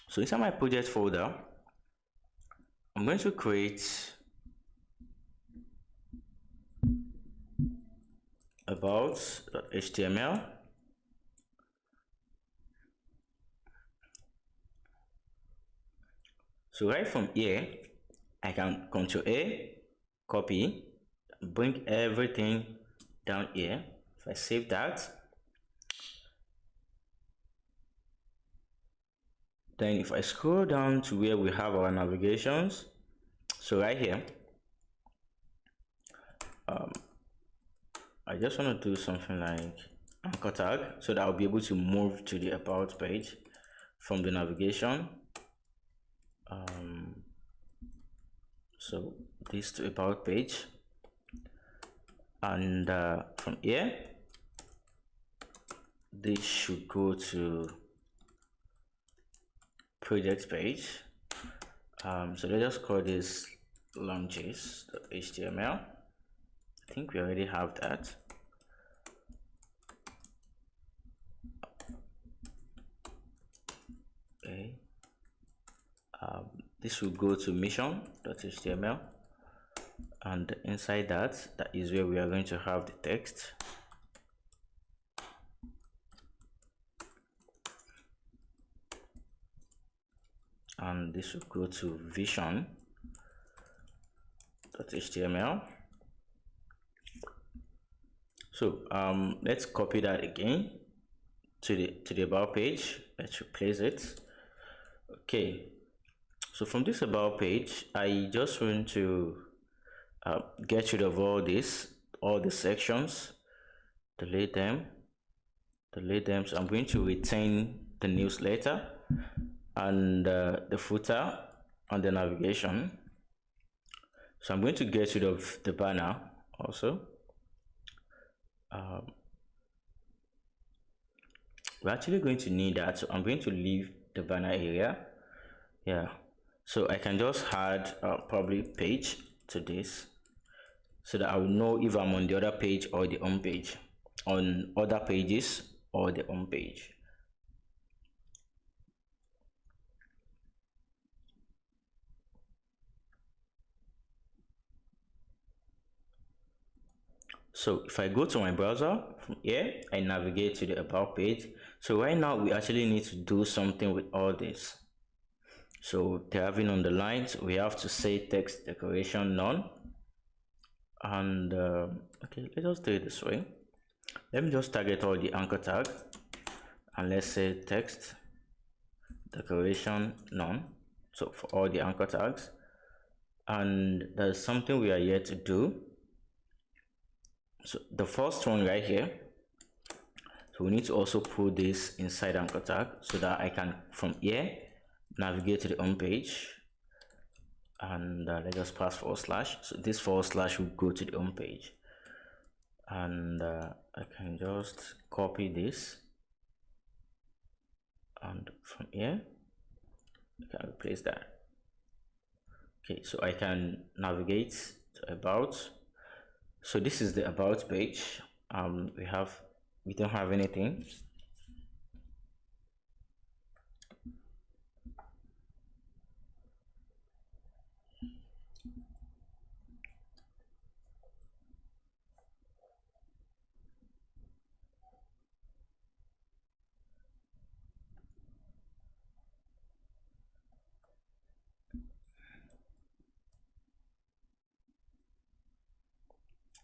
So inside my project folder, I'm going to create about.html. So right from here, I can Ctrl A, copy, bring everything down here. If I save that, then if I scroll down to where we have our navigations, so right here, I just want to do something like anchor tag, so that I'll be able to move to the about page from the navigation. So this to about page, and from here this should go to project page. So let's just call this launches.html. I think we already have that. Okay. This will go to mission.html, and inside that is where we are going to have the text. And this will go to vision.html. So let's copy that again to the about page. Let's replace it. Okay, so from this about page, I just want to get rid of all the sections, delete them. So I'm going to retain the newsletter and the footer and the navigation. So I'm going to get rid of the banner also. We're actually going to need that, so I'm going to leave the banner area. Yeah, so I can just add probably page to this, so that I will know if I'm on the other page or the home page, on other pages or the home page. So if I go to my browser, from here I navigate to the about page. So right now we actually need to do something with all this. So they're having on the lines, we have to say text decoration none. And okay, let's just do it this way. Let me just target all the anchor tag, and let's say text decoration none, so for all the anchor tags. And there's something we are yet to do. So the first one right here, so we need to also put this inside anchor tag so that I can from here navigate to the home page, and let's just pass /. So this / will go to the home page, and I can just copy this, and from here I can replace that. Okay, so I can navigate to about. So this is the about page. We don't have anything.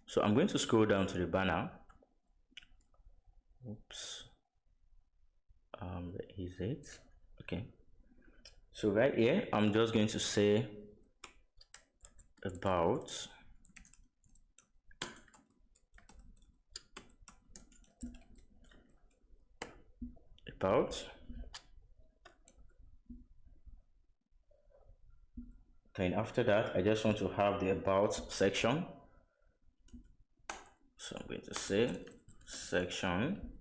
So I'm going to scroll down to the banner. Oops. Where is it? Okay. So right here, I'm just going to say about. Then after that, I just want to have the about section. So I'm going to say section.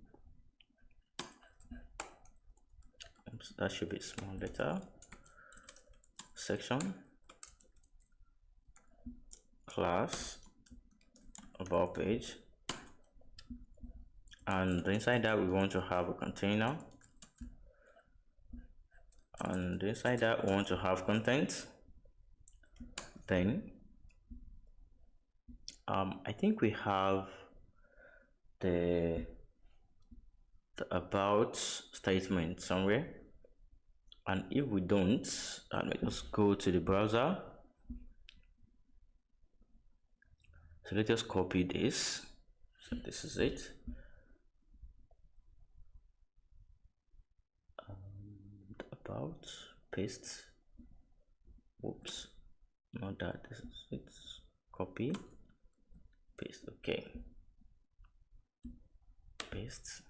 Oops, that should be small letter. Section, class, about page, and inside that we want to have a container, and inside that we want to have content. Then I think we have the about statement somewhere, and if we don't, let me just go to the browser. So let's just copy this. So this is it. About, paste. Whoops, not that. This is it. Copy, paste. Okay, paste.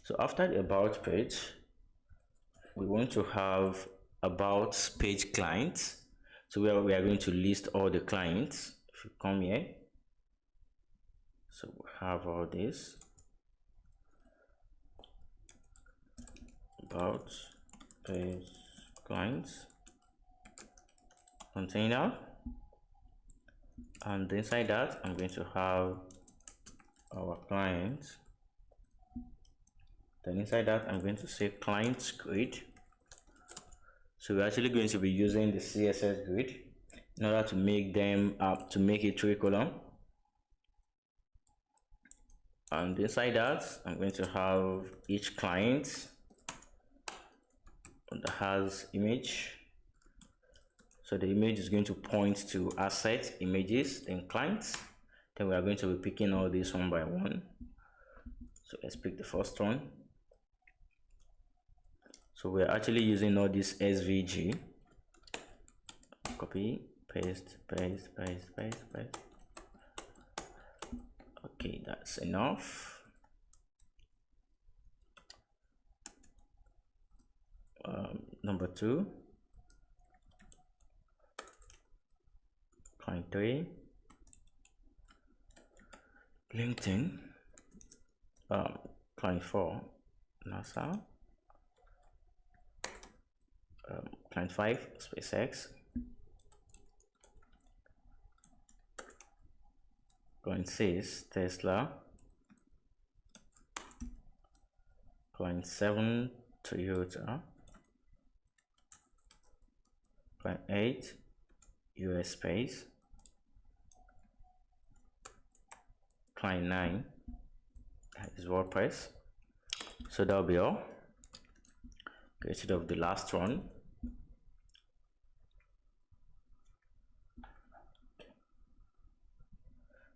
So after the about page, we want to have about page clients. So we are going to list all the clients. If you come here, so we have all this about page clients container, and inside that I'm going to have our clients. Then inside that I'm going to say client grid. So we're actually going to be using the CSS grid in order to make them to make it 3 column. And inside that I'm going to have each client that has image. So the image is going to point to asset images, then clients. Then we are going to be picking all these one by one. So let's pick the first one. So we're actually using all this SVG. Copy, paste, paste, paste, paste, paste. Okay, that's enough. Number 2, client 3, LinkedIn, client 4, NASA, client 5, SpaceX, client 6, Tesla, client 7, Toyota, client 8, US Space, client 9 is WordPress. So that'll be all. Get rid of the last one.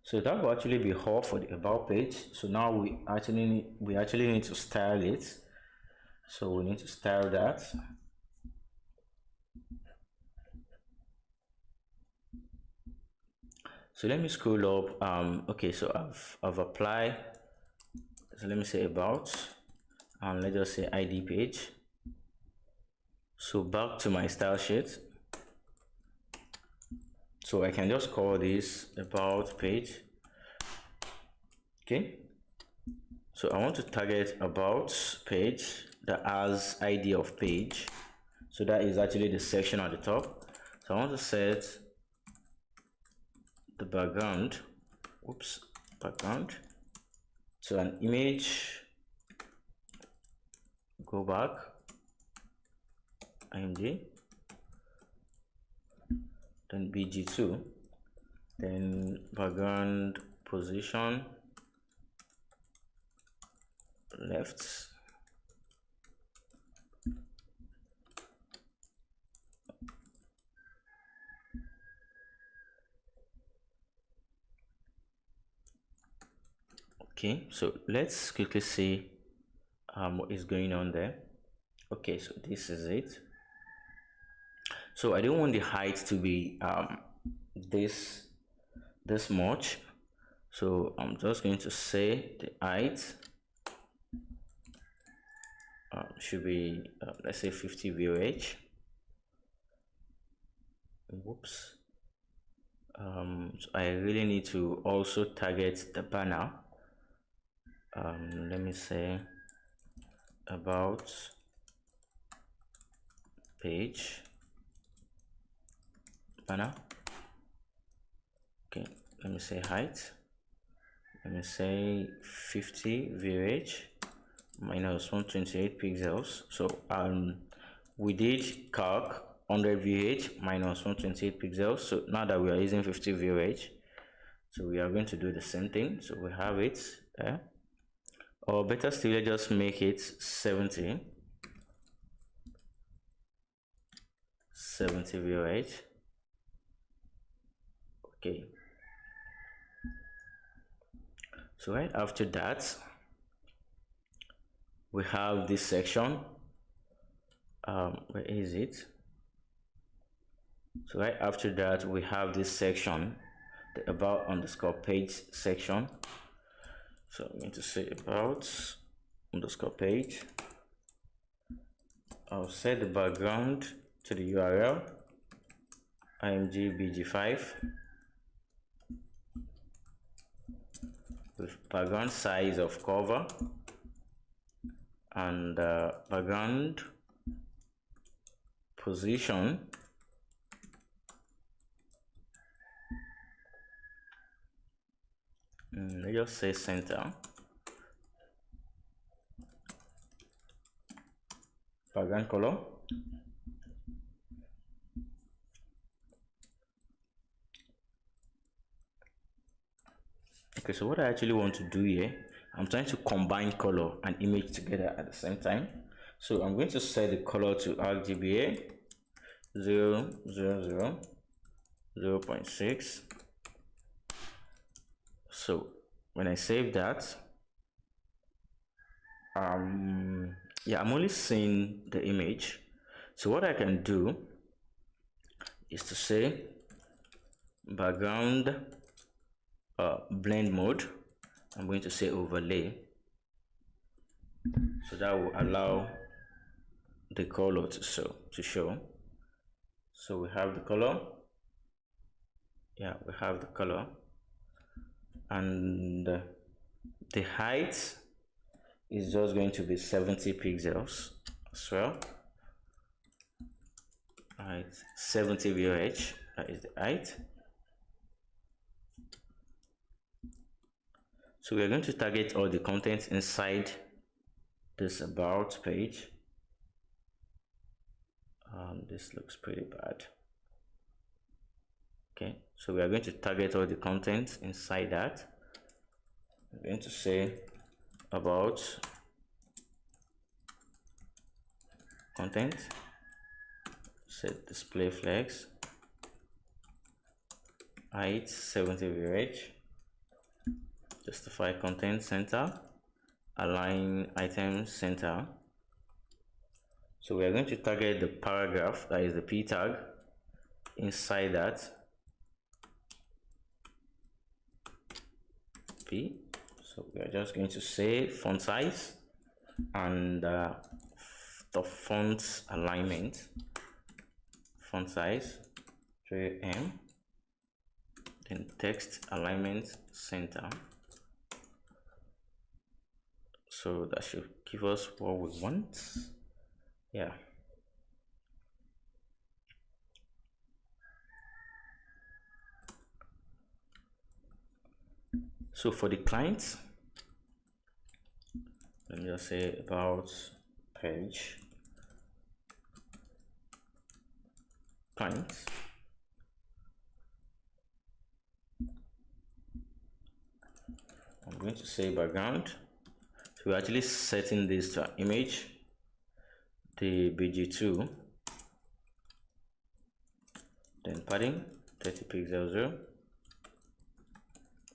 So that will actually be all for the about page. So now we actually need to style it. So we need to style that. So let me scroll up. Okay, so I've applied. So let me say about, and let's just say ID page. So back to my style sheet. So I can just call this about page. Okay. So I want to target about page that has ID of page. So that is actually the section at the top. So I want to set the background, background to an image. Go back, img, then bg2, then background position left, okay. So let's quickly see what is going on there. Okay, so this is it. So I don't want the height to be this much, so I'm just going to say the height should be let's say 50 VOH. Whoops. So I really need to also target the banner. Let me say about page banner. Okay, let me say height. Let me say 50 VH minus 128 pixels. So we did calc 100 VH minus 128 pixels. So now that we are using 50 VH, so we are going to do the same thing. So we have it there. Or better still, let's just make it 70 VH. Okay. So right after that, we have this section. Where is it? So right after that, we have this section, the about underscore page section. So I'm going to say about underscore page. I'll set the background to the URL img bg5 with background size of cover and background position let's just say center, background color, okay. So what I actually want to do here, I'm trying to combine color and image together at the same time. So I'm going to set the color to RGBA 0.6. So when I save that, yeah, I'm only seeing the image. So what I can do is to say background blend mode. I'm going to say overlay, so that will allow the color to show. So we have the color, yeah, we have the color, and the height is just going to be 70 pixels as well. Height 70 VOH, that is the height. So we're going to target all the contents inside this about page. This looks pretty bad. Okay, so we are going to target all the contents inside that. I'm going to say about content, set display flex, height 70 VH, justify content center, align item center, So we are going to target the paragraph, that is the p tag. Inside that p, so we are just going to say font size and the font alignment, font size 3M, then text alignment center. So that should give us what we want. Yeah. So for the client, let me just say about page client. I'm going to say background. So we're actually setting this to an image, the BG2, then padding 30 pixels 0.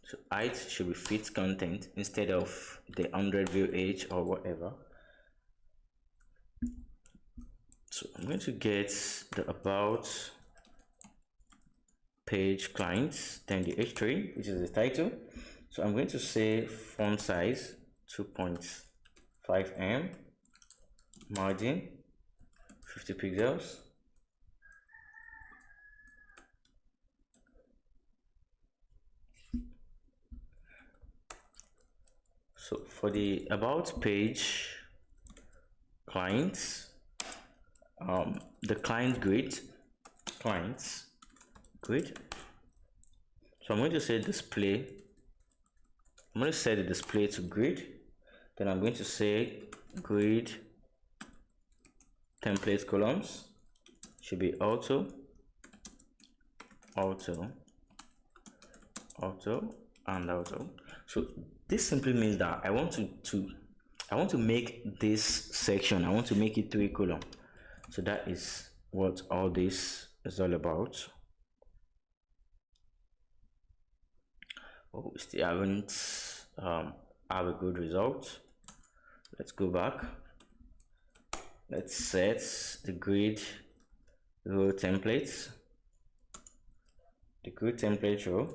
So height should be fit content instead of the 100 view age or whatever. So I'm going to get the about page clients, then the h3, which is the title. So I'm going to say font size 2.5 m, margin 50 pixels. So for the about page clients, the client grid, clients grid. So I'm going to say display. I'm going to set the display to grid. Then I'm going to say grid template columns should be auto, auto, auto, and auto. So this simply means that I want to make this section, I want to make it 3 column. So that is what all this is all about. Oh, we still haven't have a good result. Let's go back. Let's set the grid row templates. The grid template row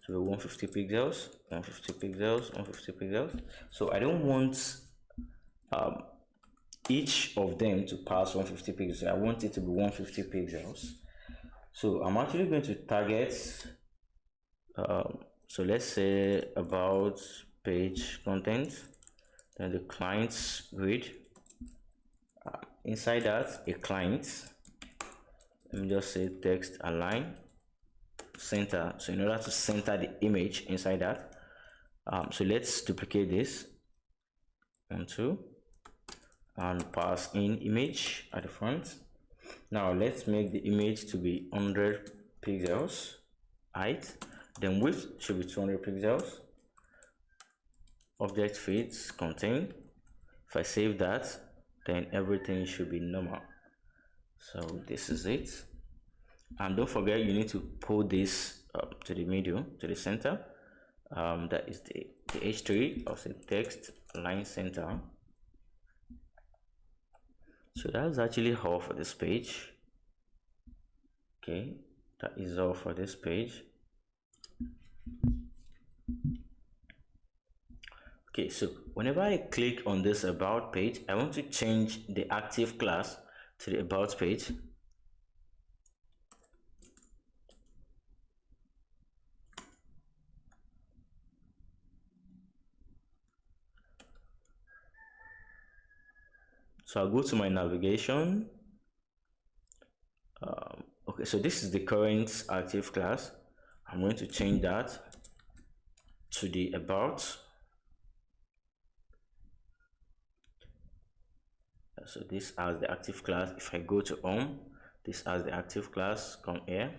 to be 150 pixels, 150 pixels, 150 pixels. So I don't want each of them to pass 150 pixels. I want it to be 150 pixels. So I'm actually going to target, so let's say about page content, then the client's grid. Inside that, a client, let me just say text align center. So in order to center the image inside that, so let's duplicate this, 1, 2, and pass in image at the front. Now let's make the image to be 100 pixels height, then width should be 200 pixels. Object feeds contain. If I save that, then everything should be normal. So this is it. And don't forget, you need to pull this up to the middle, to the center. That is the h3 of the text line center. So that's actually all for this page. Okay, that is all for this page. Okay, so whenever I click on this about page, I want to change the active class to the about page. So I'll go to my navigation. Okay, so this is the current active class. I'm going to change that to the about. So this as the active class. If I go to home, this as the active class. Come here.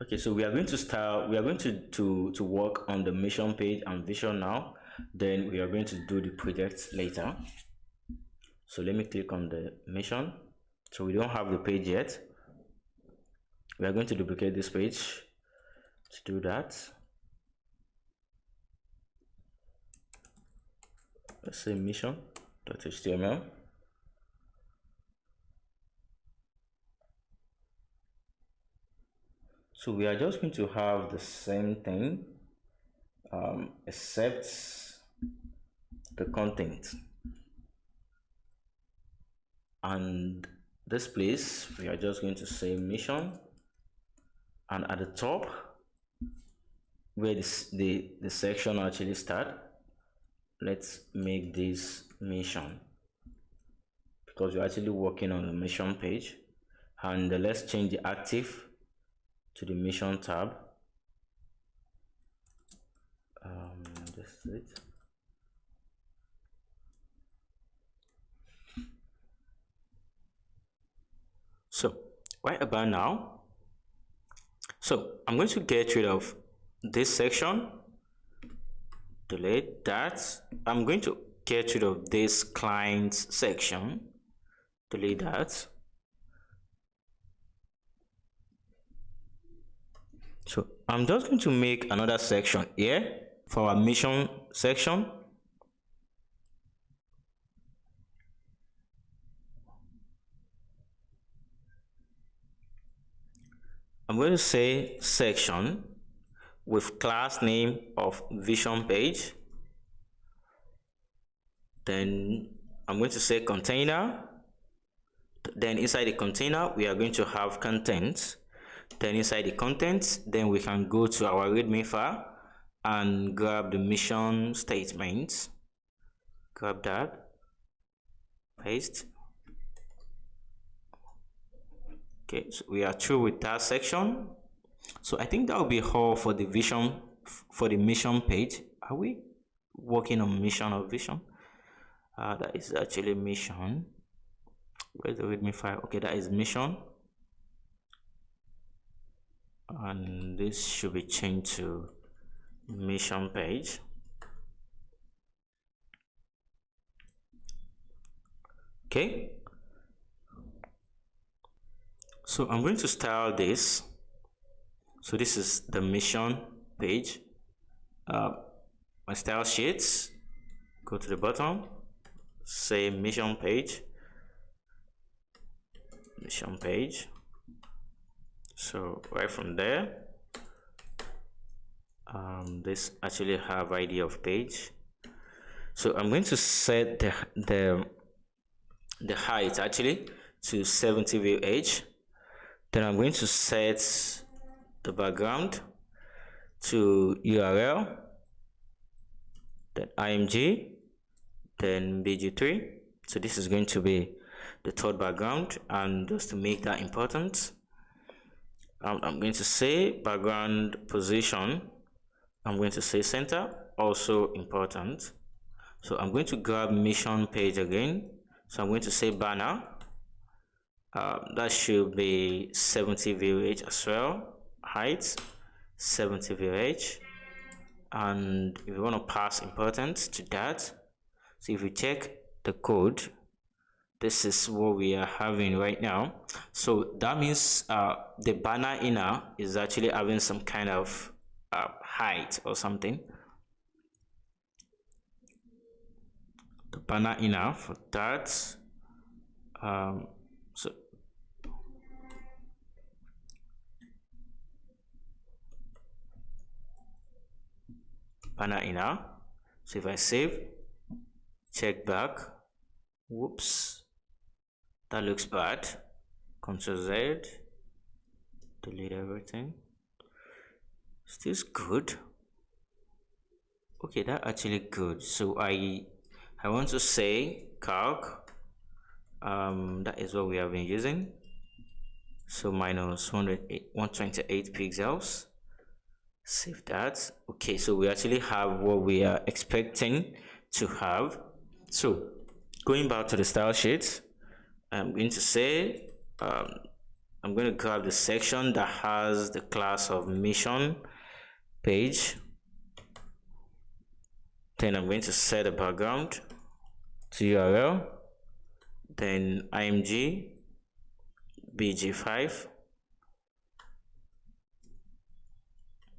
Okay, so we are going to start, we are going to work on the mission page and vision now. Then we are going to do the project later. So let me click on the mission. So we don't have the page yet. We are going to duplicate this page to do that. let's say mission.html. So we are just going to have the same thing, except the content. And this place, we are just going to say mission, and at the top, where the section actually start, let's make this mission, because we're actually working on the mission page. And let's change the active to the mission tab. This is it. So right about now, so I'm going to get rid of this section, delete that. I'm going to get rid of this client section, delete that. So I'm just going to make another section here for our mission section. I'm going to say section with class name of vision page. Then I'm going to say container. Then inside the container, we are going to have contents. Then inside the contents, then we can go to our readme file and grab the mission statements. Grab that, paste. Okay, so we are through with that section. So I think that will be all for the vision, for the mission page. Are we working on mission or vision? That is actually mission. Where's the readme file? Okay, that is mission. And this should be changed to mission page. Okay. So I'm going to style this. So this is the mission page. My style sheets, go to the bottom, say mission page. Mission page. So right from there, this actually have ID of page. So I'm going to set the height actually to 70 VH. Then I'm going to set the background to URL, then img, then bg3. So this is going to be the third background, and just to make that important, I'm going to say background position. I'm going to say center, also important. So I'm going to grab mission page again. So I'm going to say banner. That should be 70 VH as well. Height 70 VH. And if you want to pass importance to that, so if you check the code, this is what we are having right now. So that means the banner inner is actually having some kind of height or something. The banner inner for that. So banner inner. So if I save, check back, whoops, that looks bad. Ctrl Z, delete everything. Still good. Okay, that actually good. So I want to say calc. That is what we have been using. So minus 128 pixels. Save that. Okay, so we actually have what we are expecting to have. So going back to the style sheet, I'm going to say I'm going to grab the section that has the class of mission page. Then I'm going to set a background to URL, then img bg5.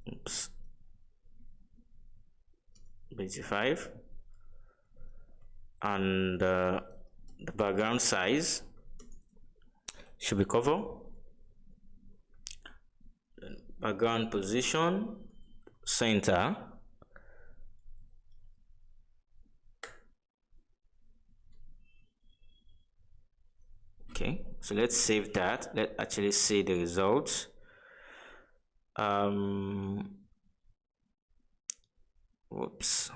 Oops. bg5. and the background size should be cover. Background position, center. Okay, so let's save that. Let's actually see the results. Whoops.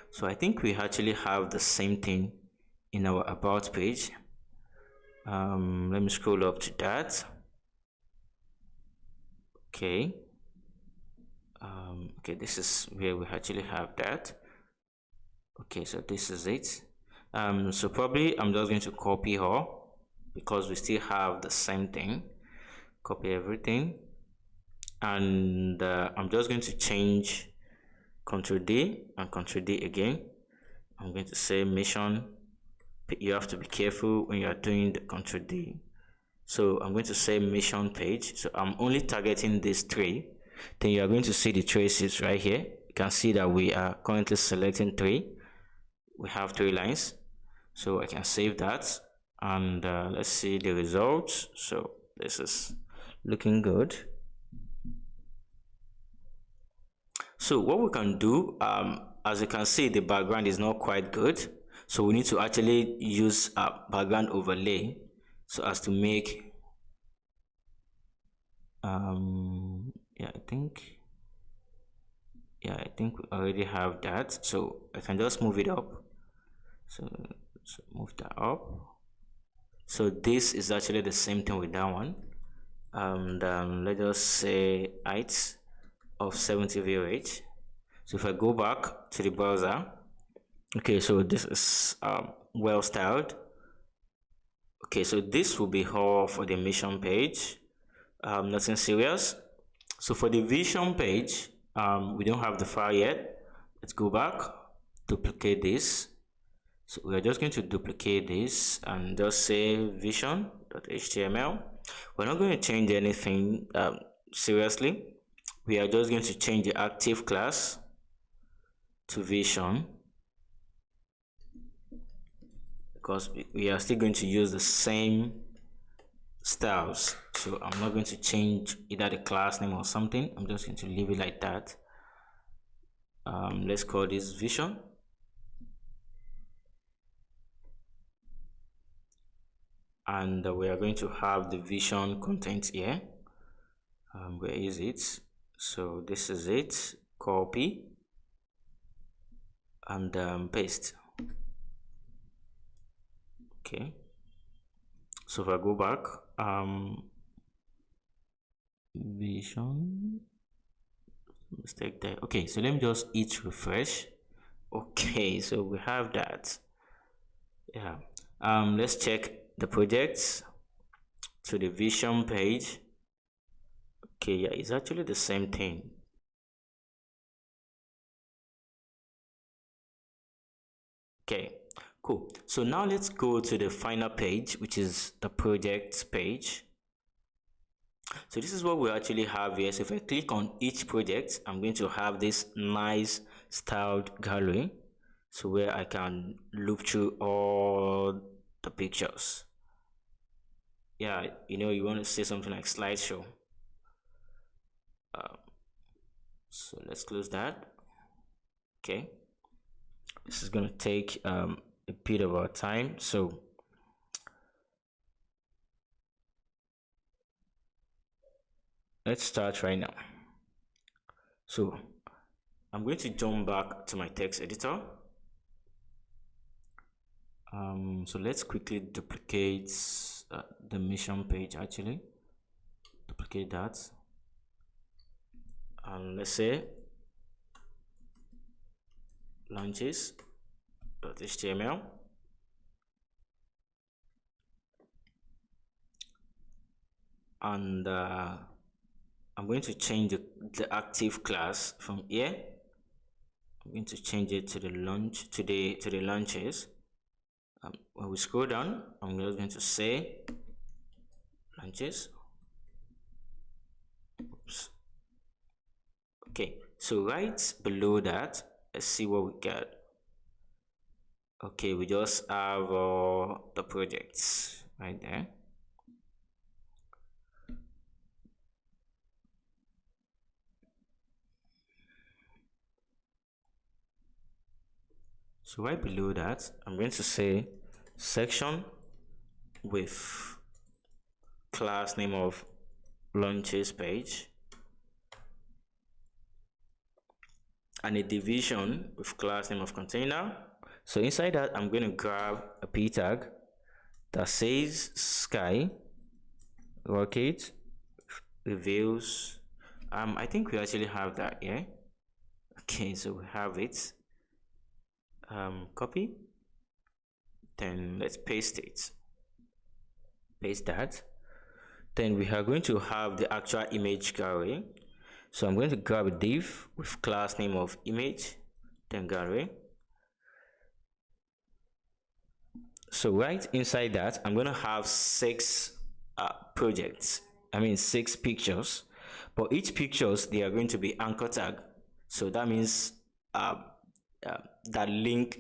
So I think we actually have the same thing in our about page. Let me scroll up to that. Okay. Okay, this is where we actually have that. Okay, so this is it. So probably I'm just going to copy her because we still have the same thing. Copy everything, and I'm just going to change Ctrl D and Ctrl D again. I'm going to say mission. You have to be careful when you are doing the Ctrl D. So I'm going to say mission page. So I'm only targeting these three. Then you are going to see the traces right here. You can see that we are currently selecting three. We have 3 lines. So I can save that, and let's see the results. So this is looking good. So what we can do, as you can see, the background is not quite good. So we need to actually use a background overlay so as to make, yeah, I think we already have that. So I can just move it up. So move that up. So this is actually the same thing with that one. And let us say height of 70 VOH. So if I go back to the browser, okay, so this is well styled. Okay, so this will be all for the mission page. Nothing serious. So for the vision page, we don't have the file yet. Let's go back, duplicate this. So we are just going to duplicate this and just say vision.html. We're not going to change anything seriously. We are just going to change the active class to vision, because we are still going to use the same styles. So I'm not going to change either the class name or something. I'm just going to leave it like that. Let's call this vision. And we are going to have the vision content here. Where is it? So this is it. Copy and paste. Okay, so if I go back, vision, mistake there. Okay, so let me just hit refresh. Okay, so we have that. Yeah, let's check the projects to the vision page. Okay, yeah, it's actually the same thing. Okay, cool. So now let's go to the final page, which is the projects page. So this is what we actually have here. So if I click on each project, I'm going to have this nice styled gallery. So where I can loop through all the pictures. Yeah, you want to say something like slideshow. So let's close that. Okay. This is going to take a bit of our time. So let's start right now. So I'm going to jump back to my text editor. So let's quickly duplicate the mission page. Actually, duplicate that, and let's say launches.html, and I'm going to change the active class from here. I'm going to change it to the launch to the launches. When we scroll down, I'm just going to say launches. Oops. Okay, so right below that, let's see what we get. Okay, we just have the projects right there. So right below that, I'm going to say section with class name of launches page, and a division with class name of container. So inside that, I'm going to grab a p tag that says SKYE rocket reveals. I think we actually have that here. Okay, so we have it. Copy, then let's paste it. Paste that. Then we are going to have the actual image gallery. So I'm going to grab a div with class name of image, then gallery. So right inside that, I'm going to have six projects. I mean 6 pictures, but each pictures, they are going to be anchor tag. So that means that link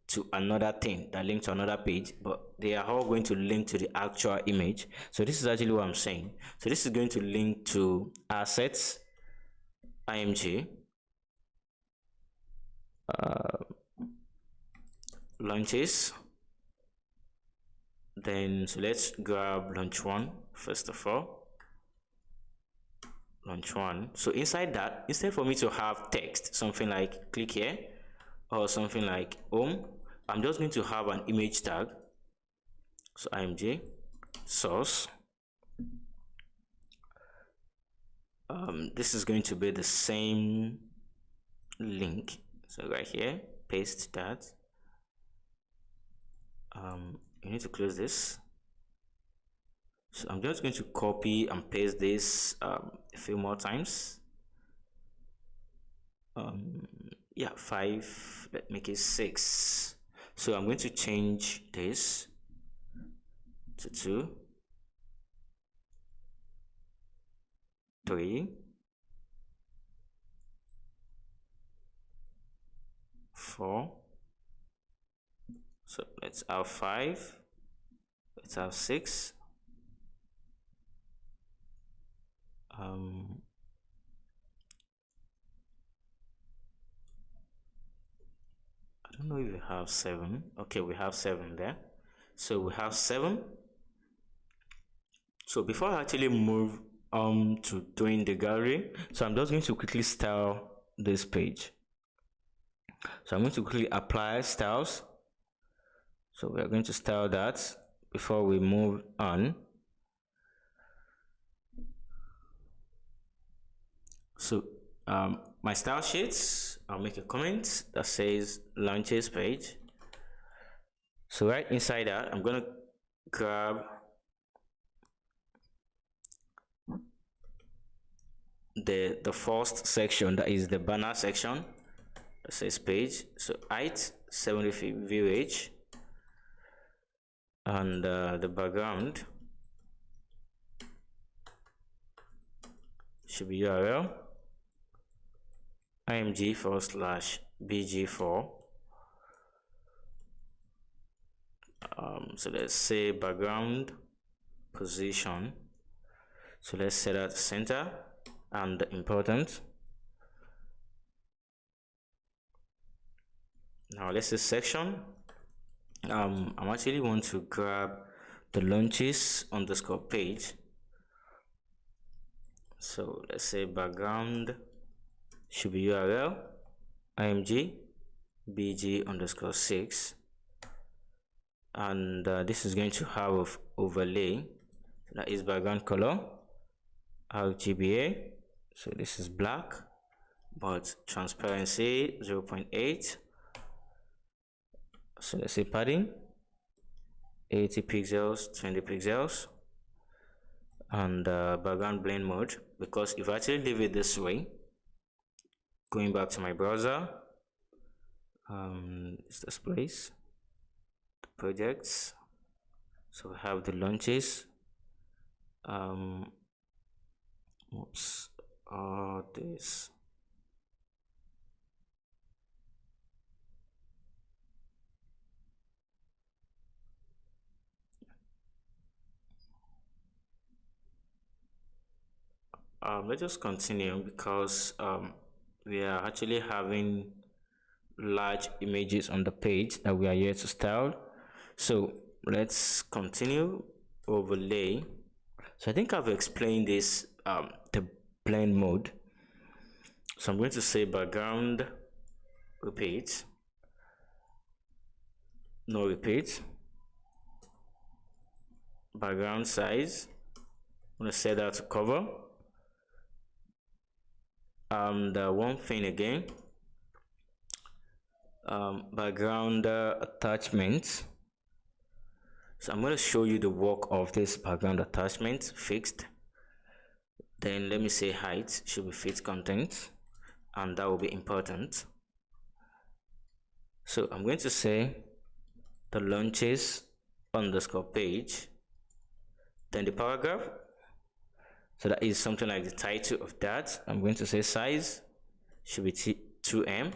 to another thing, that link to another page, but they are all going to link to the actual image. So this is actually what I'm saying. So this is going to link to assets, img, launches. Then so let's grab launch 1 first of all. Launch 1. So inside that, instead for me to have text, something like click here or something like home, I'm just going to have an image tag. So img source. This is going to be the same link. So right here, paste that. You need to close this. So I'm just going to copy and paste this a few more times. Yeah, 5. Let's make it 6. So I'm going to change this to 2, 3, 4. So let's have 5. Let's have 6. I don't know if we have 7. Okay, we have 7 there. So we have 7. So before I actually move to doing the gallery, so I'm just going to quickly style this page. So I'm going to quickly apply styles. So we are going to style that before we move on. So my style sheets, I'll make a comment that says launches page. So right inside that, I'm going to grab the first section, that is the banner section that says page. So height 70 view age, and the background should be URL img/bg4. So let's say background position. So let's set that center and important. Now let's say section. I'm actually want to grab the launches underscore page. So let's say background should be URL img bg underscore 6, and this is going to have overlay, that is background color RGBA. So this is black, but transparency 0.8. So let's say padding 80 pixels, 20 pixels, and background blend mode, because if I actually leave it this way, going back to my browser, it's this place, the projects. So we have the launches, oops, this. let's just continue because we are actually having large images on the page that we are here to style. So let's continue. Overlay. So I think I've explained this, the blend mode. So I'm going to say background repeat, no repeat, background size, I'm going to set that to cover. The one thing again, background attachment. So I'm going to show you the work of this background attachment fixed. Then let me say height should be fit content, and that will be important. So I'm going to say the launches underscore page, then the paragraph. So that is something like the title of that. I'm going to say size should be 2M.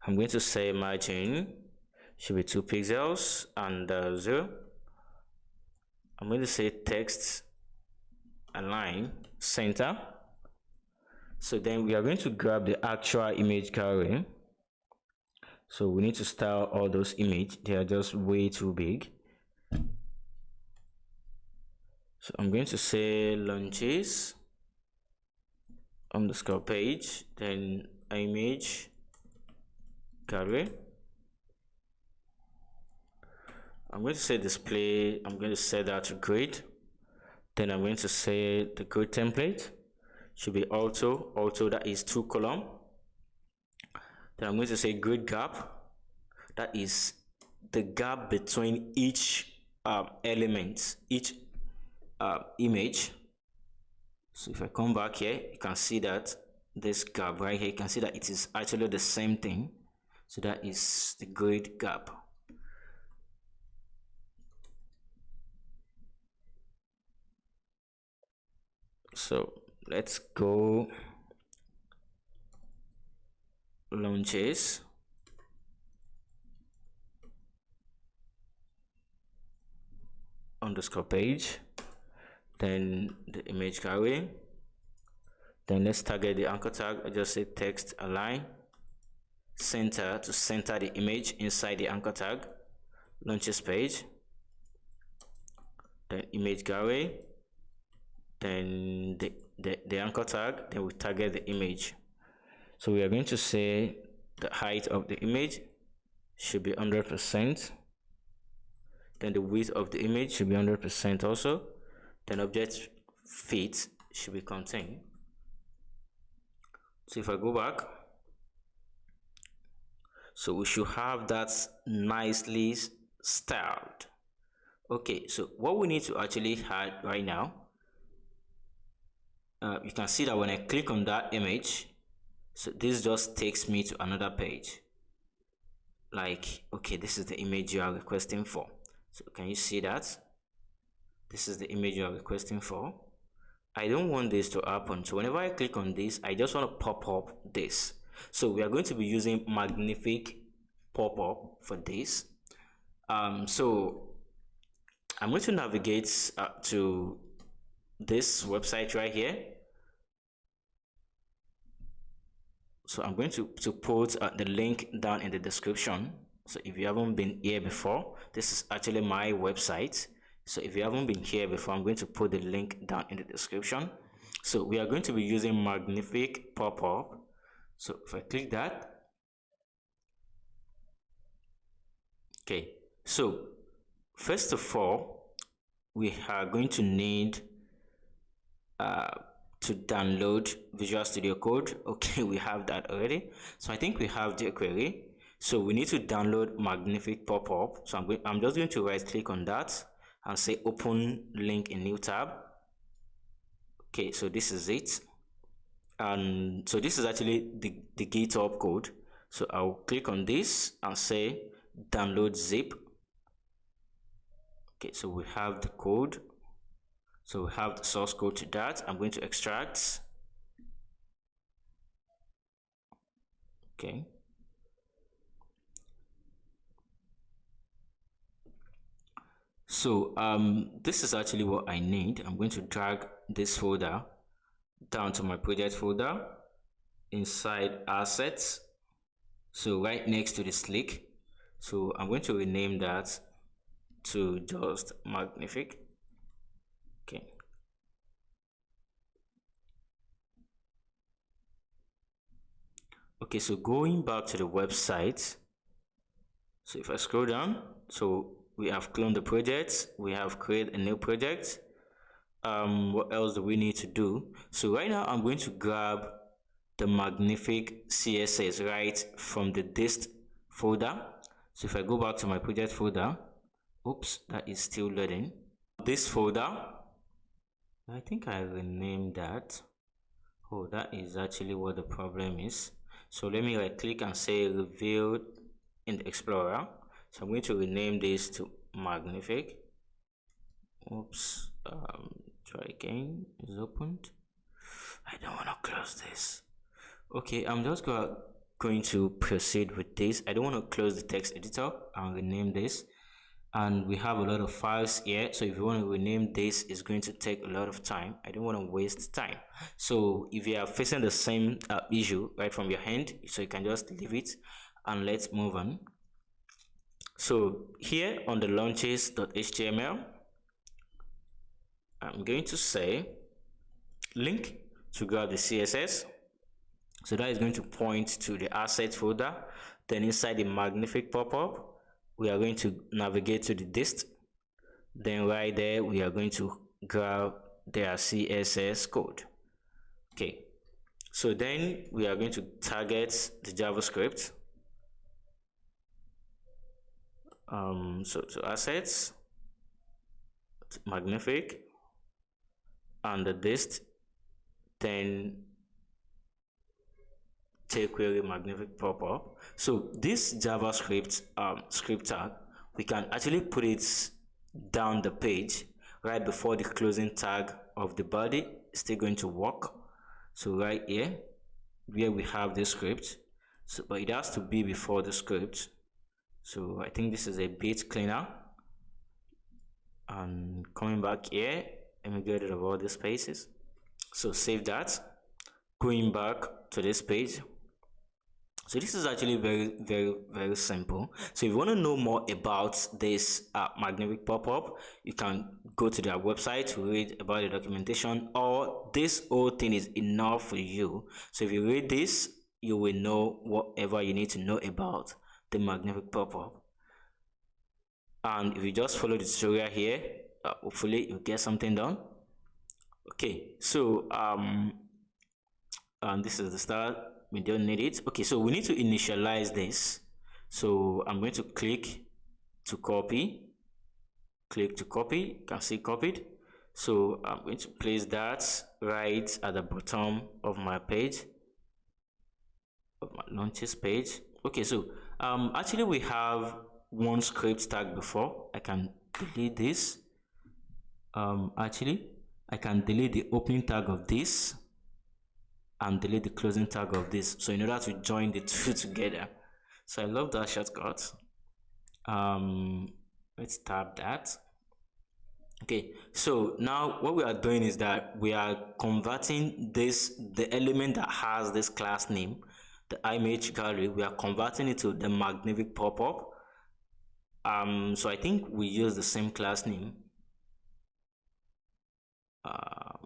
I'm going to say margin should be 2 pixels and 0. I'm going to say text align center. So then we are going to grab the actual image gallery. So we need to style all those images. They are just way too big. So I'm going to say launches underscore page, then image gallery. I'm going to say display. I'm going to set that to grid. Then I'm going to say the grid template should be auto that is 2 column. Then I'm going to say grid gap, that is the gap between each element, each image. So if I come back here, you can see that this gap right here, you can see that it is actually the same thing. So that is the grid gap. So let's go launches underscore page, then the image gallery. Then let's target the anchor tag. I just say text align center to center the image inside the anchor tag, launches page, then image gallery, then the anchor tag, then we target the image. So we are going to say the height of the image should be 100%. Then the width of the image should be 100% also. Then object fit should be contained. So if I go back, so we should have that nicely styled. Okay, so what we need to actually add right now, you can see that when I click on that image, so this just takes me to another page. Like, okay, this is the image you are requesting for. So can you see that? This is the image you are requesting for. I don't want this to happen. So whenever I click on this, I just want to pop up this. So we are going to be using Magnific Pop Up for this. So I'm going to navigate to this website right here. So I'm going to put the link down in the description. So if you haven't been here before, this is actually my website. So if you haven't been here before, I'm going to put the link down in the description. So we are going to be using Magnific Pop Up. So if I click that, okay. So first of all, we are going to need to download Visual Studio Code. Okay, we have that already. So I think we have the query. So we need to download Magnific Pop Up. So I'm just going to right click on that and say open link in new tab. Okay, so this is it. And so this is actually the GitHub code. So I'll click on this and say download zip. Okay, so we have the code. So we have the source code to that. I'm going to extract. Okay. So this is actually what I need. I'm going to drag this folder down to my project folder, inside assets, so right next to the slick. So I'm going to rename that to just Magnific. Okay. Okay, so going back to the website, so if I scroll down, so we have cloned the project, we have created a new project. What else do we need to do? So right now I'm going to grab the Magnific CSS right from the dist folder. So if I go back to my project folder, oops, that is still loading. This folder, I think I renamed that. Oh, that is actually what the problem is. So let me right click and say revealed in the Explorer. So I'm going to rename this to Magnific. Oops, try again. It's opened. I don't want to close this. Okay, I'm just going to proceed with this. I don't want to close the text editor and rename this. And we have a lot of files here, so if you want to rename this, it's going to take a lot of time. I don't want to waste time. So if you are facing the same issue right from your hand, so you can just leave it and let's move on. So here on the launches.html, I'm going to say link to grab the CSS. So that is going to point to the assets folder. Then inside the Magnific pop-up, we are going to navigate to the dist. Then right there, we are going to grab their CSS code. Okay, so then we are going to target the JavaScript. So to assets, to Magnific, and the dist, then jQuery Magnific Pop Up. So this JavaScript script tag, we can actually put it down the page right before the closing tag of the body. It's still going to work. So right here where we have the script, so but it has to be before the script. So I think this is a bit cleaner. And coming back here, let me get rid of all the spaces. So save that. Going back to this page. So this is actually very simple. So if you want to know more about this Magnific pop-up, you can go to their website to read about the documentation, or this whole thing is enough for you. So if you read this, you will know whatever you need to know about the Magnific pop-up. And if you just follow the tutorial here, hopefully you'll get something done. Okay, so and this is the start. We don't need it. Okay, so we need to initialize this. So I'm going to click to copy. Click to copy. You can see copied. So I'm going to place that right at the bottom of my page, of my launches page. Okay, so actually we have one script tag before. I can delete this. Actually, I can delete the opening tag of this and delete the closing tag of this, so in order to join the two together. So I love that shortcut. Let's tab that. Okay, so now what we are doing is that we are converting the element that has this class name, the image gallery, we are converting it to the Magnific pop-up. So I think we use the same class name.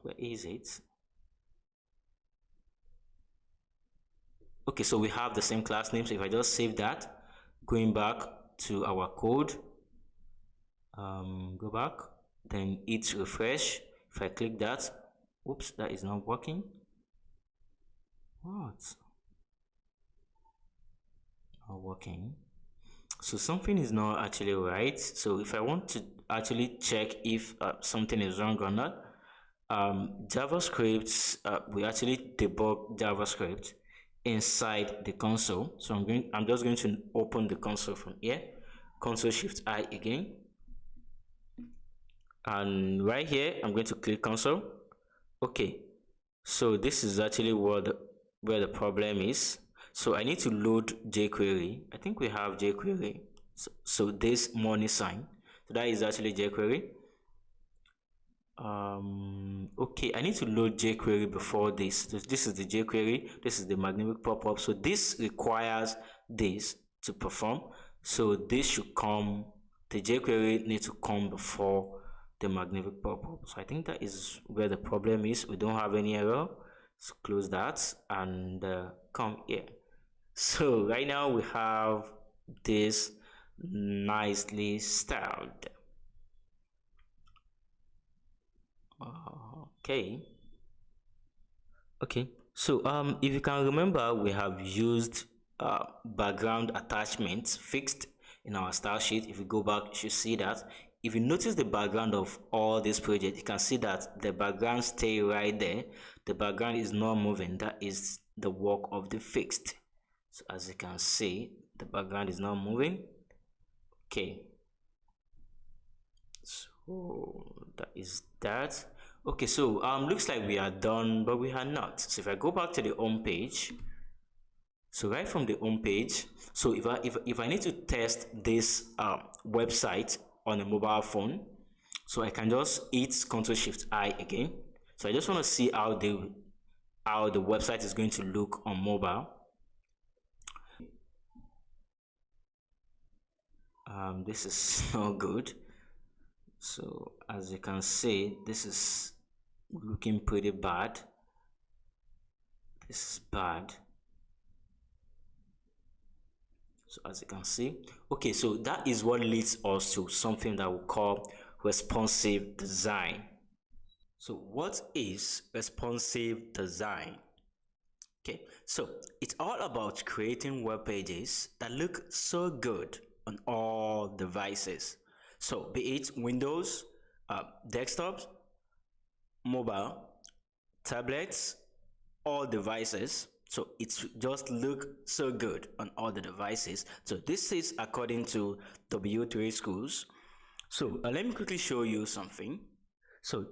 Where is it? Okay, so we have the same class name. So if I just save that, going back to our code, go back, then hit refresh. If I click that, oops, that is not working. What? Not working. So something is not actually right. So if I want to actually check if something is wrong or not, JavaScript, we actually debug JavaScript inside the console. So I'm just going to open the console from here, Control Shift I again, and right here I'm going to click console. Okay, so this is actually where the problem is. So I need to load jQuery. I think we have jQuery. So this money sign, so that is actually jQuery. Okay, I need to load jQuery before this. This is the jQuery, this is the Magnific Pop Up. So this requires this to perform. So this should come, the jQuery needs to come before the Magnific Pop Up. So I think that is where the problem is. We don't have any error. So close that and come here. So right now we have this nicely styled. Okay. Okay, so if you can remember, we have used background attachments fixed in our style sheet. If you go back, you should see that. If you notice the background of all this project, you can see that the background stay right there. The background is not moving. That is the work of the fixed. So as you can see, the background is not moving. Okay, so that is that. Okay, so looks like we are done, but we are not. So if I go back to the home page, so right from the home page, so if I need to test this website on a mobile phone, so I can just hit Ctrl Shift I again. So I just want to see how the website is going to look on mobile. This is not good. So as you can see, this is looking pretty bad. This is bad. So as you can see, okay, so that is what leads us to something that we call responsive design. So what is responsive design? Okay, so it's all about creating web pages that look so good on all devices. So be it Windows, desktops, mobile, tablets, all devices. So it's just look so good on all the devices. So this is according to W3 schools. So let me quickly show you something. So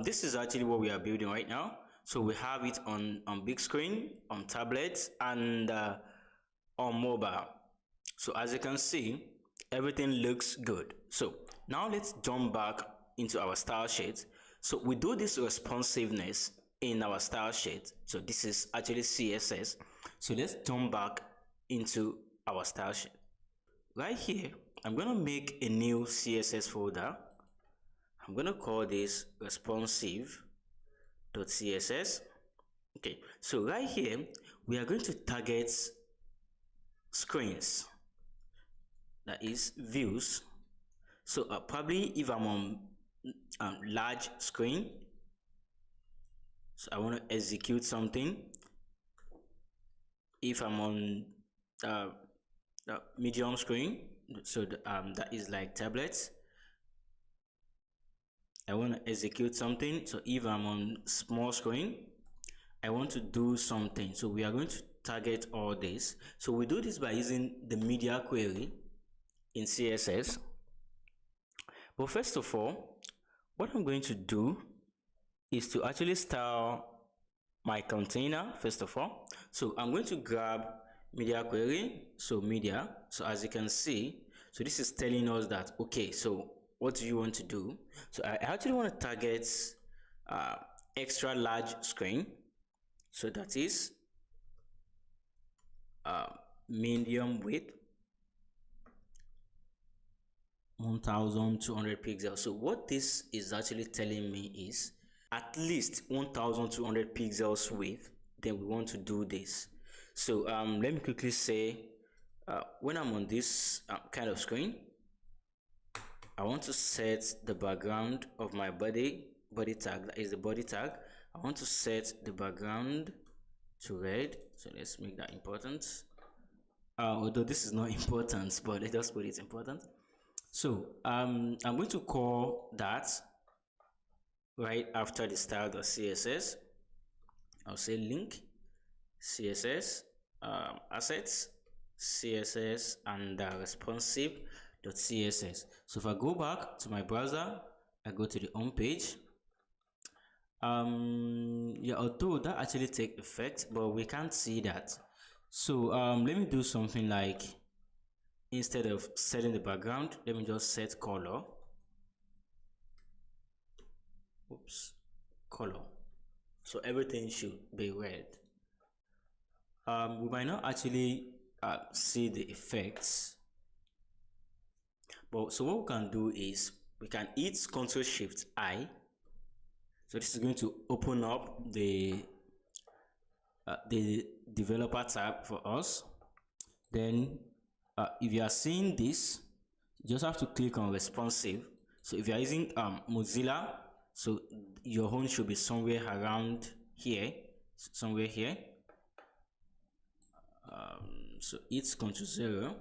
this is actually what we are building right now. So we have it on big screen, on tablets, and on mobile. So as you can see, everything looks good. So now let's jump back into our style sheet. So we do this responsiveness in our style sheet. So this is actually CSS. So let's jump back into our style sheet. Right here, I'm going to make a new CSS folder. I'm going to call this responsive.css. Okay, so right here, we are going to target screens, that is views. So probably if I'm on large screen, so I want to execute something. If I'm on medium screen, so that is like tablets, I want to execute something. So if I'm on small screen, I want to do something. So we are going to target all this. So we do this by using the media query in CSS. But first of all, what I'm going to do is to actually style my container first of all. So I'm going to grab media query, so media. So as you can see, so this is telling us that, okay, so what do you want to do? So I actually want to target extra large screen. So that is medium width, 1200 pixels. So what this is actually telling me is at least 1200 pixels width, then we want to do this. So let me quickly say when I'm on this kind of screen, I want to set the background of my body tag, that is the body tag. I want to set the background to red, so let's make that important. Although this is not important, but let's just put it important. So I'm going to call that right after the style.css. I'll say link CSS assets CSS and responsive.css. So if I go back to my browser, I go to the home page. Yeah, although that actually take effect, but we can't see that. So let me do something like, instead of setting the background, let me just set color. oops, color. So everything should be red. We might not actually see the effects, but so what we can do is we can hit Ctrl Shift I. So this is going to open up the developer tab for us. Then if you are seeing this, you just have to click on responsive. So if you are using Mozilla, so your own should be somewhere around here, somewhere here. So it's Ctrl 0.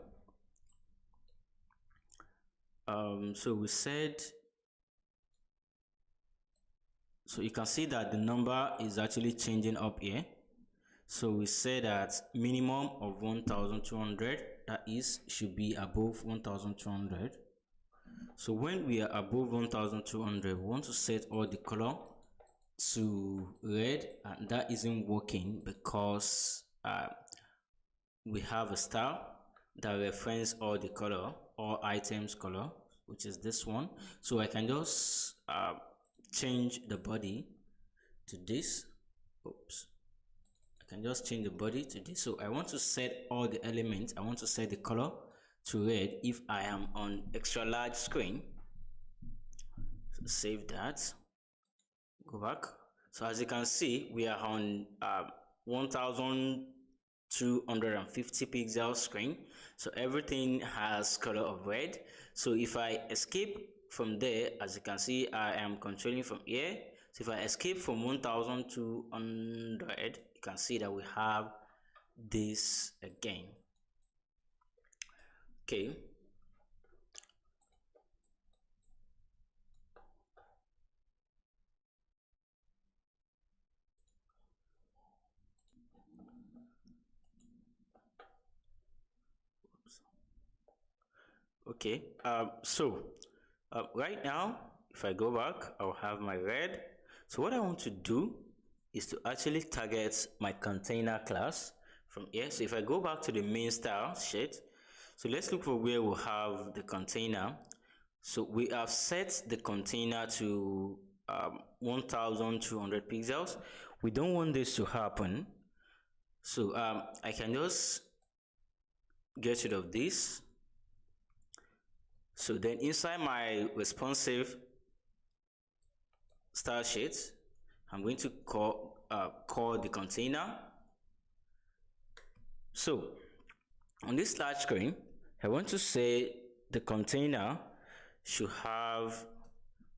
So we said, so you can see that the number is actually changing up here. So we say that minimum of 1200, that is, should be above 1200. So when we are above 1200, we want to set all the color to red, and that isn't working because we have a style that reference all the color, all items color, which is this one. So I can just change the body to this. Oops. I can just change the body to this. So I want to set all the elements. I want to set the color to red if I am on extra large screen. So save that. Go back. So as you can see, we are on 1250 pixel screen. So everything has color of red. So if I escape from there, as you can see, I am controlling from here. So if I escape from 1200, you can see that we have this again. Okay. Okay, right now, if I go back, I'll have my red. So what I want to do is to actually target my container class from here. So if I go back to the main style sheet, so let's look for where we'll have the container. So we have set the container to 1200 pixels. We don't want this to happen. So I can just get rid of this. So then inside my responsive style sheet, I'm going to call the container. So on this large screen, I want to say the container should have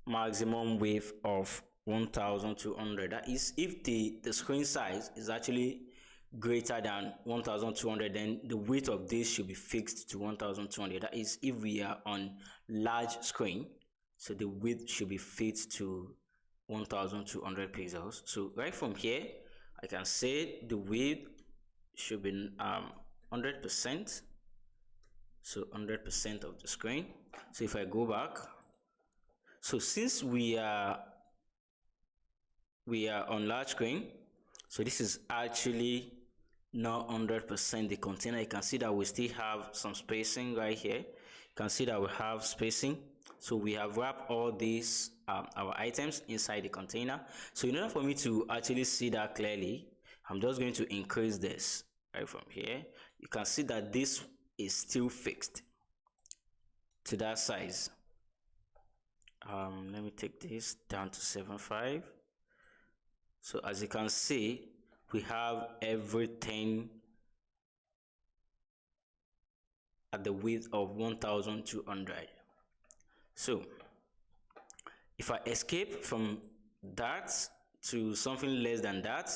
maximum width of 1200. That is, if the screen size is actually greater than 1200, then the width of this should be fixed to 1200. That is, if we are on large screen, so the width should be fixed to 1200 pixels. So right from here, I can say the width should be 100%. So 100% of the screen. So if I go back, so since we are on large screen, so this is actually not 100% the container. You can see that we still have some spacing right here. You can see that we have spacing. So we have wrapped all these our items inside the container. So in order for me to actually see that clearly, I'm just going to increase this right from here. You can see that this is still fixed to that size. Let me take this down to 7.5. So as you can see, we have everything at the width of 1200. So if I escape from that to something less than that,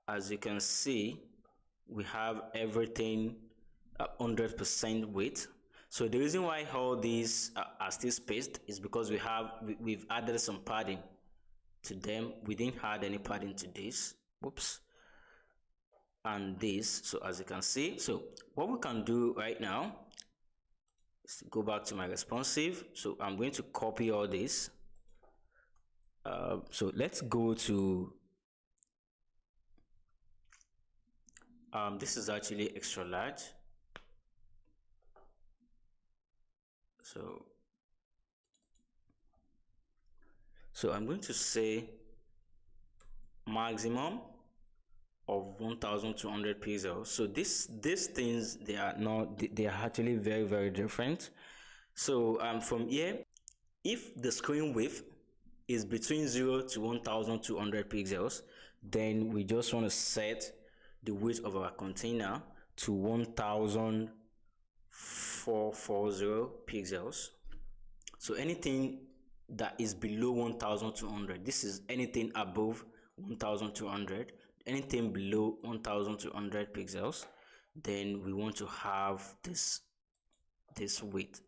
as you can see, we have everything at 100% width. So the reason why all these are still spaced is because we've added some padding to them. We didn't add any padding to this. Whoops. And this. So as you can see, so what we can do right now is to go back to my responsive. So I'm going to copy all this. So let's go to this is actually extra large. So I'm going to say maximum of 1200 pixels. So these things, they are not, they are actually very different. So from here, if the screen width is between 0 to 1200 pixels, then we just want to set the width of our container to 1440 pixels. So anything that is below 1200, this is anything above 1200, anything below 1200 pixels, then we want to have this width.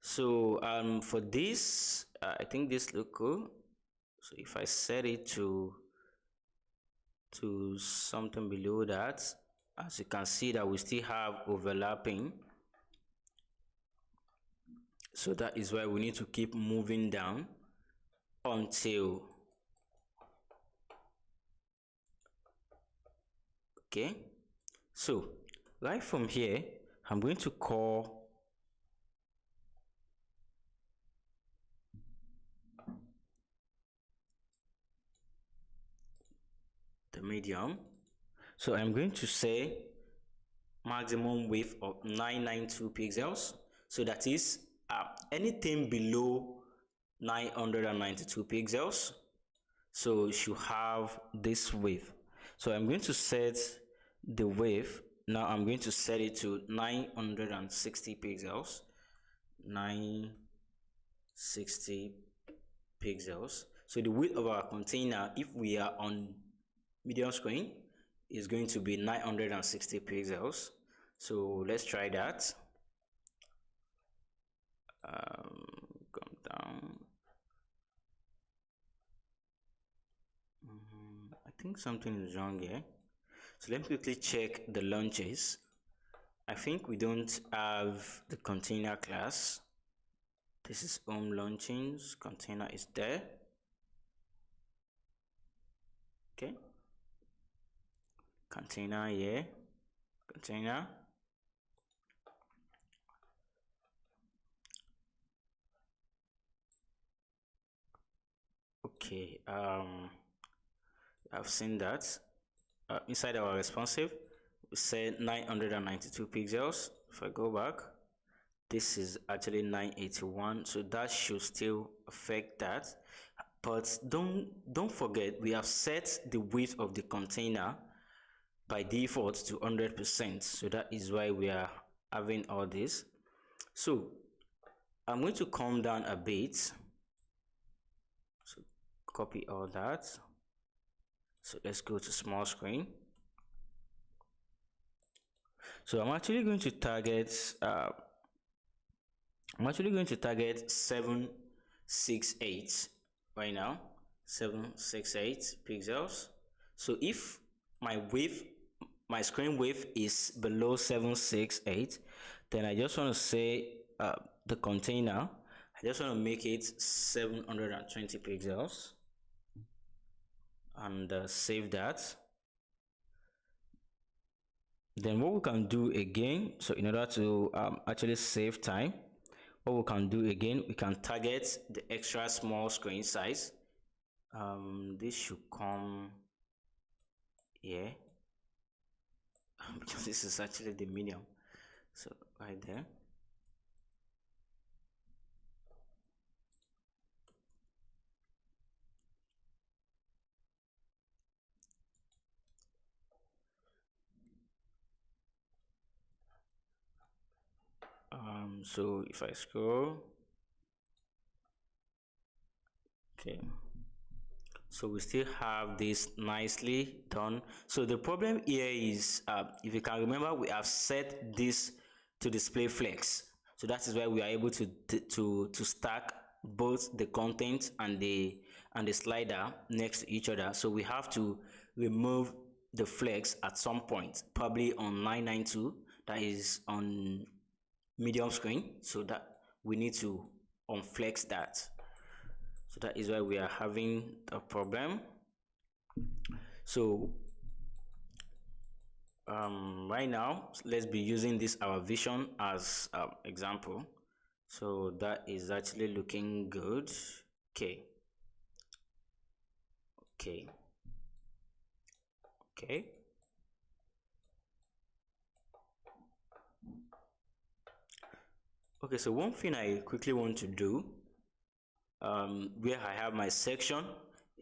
So for this, I think this look cool. So if I set it to something below that, as you can see that we still have overlapping. So that is why we need to keep moving down until, okay, so right from here, I'm going to call the medium. So I'm going to say maximum width of 992 pixels. So that is anything below 992 pixels, so you should have this width. So I'm going to set the width. Now I'm going to set it to 960 pixels. 960 pixels. So the width of our container, if we are on medium screen, is going to be 960 pixels. So let's try that. Come down. I think something is wrong here. So let me quickly check the launches. I think we don't have the container class. This is home launchings. Container is there. Okay. Container here. Container. Okay. I've seen that. Inside our responsive, we said 992 pixels. If I go back, this is actually 981, so that should still affect that. But don't forget, we have set the width of the container by default to 100%, so that is why we are having all this. So I'm going to come down a bit, so copy all that. So let's go to small screen. So I'm actually going to target 768 right now. 768 pixels. So if my screen width is below 768, then I just want to say the container, I just want to make it 720 pixels and save that. Then what we can do again, so in order to actually save time, what we can do again, we can target the extra small screen size. This should come here because this is actually the medium, so right there. So if I scroll, okay, so we still have this nicely done. So the problem here is, if you can remember, we have set this to display flex, so that is why we are able to stack both the content and the slider next to each other. So we have to remove the flex at some point, probably on 992, that is on medium screen, so that we need to unflex that. So that is why we are having a problem. So right now, let's be using this our vision as example. So that is actually looking good. Okay. Okay. Okay. Okay, so one thing I quickly want to do, where I have my section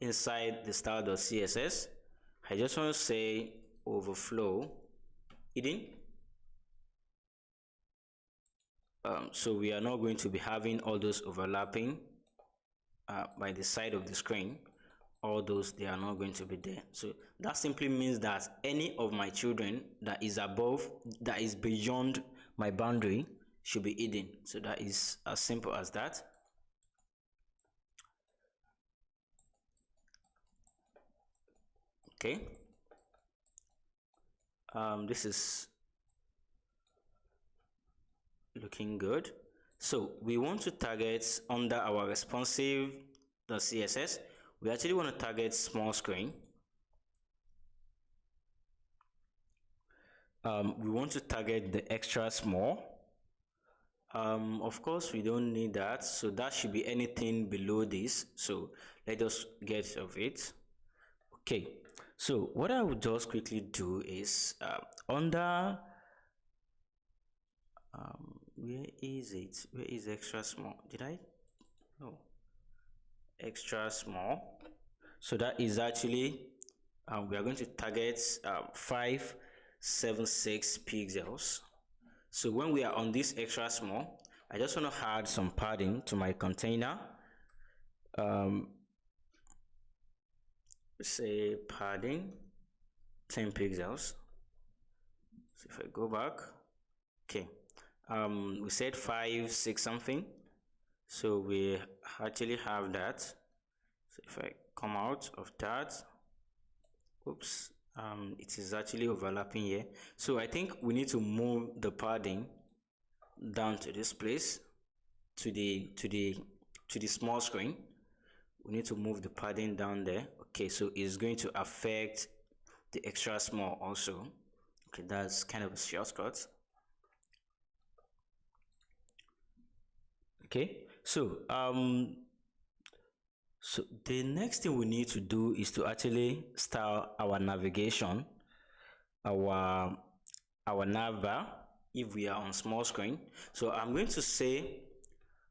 inside the style.css, I just want to say overflow hidden. So we are not going to be having all those overlapping by the side of the screen. All those, they are not going to be there. So that simply means that any of my children that is above, that is beyond my boundary, should be hidden. So that is as simple as that. Okay. This is looking good. So we want to target under our responsive the CSS. We actually want to target small screen. We want to target the extra small. Of course, we don't need that, so that should be anything below this. So let us get rid of it. Okay, so what I would just quickly do is under where is it? Where is extra small? Did I? No, extra small. So that is actually we are going to target 576 pixels. So when we are on this extra small, I just want to add some padding to my container. Say padding 10 pixels. So if I go back, okay, we said 5 6 something, so we actually have that. So if I come out of that, oops, it is actually overlapping here. So I think we need to move the padding down to this place, to the small screen. We need to move the padding down there. Okay, so it's going to affect the extra small also. Okay, that's kind of a shortcut. Okay, so so the next thing we need to do is to actually style our navigation, our navbar, if we are on small screen. So I'm going to say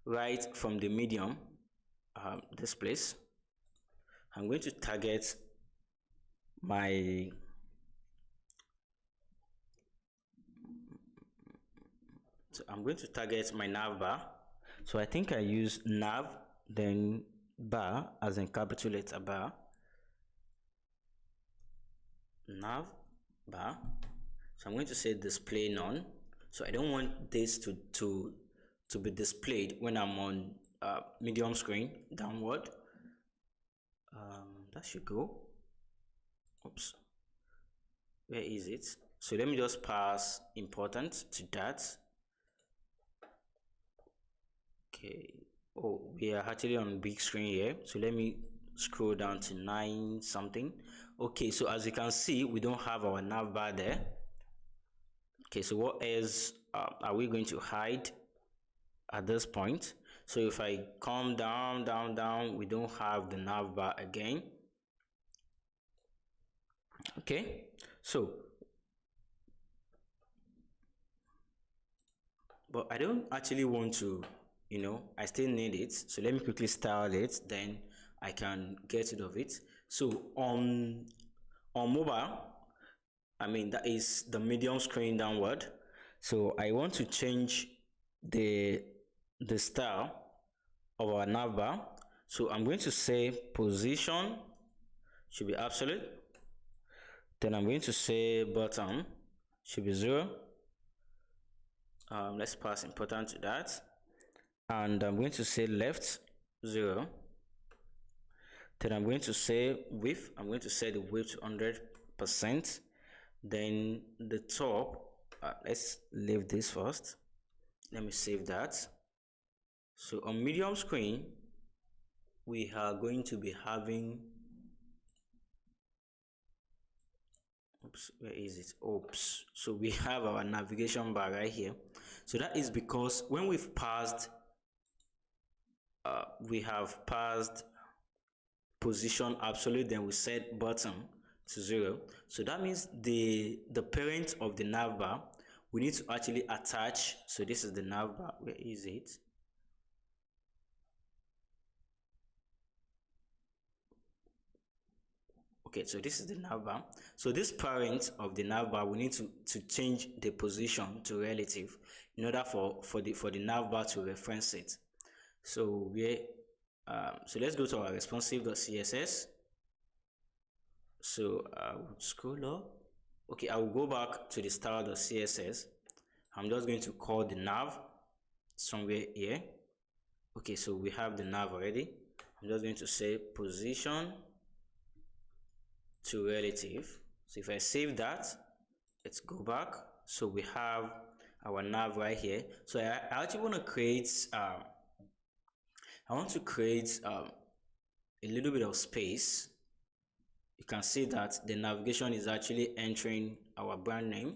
right from the medium, this place, I'm going to target my navbar. So I think I use nav, then bar as in capital letter bar, nav bar. So I'm going to say display none. So I don't want this to be displayed when I'm on medium screen downward. That should go. Oops, where is it? So let me just pass important to that. Okay, oh, we are actually on big screen here, so let me scroll down to 9 something. Okay, so as you can see, we don't have our navbar there. Okay, so what else are we going to hide at this point? So if I come down, we don't have the navbar again. Okay, so but I don't actually want to, I still need it. So let me quickly style it, then I can get rid of it. So on mobile, I mean, that is the medium screen downward. So I want to change the style of our navbar. So I'm going to say position should be absolute. Then I'm going to say bottom should be 0. Let's pass important to that. And I'm going to say left 0. Then I'm going to say width. I'm going to set the width to 100%. Then the top, let's leave this first. Let me save that. So on medium screen, we are going to be having, oops, where is it? Oops. So we have our navigation bar right here. So that is because when we've passed we have passed position absolute, then we set bottom to 0. So that means the parent of the nav bar, we need to actually attach. So this is the nav bar. Where is it? Okay, so this is the nav bar. So this parent of the nav bar, we need to change the position to relative in order for the nav bar to reference it. So so let's go to our responsive.css. So I will scroll up. Okay, I will go back to the style.css. I'm just going to call the nav somewhere here. Okay, so we have the nav already. I'm just going to say position to relative. So if I save that, let's go back. So we have our nav right here. So I actually want to create a little bit of space. You can see that the navigation is actually entering our brand name.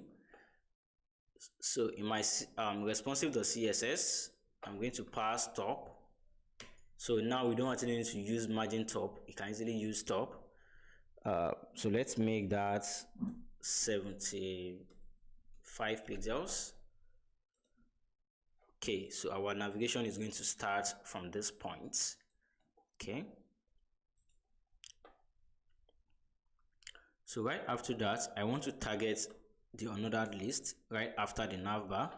So in my responsive.css, I'm going to pass top. So now we don't actually need to use margin top. You can easily use top. So let's make that 75 pixels. Okay, so our navigation is going to start from this point. Okay. So right after that, I want to target the unordered list right after the nav bar.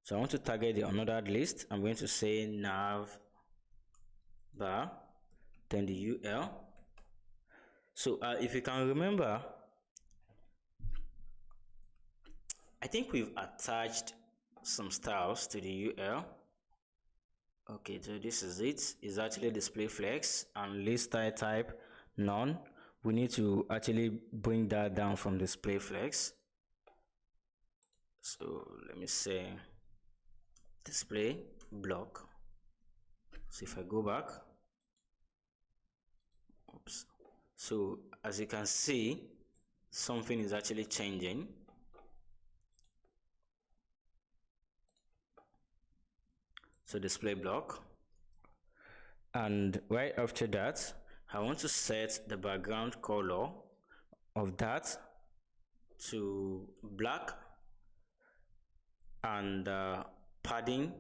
So I want to target the unordered list. I'm going to say nav bar, then the UL. So if you can remember, I think we've attached some styles to the UL. Okay, so this is it. It's actually display flex and list style type none. We need to actually bring that down from display flex. So let me say display block. So if I go back, oops. So as you can see, something is actually changing. So display block. And right after that, I want to set the background color of that to black, and padding.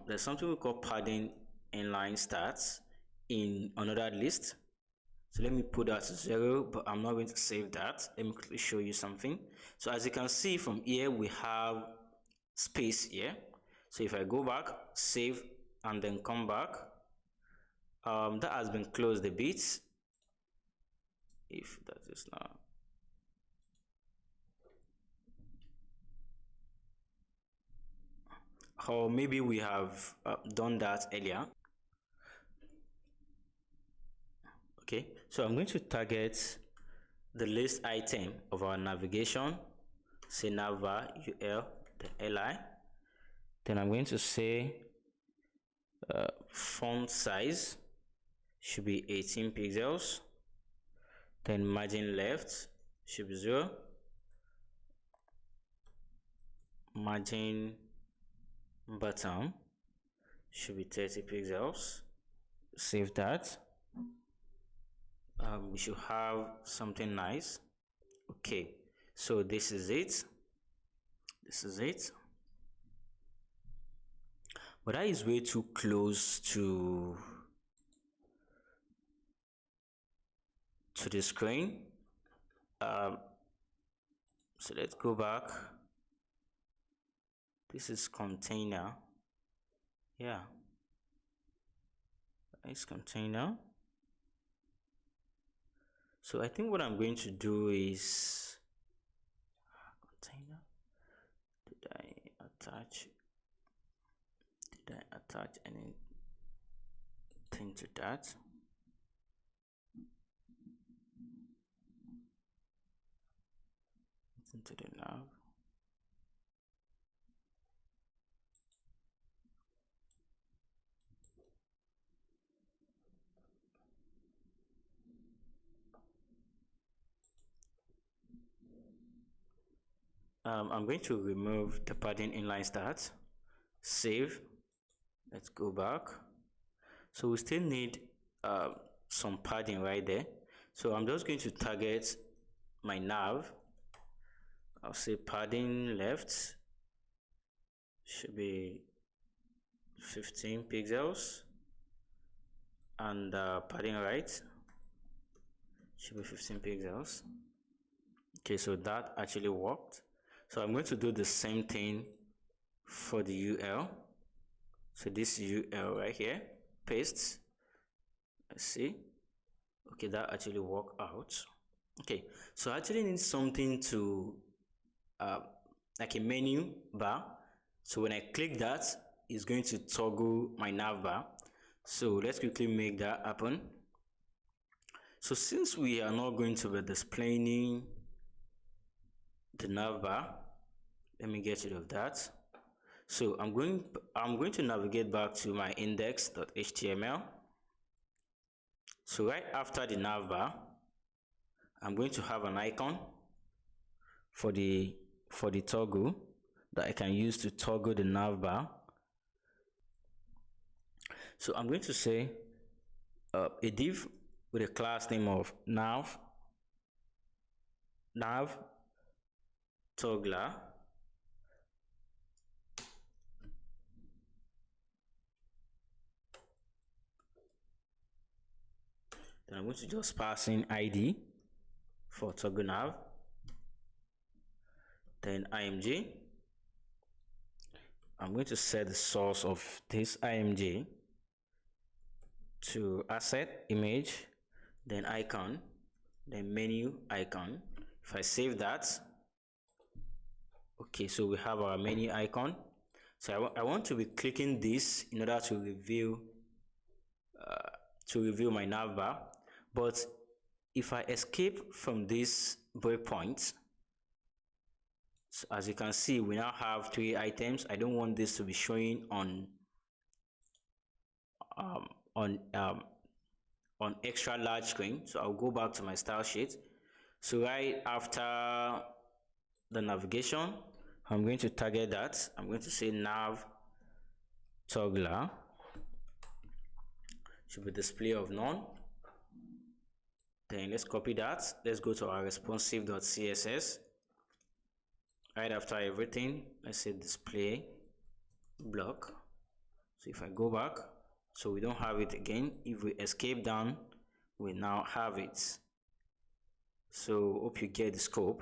There's something we call padding inline stats in another list. So let me put that to 0, but I'm not going to save that. Let me quickly show you something. So as you can see from here, we have space here. So if I go back, save, and then come back, that has been closed a bit. If that is not. Or maybe we have done that earlier. Okay, so I'm going to target the list item of our navigation, say navbar ul, the li. Then I'm going to say font size should be 18 pixels. Then margin left should be 0. Margin bottom should be 30 pixels. Save that. We should have something nice. Okay, so this is it. This is it. But that is way too close to the screen. So let's go back. This is container. Yeah, it's container. So I think what I'm going to do is container. Did I attach anything to that? Into the nav. I'm going to remove the padding inline stats, save, Let's go back. So we still need some padding right there. So I'm just going to target my nav. I'll say padding left should be 15 pixels, and padding right should be 15 pixels. Okay, so that actually worked. So I'm going to do the same thing for the UL. So this UL right here, paste. Let's see. Okay, that actually worked out. Okay, so I actually need something to like a menu bar. So when I click that, it's going to toggle my nav bar. So let's quickly make that happen. So since we are not going to be displaying the nav bar, let me get rid of that. So I'm going to navigate back to my index.html. So right after the nav bar, I'm going to have an icon for the toggle that I can use to toggle the nav bar. So I'm going to say a div with a class name of nav toggler. Then I'm going to just pass in ID for toggle nav, then img. I'm going to set the source of this img to asset image, then icon, then menu icon. If I save that, okay, so we have our menu icon. So I want to be clicking this in order to reveal my navbar. But if I escape from this breakpoint, so as you can see, we now have 3 items. I don't want this to be showing on extra large screen. So I'll go back to my style sheet. So right after the navigation, I'm going to target that. I'm going to say nav toggler should be display of none. Then let's copy that. Let's go to our responsive.css. Right after everything, let's say display block. So if I go back, so we don't have it again. If we escape down, we now have it. So hope you get the scope.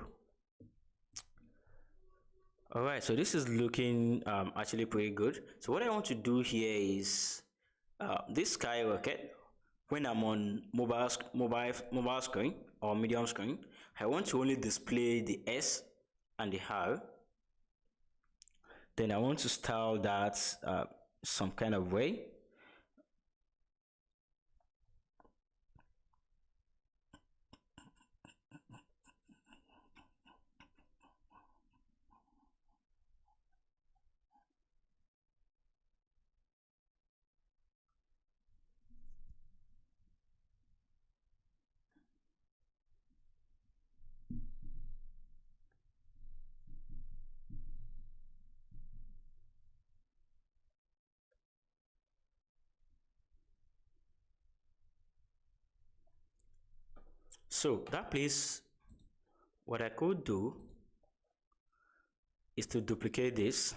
All right, so this is looking actually pretty good. So what I want to do here is this skyrocket. When I'm on mobile screen or medium screen, I want to only display the S and the R. Then I want to style that some kind of way. So that place, what I could do is to duplicate this.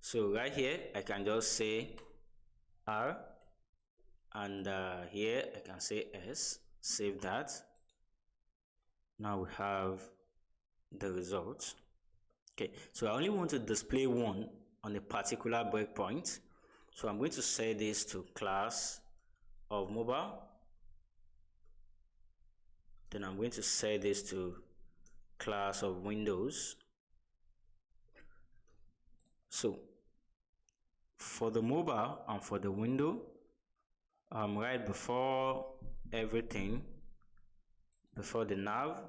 So right here, I can just say R, and here I can say S, save that. Now we have the results. Okay, so I only want to display one on a particular breakpoint. So I'm going to set this to class of mobile. Then I'm going to set this to class of Windows. So for the mobile and for the window, right before everything, before the nav,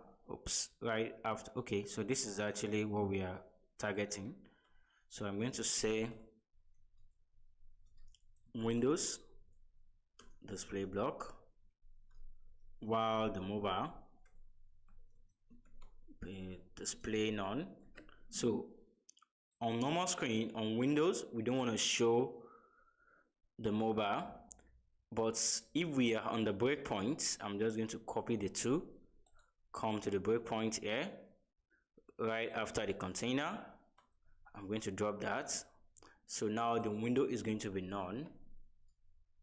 right after, okay, so this is actually what we are targeting. So I'm going to say Windows display block, while the mobile be display none. So on normal screen on Windows, we don't want to show the mobile, but if we are on the breakpoint, I'm just going to copy the two, come to the breakpoint here, right after the container. I'm going to drop that. So now the window is going to be none,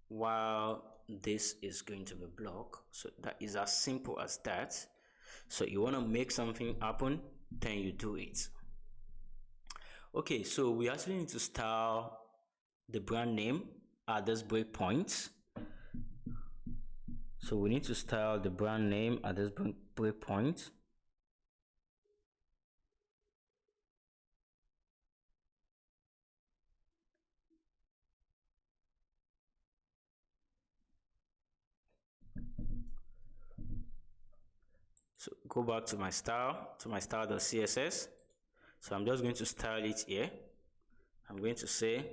while this is going to be block. So that is as simple as that. So you want to make something happen, then you do it. Okay, so we actually need to style the brand name at this breakpoint. So we need to style the brand name at this breakpoint. So go back to my style.css. So I'm just going to style it here. I'm going to say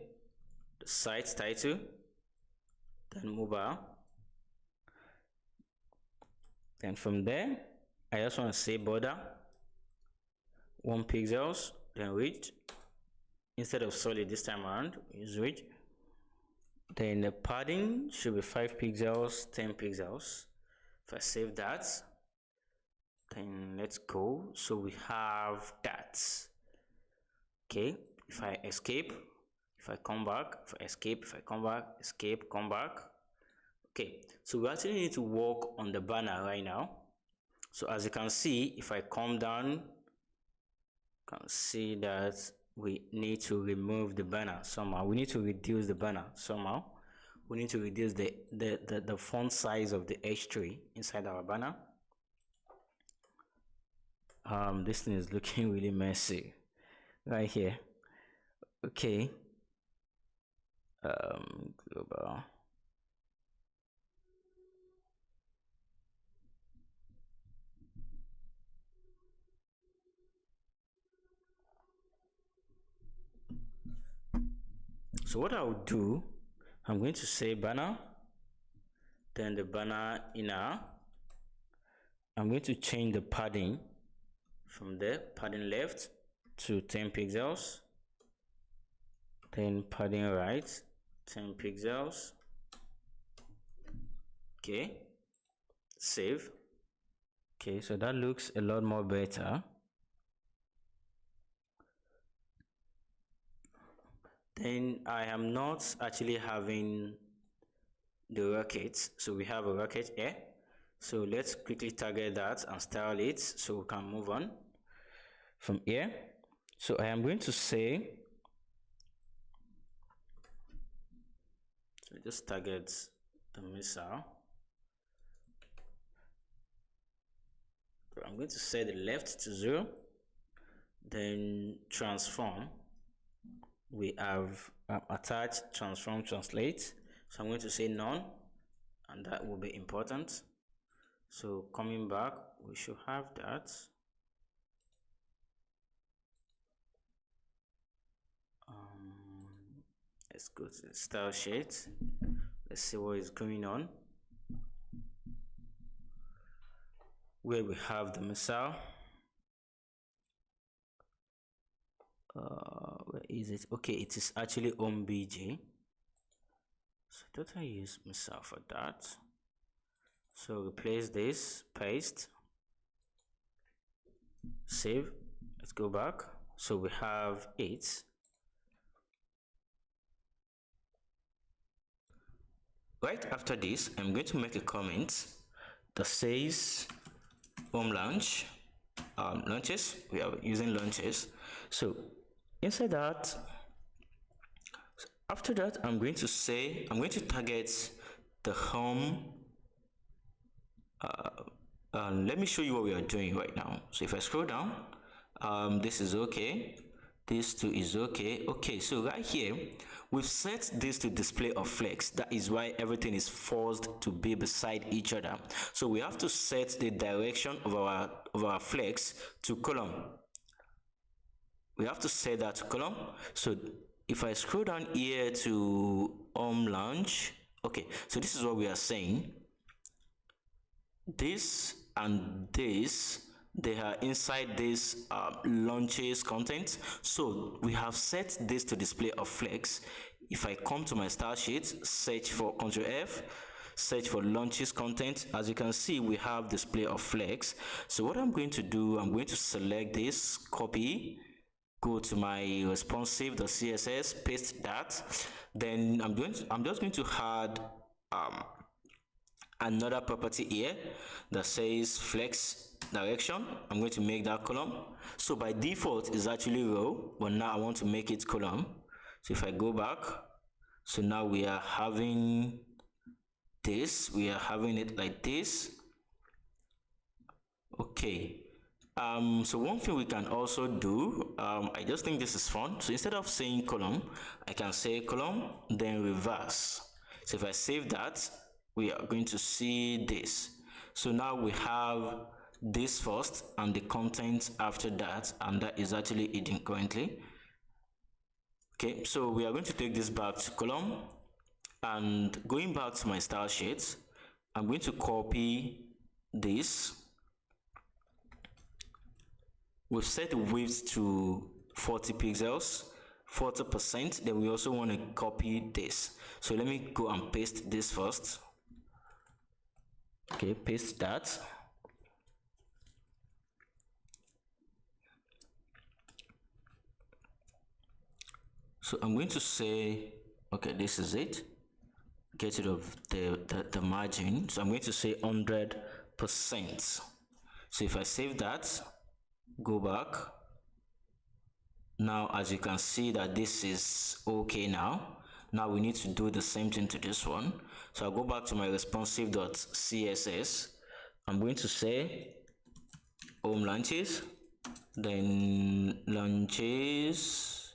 the site title, then mobile. Then from there, I just want to say border 1 pixels, then width. Instead of solid this time around, use width. Then the padding should be 5 pixels, 10 pixels. If I save that, then let's go. So we have that. Okay, if I escape, if I come back, if I escape, if I come back, escape, come back. Okay, so we actually need to work on the banner right now. So as you can see, if I come down, you can see that we need to remove the banner somehow. We need to reduce the banner somehow. We need to reduce the font size of the H3 inside our banner. This thing is looking really messy right here. Okay. Global. So what I'll do, I'm going to say banner, then the banner inner. I'm going to change the padding from there, padding left to 10 pixels, then padding right 10 pixels. Okay, save. Okay, so that looks a lot more better. Then I am not actually having the rocket, so we have a rocket here. So let's quickly target that and style it so we can move on from here. So I am going to say, so just target the missile. So I'm going to set the left to 0, then transform. We have attach, transform, translate. So I'm going to say none, and that will be important. So coming back, we should have that. Let's go to the style sheet. Let's see what is going on. Where we have the missile. Where is it? Okay, it is actually on BG. So don't I use missile for that? So replace this, paste, save. Let's go back. So we have it. Right after this, I'm going to make a comment that says home launch, launches. We are using launches. So inside that, after that, I'm going to target the home. Let me show you what we are doing right now. So if I scroll down, this is okay. This too is okay. Okay, so right here, we've set this to display of flex. That is why everything is forced to be beside each other. So we have to set the direction of our flex to column. We have to set that to column. So if I scroll down here to home launch, okay, so this is what we are saying. This and this they are inside this launches content. So we have set this to display of flex. If I come to my style sheet, search for Ctrl F, search for launches content, as you can see we have display of flex. So what I'm going to do, I'm going to select this, copy, go to my responsive.css, paste that. Then I'm just going to add another property here that says flex direction. I'm going to make that column. So by default it's actually row, but now I want to make it column. So if I go back, so now we are having this, we are having it like this. Okay. So one thing we can also do, I just think this is fun. So instead of saying column, I can say column, then reverse. So if I save that, we are going to see this. So now we have this first and the content after that, and that is actually hidden currently. Okay, so we are going to take this back to column, and going back to my style sheet, I'm going to copy this. We've set the width to 40 pixels, 40%. Then we also want to copy this. So let me go and paste this first. Okay, paste that. So I'm going to say, okay, this is it. Get rid of the margin. So I'm going to say 100%. So if I save that, go back. Now as you can see that this is okay now. Now we need to do the same thing to this one. So I'll go back to my responsive.css. I'm going to say home launches, then launches.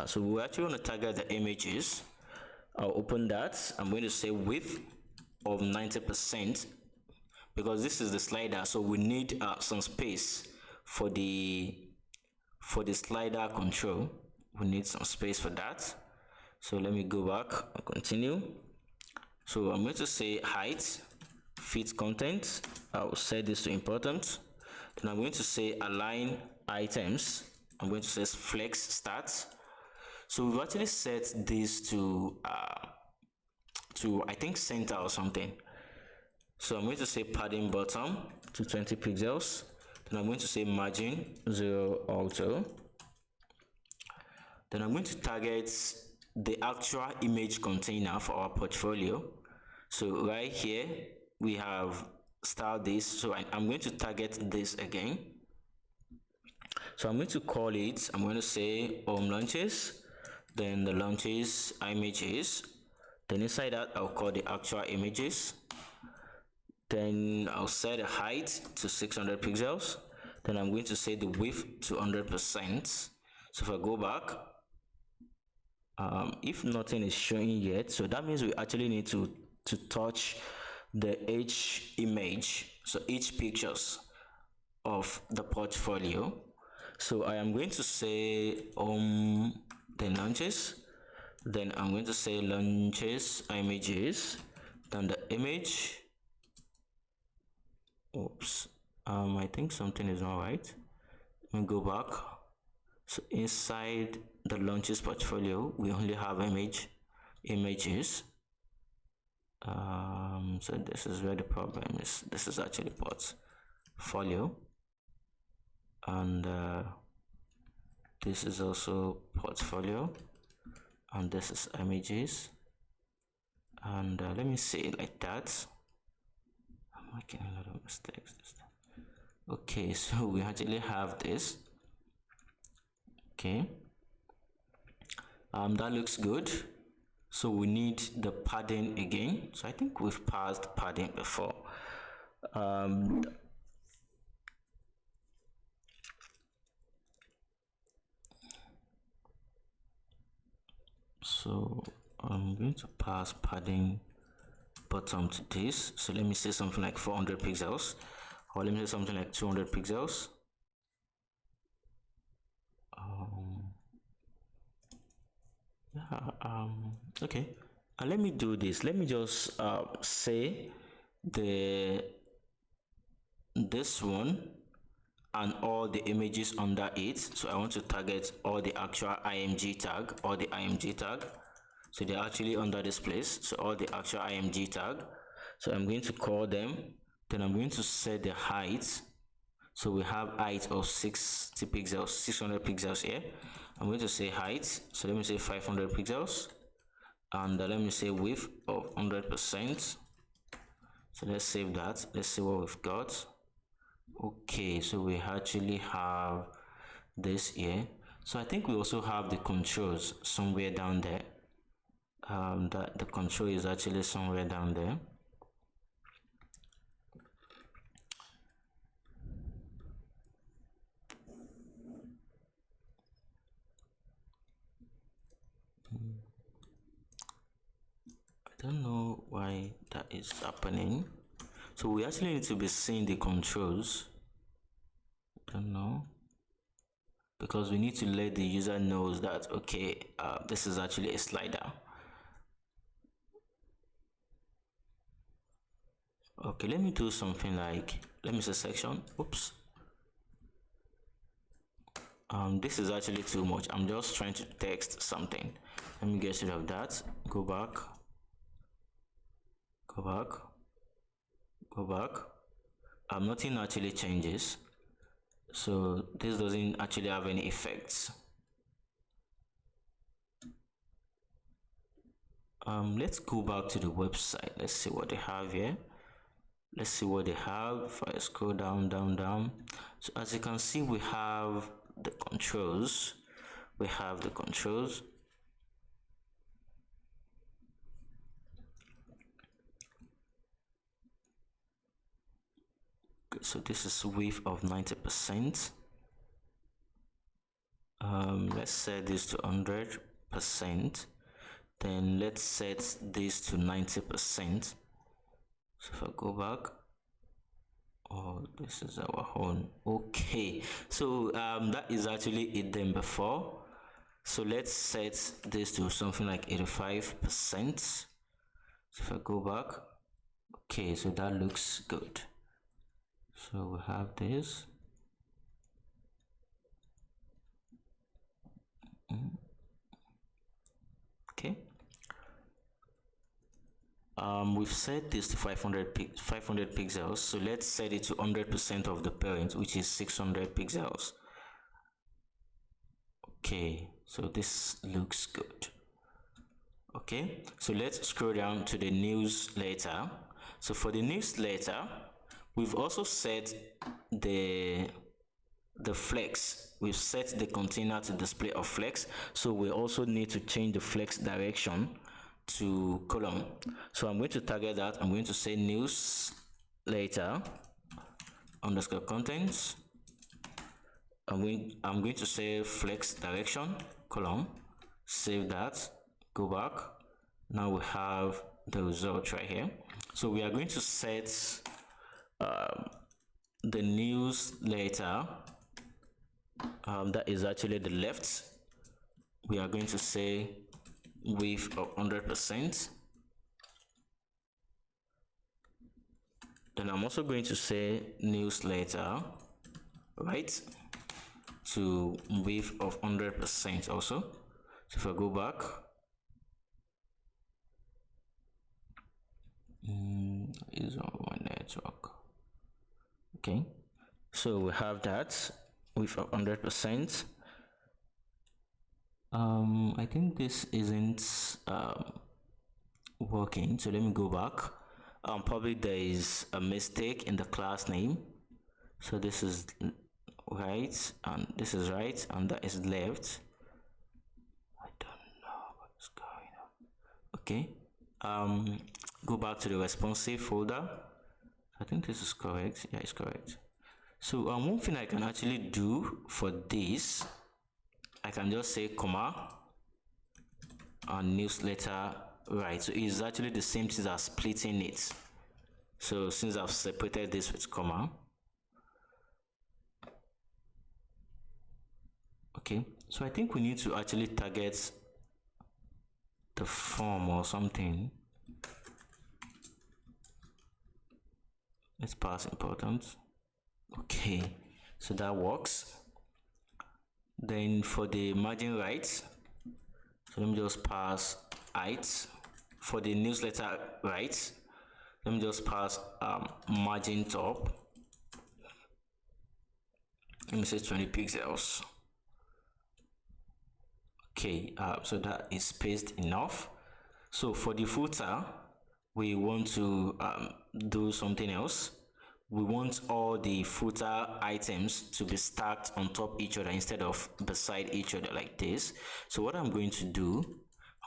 So we actually want to target the images. I'll open that. I'm going to say width of 90%, because this is the slider, so we need some space for the slider control. We need some space for that. So let me go back and continue. So I'm going to say height, fit content. I'll set this to important. Then I'm going to say align items. I'm going to say flex start. So we've actually set this to I think center or something. So I'm going to say padding bottom to 20 pixels. Then I'm going to say margin 0 auto. Then I'm going to target the actual image container for our portfolio. So right here we have styled this. So I'm going to target this again. So I'm going to call it, I'm going to say home launches, then the launches images. Then inside that I'll call the actual images. Then I'll set the height to 600 pixels. Then I'm going to set the width to 100%. So if I go back, if nothing is showing yet, so that means we actually need to touch each image, so each pictures of the portfolio. So I am going to say then launches, then I'm going to say launches images, then the image. Oops, I think something is not right. Let me go back. So inside the launches portfolio, we only have images. So this is where the problem is. This is actually portfolio, and this is also portfolio, and this is images. And let me say it like that. I'm making a lot of mistakes this time. Okay, so we actually have this. Okay, that looks good. So we need the padding again. So I think we've passed padding before. So I'm going to pass padding bottom to this. So let me say something like 400 pixels, or let me say something like 200 pixels. Okay, let me do this. Let me just say the this one and all the images under it. So I want to target all the actual img tag, or the img tag. So they're actually under this place, so all the actual img tag. So I'm going to call them, then I'm going to set the height. So we have height of 60 pixels, 600 pixels here. I'm going to say height, so let me say 500 pixels, and let me say width of 100%. So let's save that. Let's see what we've got. Okay, so we actually have this here. So I think we also have the controls somewhere down there. That the control is actually somewhere down there. I don't know why that is happening. So we actually need to be seeing the controls. I don't know, because we need to let the user knows that okay, this is actually a slider. Okay, let me do something like, let me say section. Oops. This is actually too much. I'm just trying to text something. Let me get rid of that. Go back. Go back. Go back. Nothing actually changes. So this doesn't actually have any effects. Let's go back to the website. Let's see what they have here. Let's see what they have. If I scroll down. So as you can see, we have the controls. We have the controls. Okay, so this is width of 90%. Let's set this to 100%. Then let's set this to 90%. So if I go back, oh, this is our own. Okay, so that is actually it then before. So let's set this to something like 85%. So if I go back, okay, so that looks good. So we have this. Okay. We've set this to 500 pixels, so let's set it to 100% of the parent, which is 600 pixels. Okay, so this looks good. Okay, so let's scroll down to the newsletter. So for the newsletter, we've also set the flex. We've set the container to display of flex, so we also need to change the flex direction to column. So I'm going to target that. I'm going to say newsletter underscore contents. I'm going to say flex direction column. Save that. Go back. Now we have the result right here. So we are going to set the newsletter. That is actually the left. We are going to say width of 100%. Then I'm also going to say newsletter right to width of 100% also. So if I go back, is on my network. Okay, so we have that width of 100%. I think this isn't working, so let me go back. Probably there is a mistake in the class name. So this is right and this is right and that is left. I don't know what's going on. Okay, go back to the responsive folder. I think this is correct. Yeah, it's correct. So one thing I can actually do for this, I can just say comma and newsletter right. So it's actually the same thing as splitting it. So since I've separated this with comma, okay, so I think we need to actually target the form or something. Let's pass important. Okay, so that works. Then for the margin right, so let me just pass height. For the newsletter right, let me just pass margin top. Let me say 20 pixels. Okay, so that is spaced enough. So for the footer, we want to do something else. We want all the footer items to be stacked on top each other instead of beside each other like this. So what I'm going to do,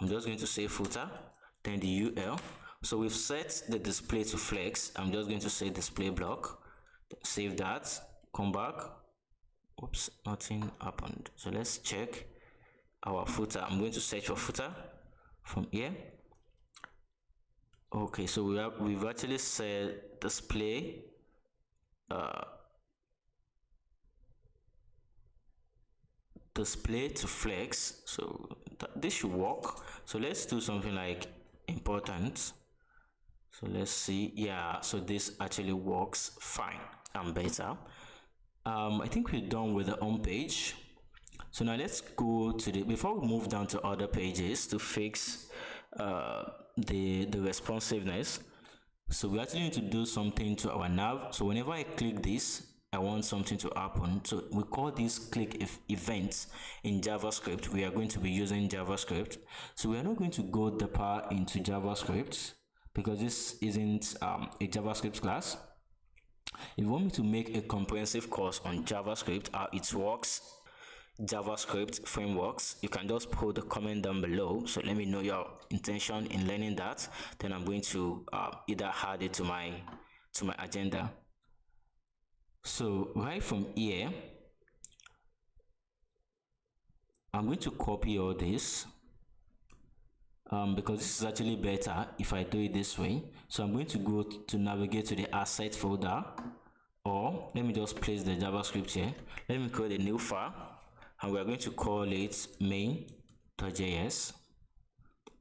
I'm just going to say footer, then the UL. So we've set the display to flex. I'm just going to say display block, save that, come back. Oops, nothing happened. So let's check our footer. I'm going to search for footer from here. Okay, so we've actually set display display to flex, so this should work. So let's do something like important. So let's see. Yeah, so this actually works fine and better. I think we're done with the home page. So now let's go to the, before we move down to other pages to fix the responsiveness. So we actually need to do something to our nav. So whenever I click this, I want something to happen. So we call this click events in JavaScript. We are going to be using JavaScript. So we are not going to go deeper into JavaScript because this isn't a JavaScript class. If you want me to make a comprehensive course on JavaScript, how it works, JavaScript frameworks, you can just put the comment down below. So let me know your intention in learning that. Then I'm going to either add it to my agenda. So right from here, I'm going to copy all this because this is actually better if I do it this way. So I'm going to go to navigate to the asset folder, or let me just place the JavaScript here. Let me create a new file, and we're going to call it main.js.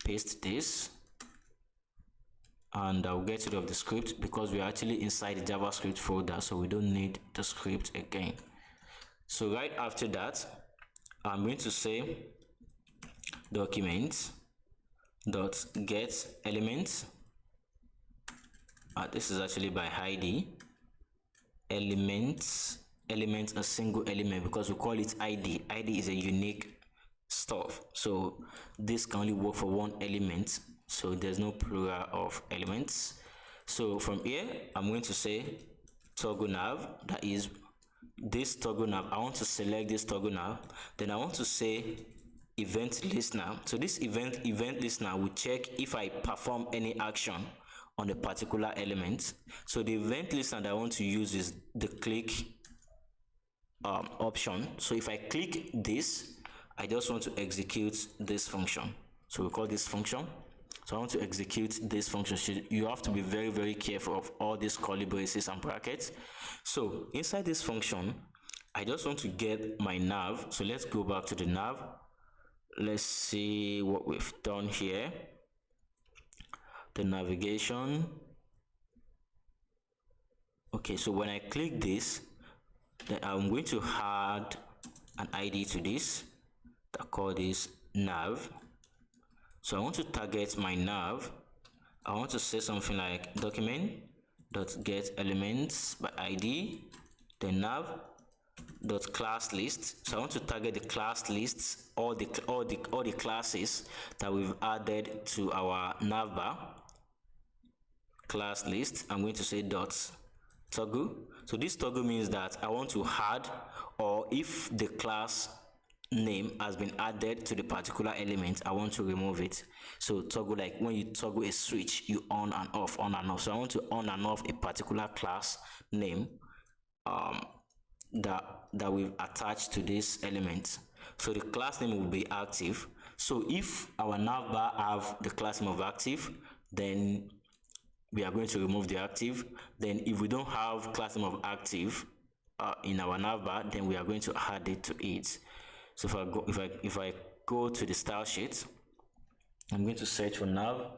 Paste this, and I'll get rid of the script because we're actually inside the JavaScript folder, so we don't need the script again. So right after that, I'm going to say document dot get element. This is actually by ID. Element a single element because we call it ID. ID is a unique stuff, so this can only work for one element, so there's no plural of elements. So from here, I'm going to say toggle nav, that is this toggle nav. I want to select this toggle nav, then I want to say event listener. So this event listener will check if I perform any action on a particular element. So the event listener that I want to use is the click option. So if I click this, I just want to execute this function. So we call this function. So I want to execute this function. You have to be very, very careful of all these curly braces and brackets. So inside this function, I just want to get my nav. So let's go back to the nav. Let's see what we've done here. The navigation. Okay, so when I click this, then I'm going to add an ID to this. I call this nav. So I want to target my nav. I want to say something like document dot get elements by ID, then nav dot class list. So I want to target the class lists, all the classes that we've added to our navbar class list. I'm going to say dot toggle. So this toggle means that I want to add, or if the class name has been added to the particular element, I want to remove it. So toggle, like when you toggle a switch, you on and off, on and off. So I want to on and off a particular class name that we've attached to this element. So the class name will be active. So if our navbar have the class name of active, then we are going to remove the active. Then if we don't have class name of active in our navbar, then we are going to add it to it. So if I go to the style sheet, I'm going to search for nav.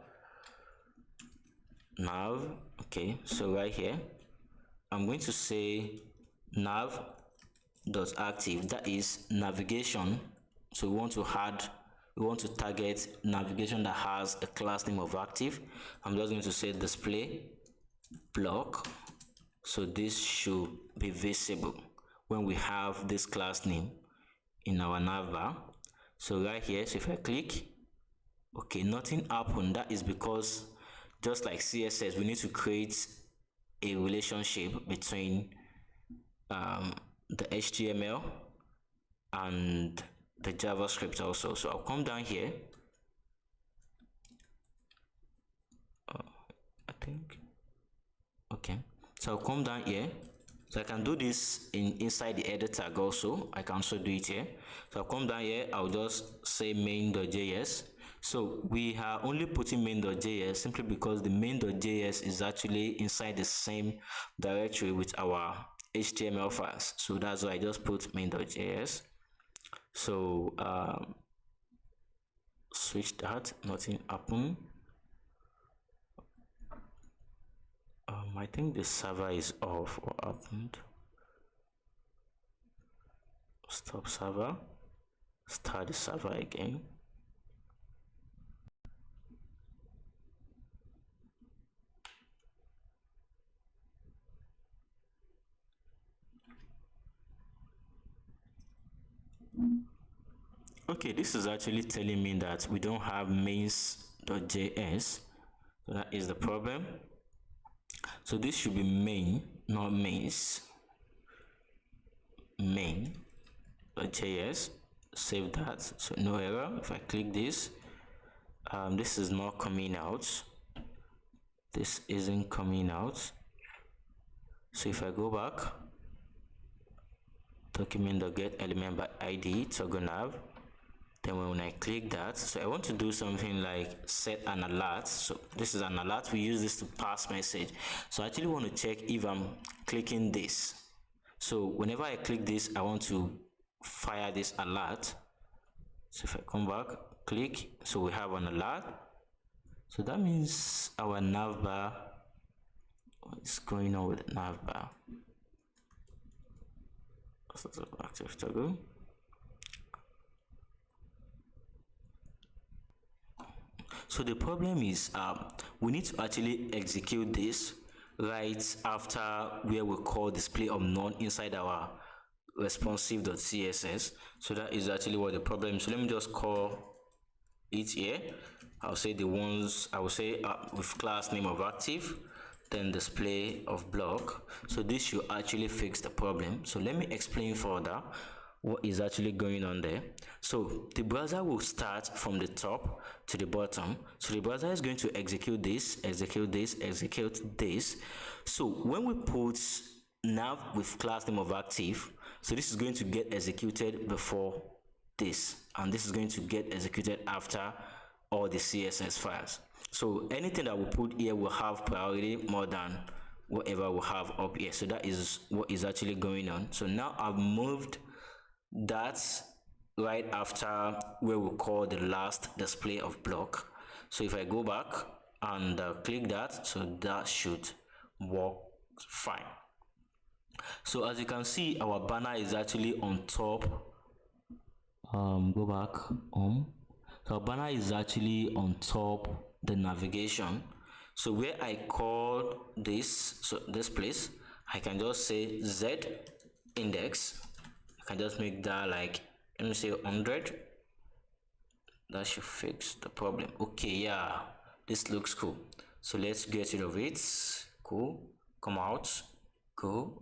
Okay, so right here, I'm going to say nav.active, that is navigation. So we want to target navigation that has a class name of active. I'm just going to say display block. So this should be visible when we have this class name in our navbar. So right here, so if I click, okay, nothing happened. That is because just like CSS, we need to create a relationship between the HTML and the JavaScript also. So I'll come down here. I think, okay. So I'll come down here. So I can do this inside the edit tag also. I can also do it here. So I'll come down here. I'll just say main.js. So we are only putting main.js simply because the main.js is actually inside the same directory with our HTML files. So that's why I just put main.js. So switch that, nothing happened. I think the server is off. What happened? Stop server, start the server again. Okay, this is actually telling me that we don't have mains.js. So that is the problem. So this should be main, not mains. Main.js. Save that. So no error. If I click this, this is not coming out. This isn't coming out. So if I go back, document.get element by ID toggle nav. Then when I click that, so I want to do something like set an alert. So this is an alert. We use this to pass message. So I actually want to check if I'm clicking this. So whenever I click this, I want to fire this alert. So if I come back, click, so we have an alert. So that means our navbar, what's going on with the navbar? Active toggle. So the problem is we need to actually execute this right after where we call display of none inside our responsive.css. So that is actually what the problem is. So let me just call it here. I'll say the ones, I will say with class name of active, then display of block. So this should actually fix the problem. So let me explain further what is actually going on there. So the browser will start from the top to the bottom. So the browser is going to execute this, execute this, execute this. So when we put nav with class name of active, so this is going to get executed before this, and this is going to get executed after all the CSS files. So anything that we put here will have priority more than whatever we have up here. So that is what is actually going on. So now I've moved that right after where we call the last display of block. So if I go back and click that, so that should work fine. So as you can see, our banner is actually on top. Go back home. So our banner is actually on top the navigation. So where I call this, so this place, I can just say Z index. I can just make that like, let me say 100. That should fix the problem. Okay, yeah, this looks cool. So let's get rid of it. Cool. Come out. Cool.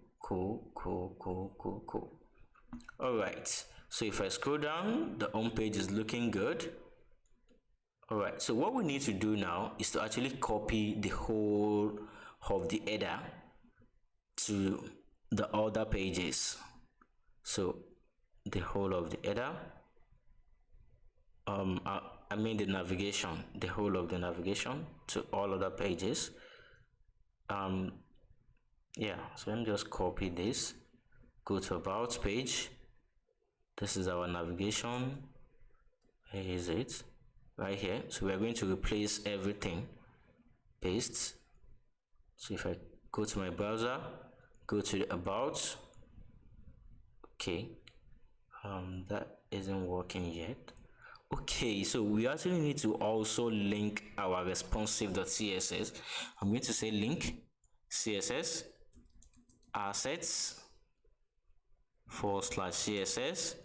All right. So if I scroll down, the home page is looking good. All right. So what we need to do now is to actually copy the whole of the header to the other pages. So the whole of the header, I mean the navigation, the whole of the navigation to all other pages. Yeah, so let me just copy this, go to about page. This is our navigation. Where is it? Right here. So we are going to replace everything, paste. So if I go to my browser, go to the about, Okay, that isn't working yet. Okay, so we actually need to also link our responsive.css. I'm going to say link css assets /css,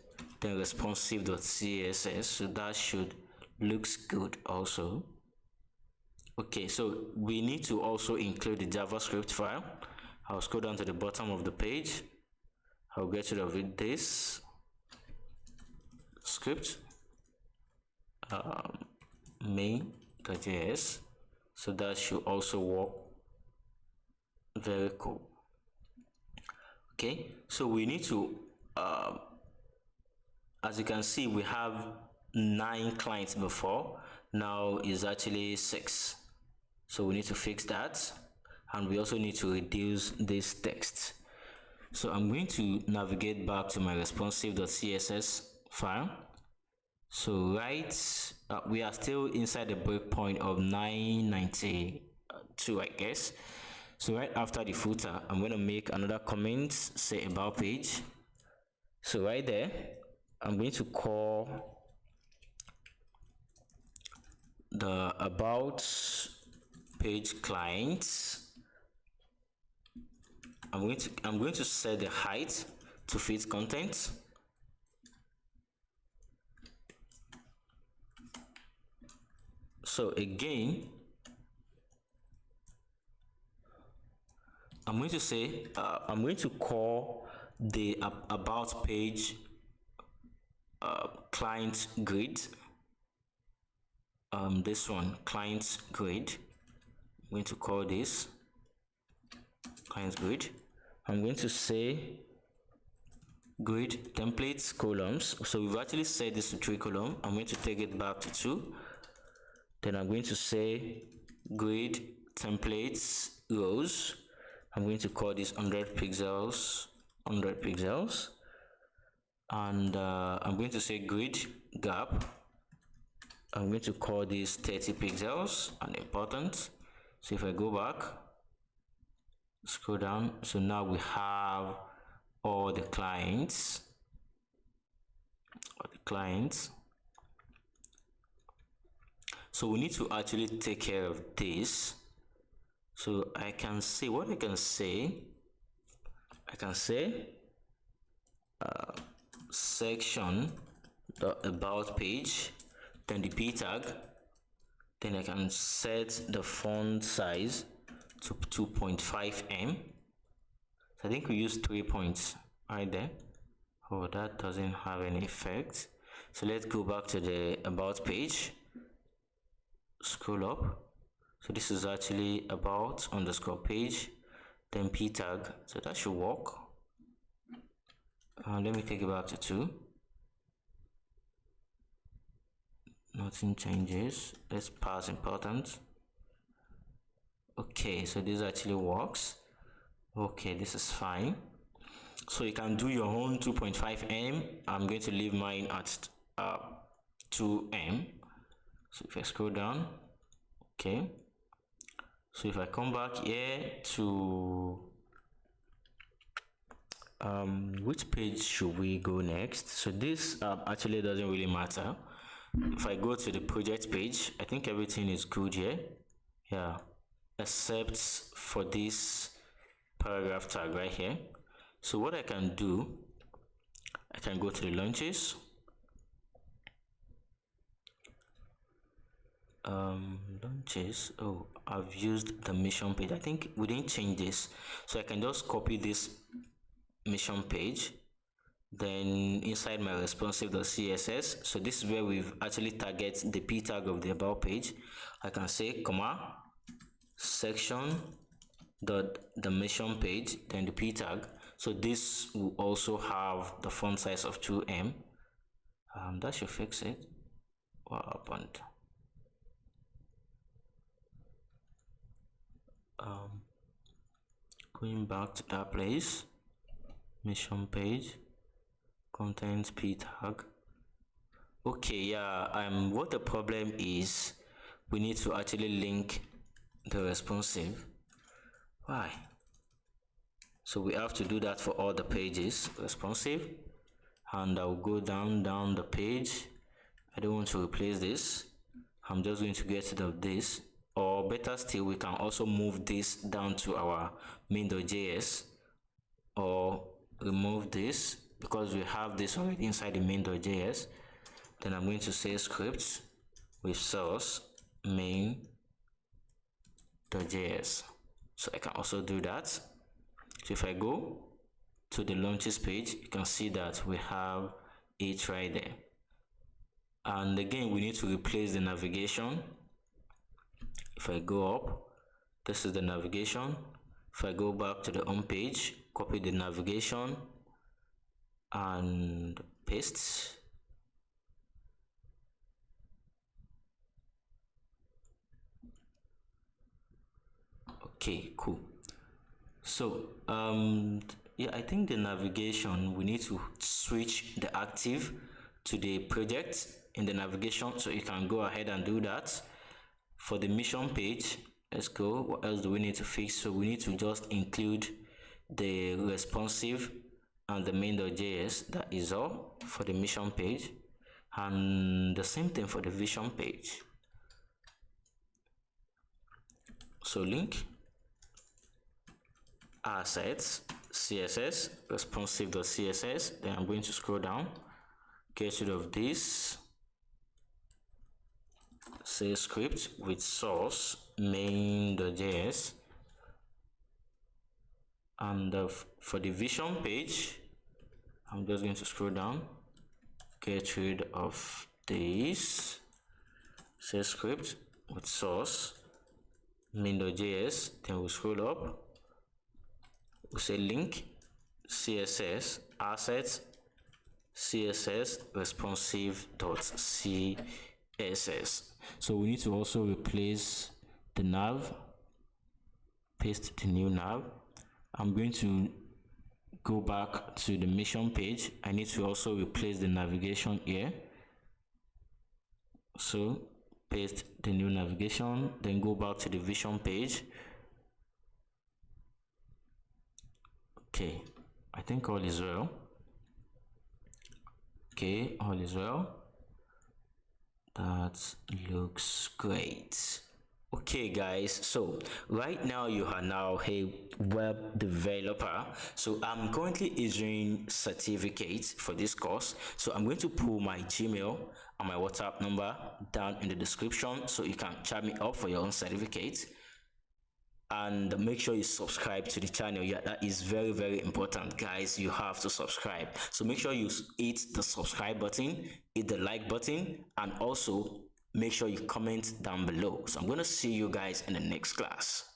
then responsive.css. So that should looks good also. Okay, so we need to also include the JavaScript file. I'll scroll down to the bottom of the page. I'll get rid of this script main.js. So that should also work very cool. Okay, so we need to as you can see, we have 9 clients before, now is actually 6. So we need to fix that, and we also need to reduce this text. So I'm going to navigate back to my responsive.css file. So we are still inside the breakpoint of 992, I guess. So right after the footer, I'm going to make another comment, say about page. So right there, I'm going to call the about page client. I'm going to set the height to fit content. So again, I'm going to say I'm going to call the about page client grid. This one, client grid. I'm going to call this client grid. I'm going to say grid templates columns. So we've actually set this to 3 columns. I'm going to take it back to 2. Then I'm going to say grid templates rows. I'm going to call this 100 pixels, 100 pixels. And I'm going to say grid gap. I'm going to call this 30 pixels and important. So if I go back, scroll down, so now we have all the clients. So we need to actually take care of this. So I can say what I can say. I can say section the about page, then the p tag, then I can set the font size to 2.5 m. So I think we use 3 points right there. Oh, that doesn't have any effect. So let's go back to the about page, scroll up. So this is actually about underscore page, then p tag. So that should work. Let me take it back to 2. Nothing changes. Let's pass important. Okay, so this actually works. Okay, this is fine. So you can do your own 2.5 m. I'm going to leave mine at 2 m. So if I scroll down, okay. So if I come back here to which page should we go next? So this actually doesn't really matter. If I go to the project page, I think everything is good here. Yeah, except for this paragraph tag right here. So what I can do, I can go to the launches. Launches. Oh, I've used the mission page. I think we didn't change this, so I can just copy this mission page, then inside my responsive.css. So this is where we've actually target the p tag of the about page. I can say comma section dot the mission page, then the p tag. So this will also have the font size of 2 m. That should fix it. What happened? Going back to that place, mission page, content p tag. Okay, yeah, what the problem is, we need to actually link the responsive. Why? So we have to do that for all the pages. Responsive, and I'll go down the page. I don't want to replace this. I'm just going to get rid of this, or better still, we can also move this down to our main.js, or remove this because we have this already inside the main.js. Then I'm going to say script with source main.js. So I can also do that. So if I go to the launches page, you can see that we have it right there. And again, we need to replace the navigation. If I go up, this is the navigation. If I go back to the home page, copy the navigation and paste. Okay, cool. So yeah, I think the navigation, we need to switch the active to the project in the navigation, so you can go ahead and do that. For the mission page, let's go. What else do we need to fix? So we need to just include the responsive and the main.js. That is all for the mission page, and the same thing for the vision page. So link assets css responsive.css. Then I'm going to scroll down, get rid of this, say script with source main.js, and for the vision page, I'm just going to scroll down, get rid of this, say script with source main.js. Then we'll scroll up, we'll say link css assets css responsive.css. So we need to also replace the nav, paste the new nav. I'm going to go back to the mission page. I need to also replace the navigation here, so paste the new navigation, then go back to the vision page. Okay, I think all is well. Okay, all is well. That looks great. Okay guys, so right now you are now a web developer. So I'm currently issuing certificates for this course, so I'm going to put my Gmail and my WhatsApp number down in the description, so you can chat me up for your own certificate. And make sure you subscribe to the channel. Yeah, that is very, very important, guys. You have to subscribe, so make sure you hit the subscribe button, hit the like button, and also make sure you comment down below. So I'm going to see you guys in the next class.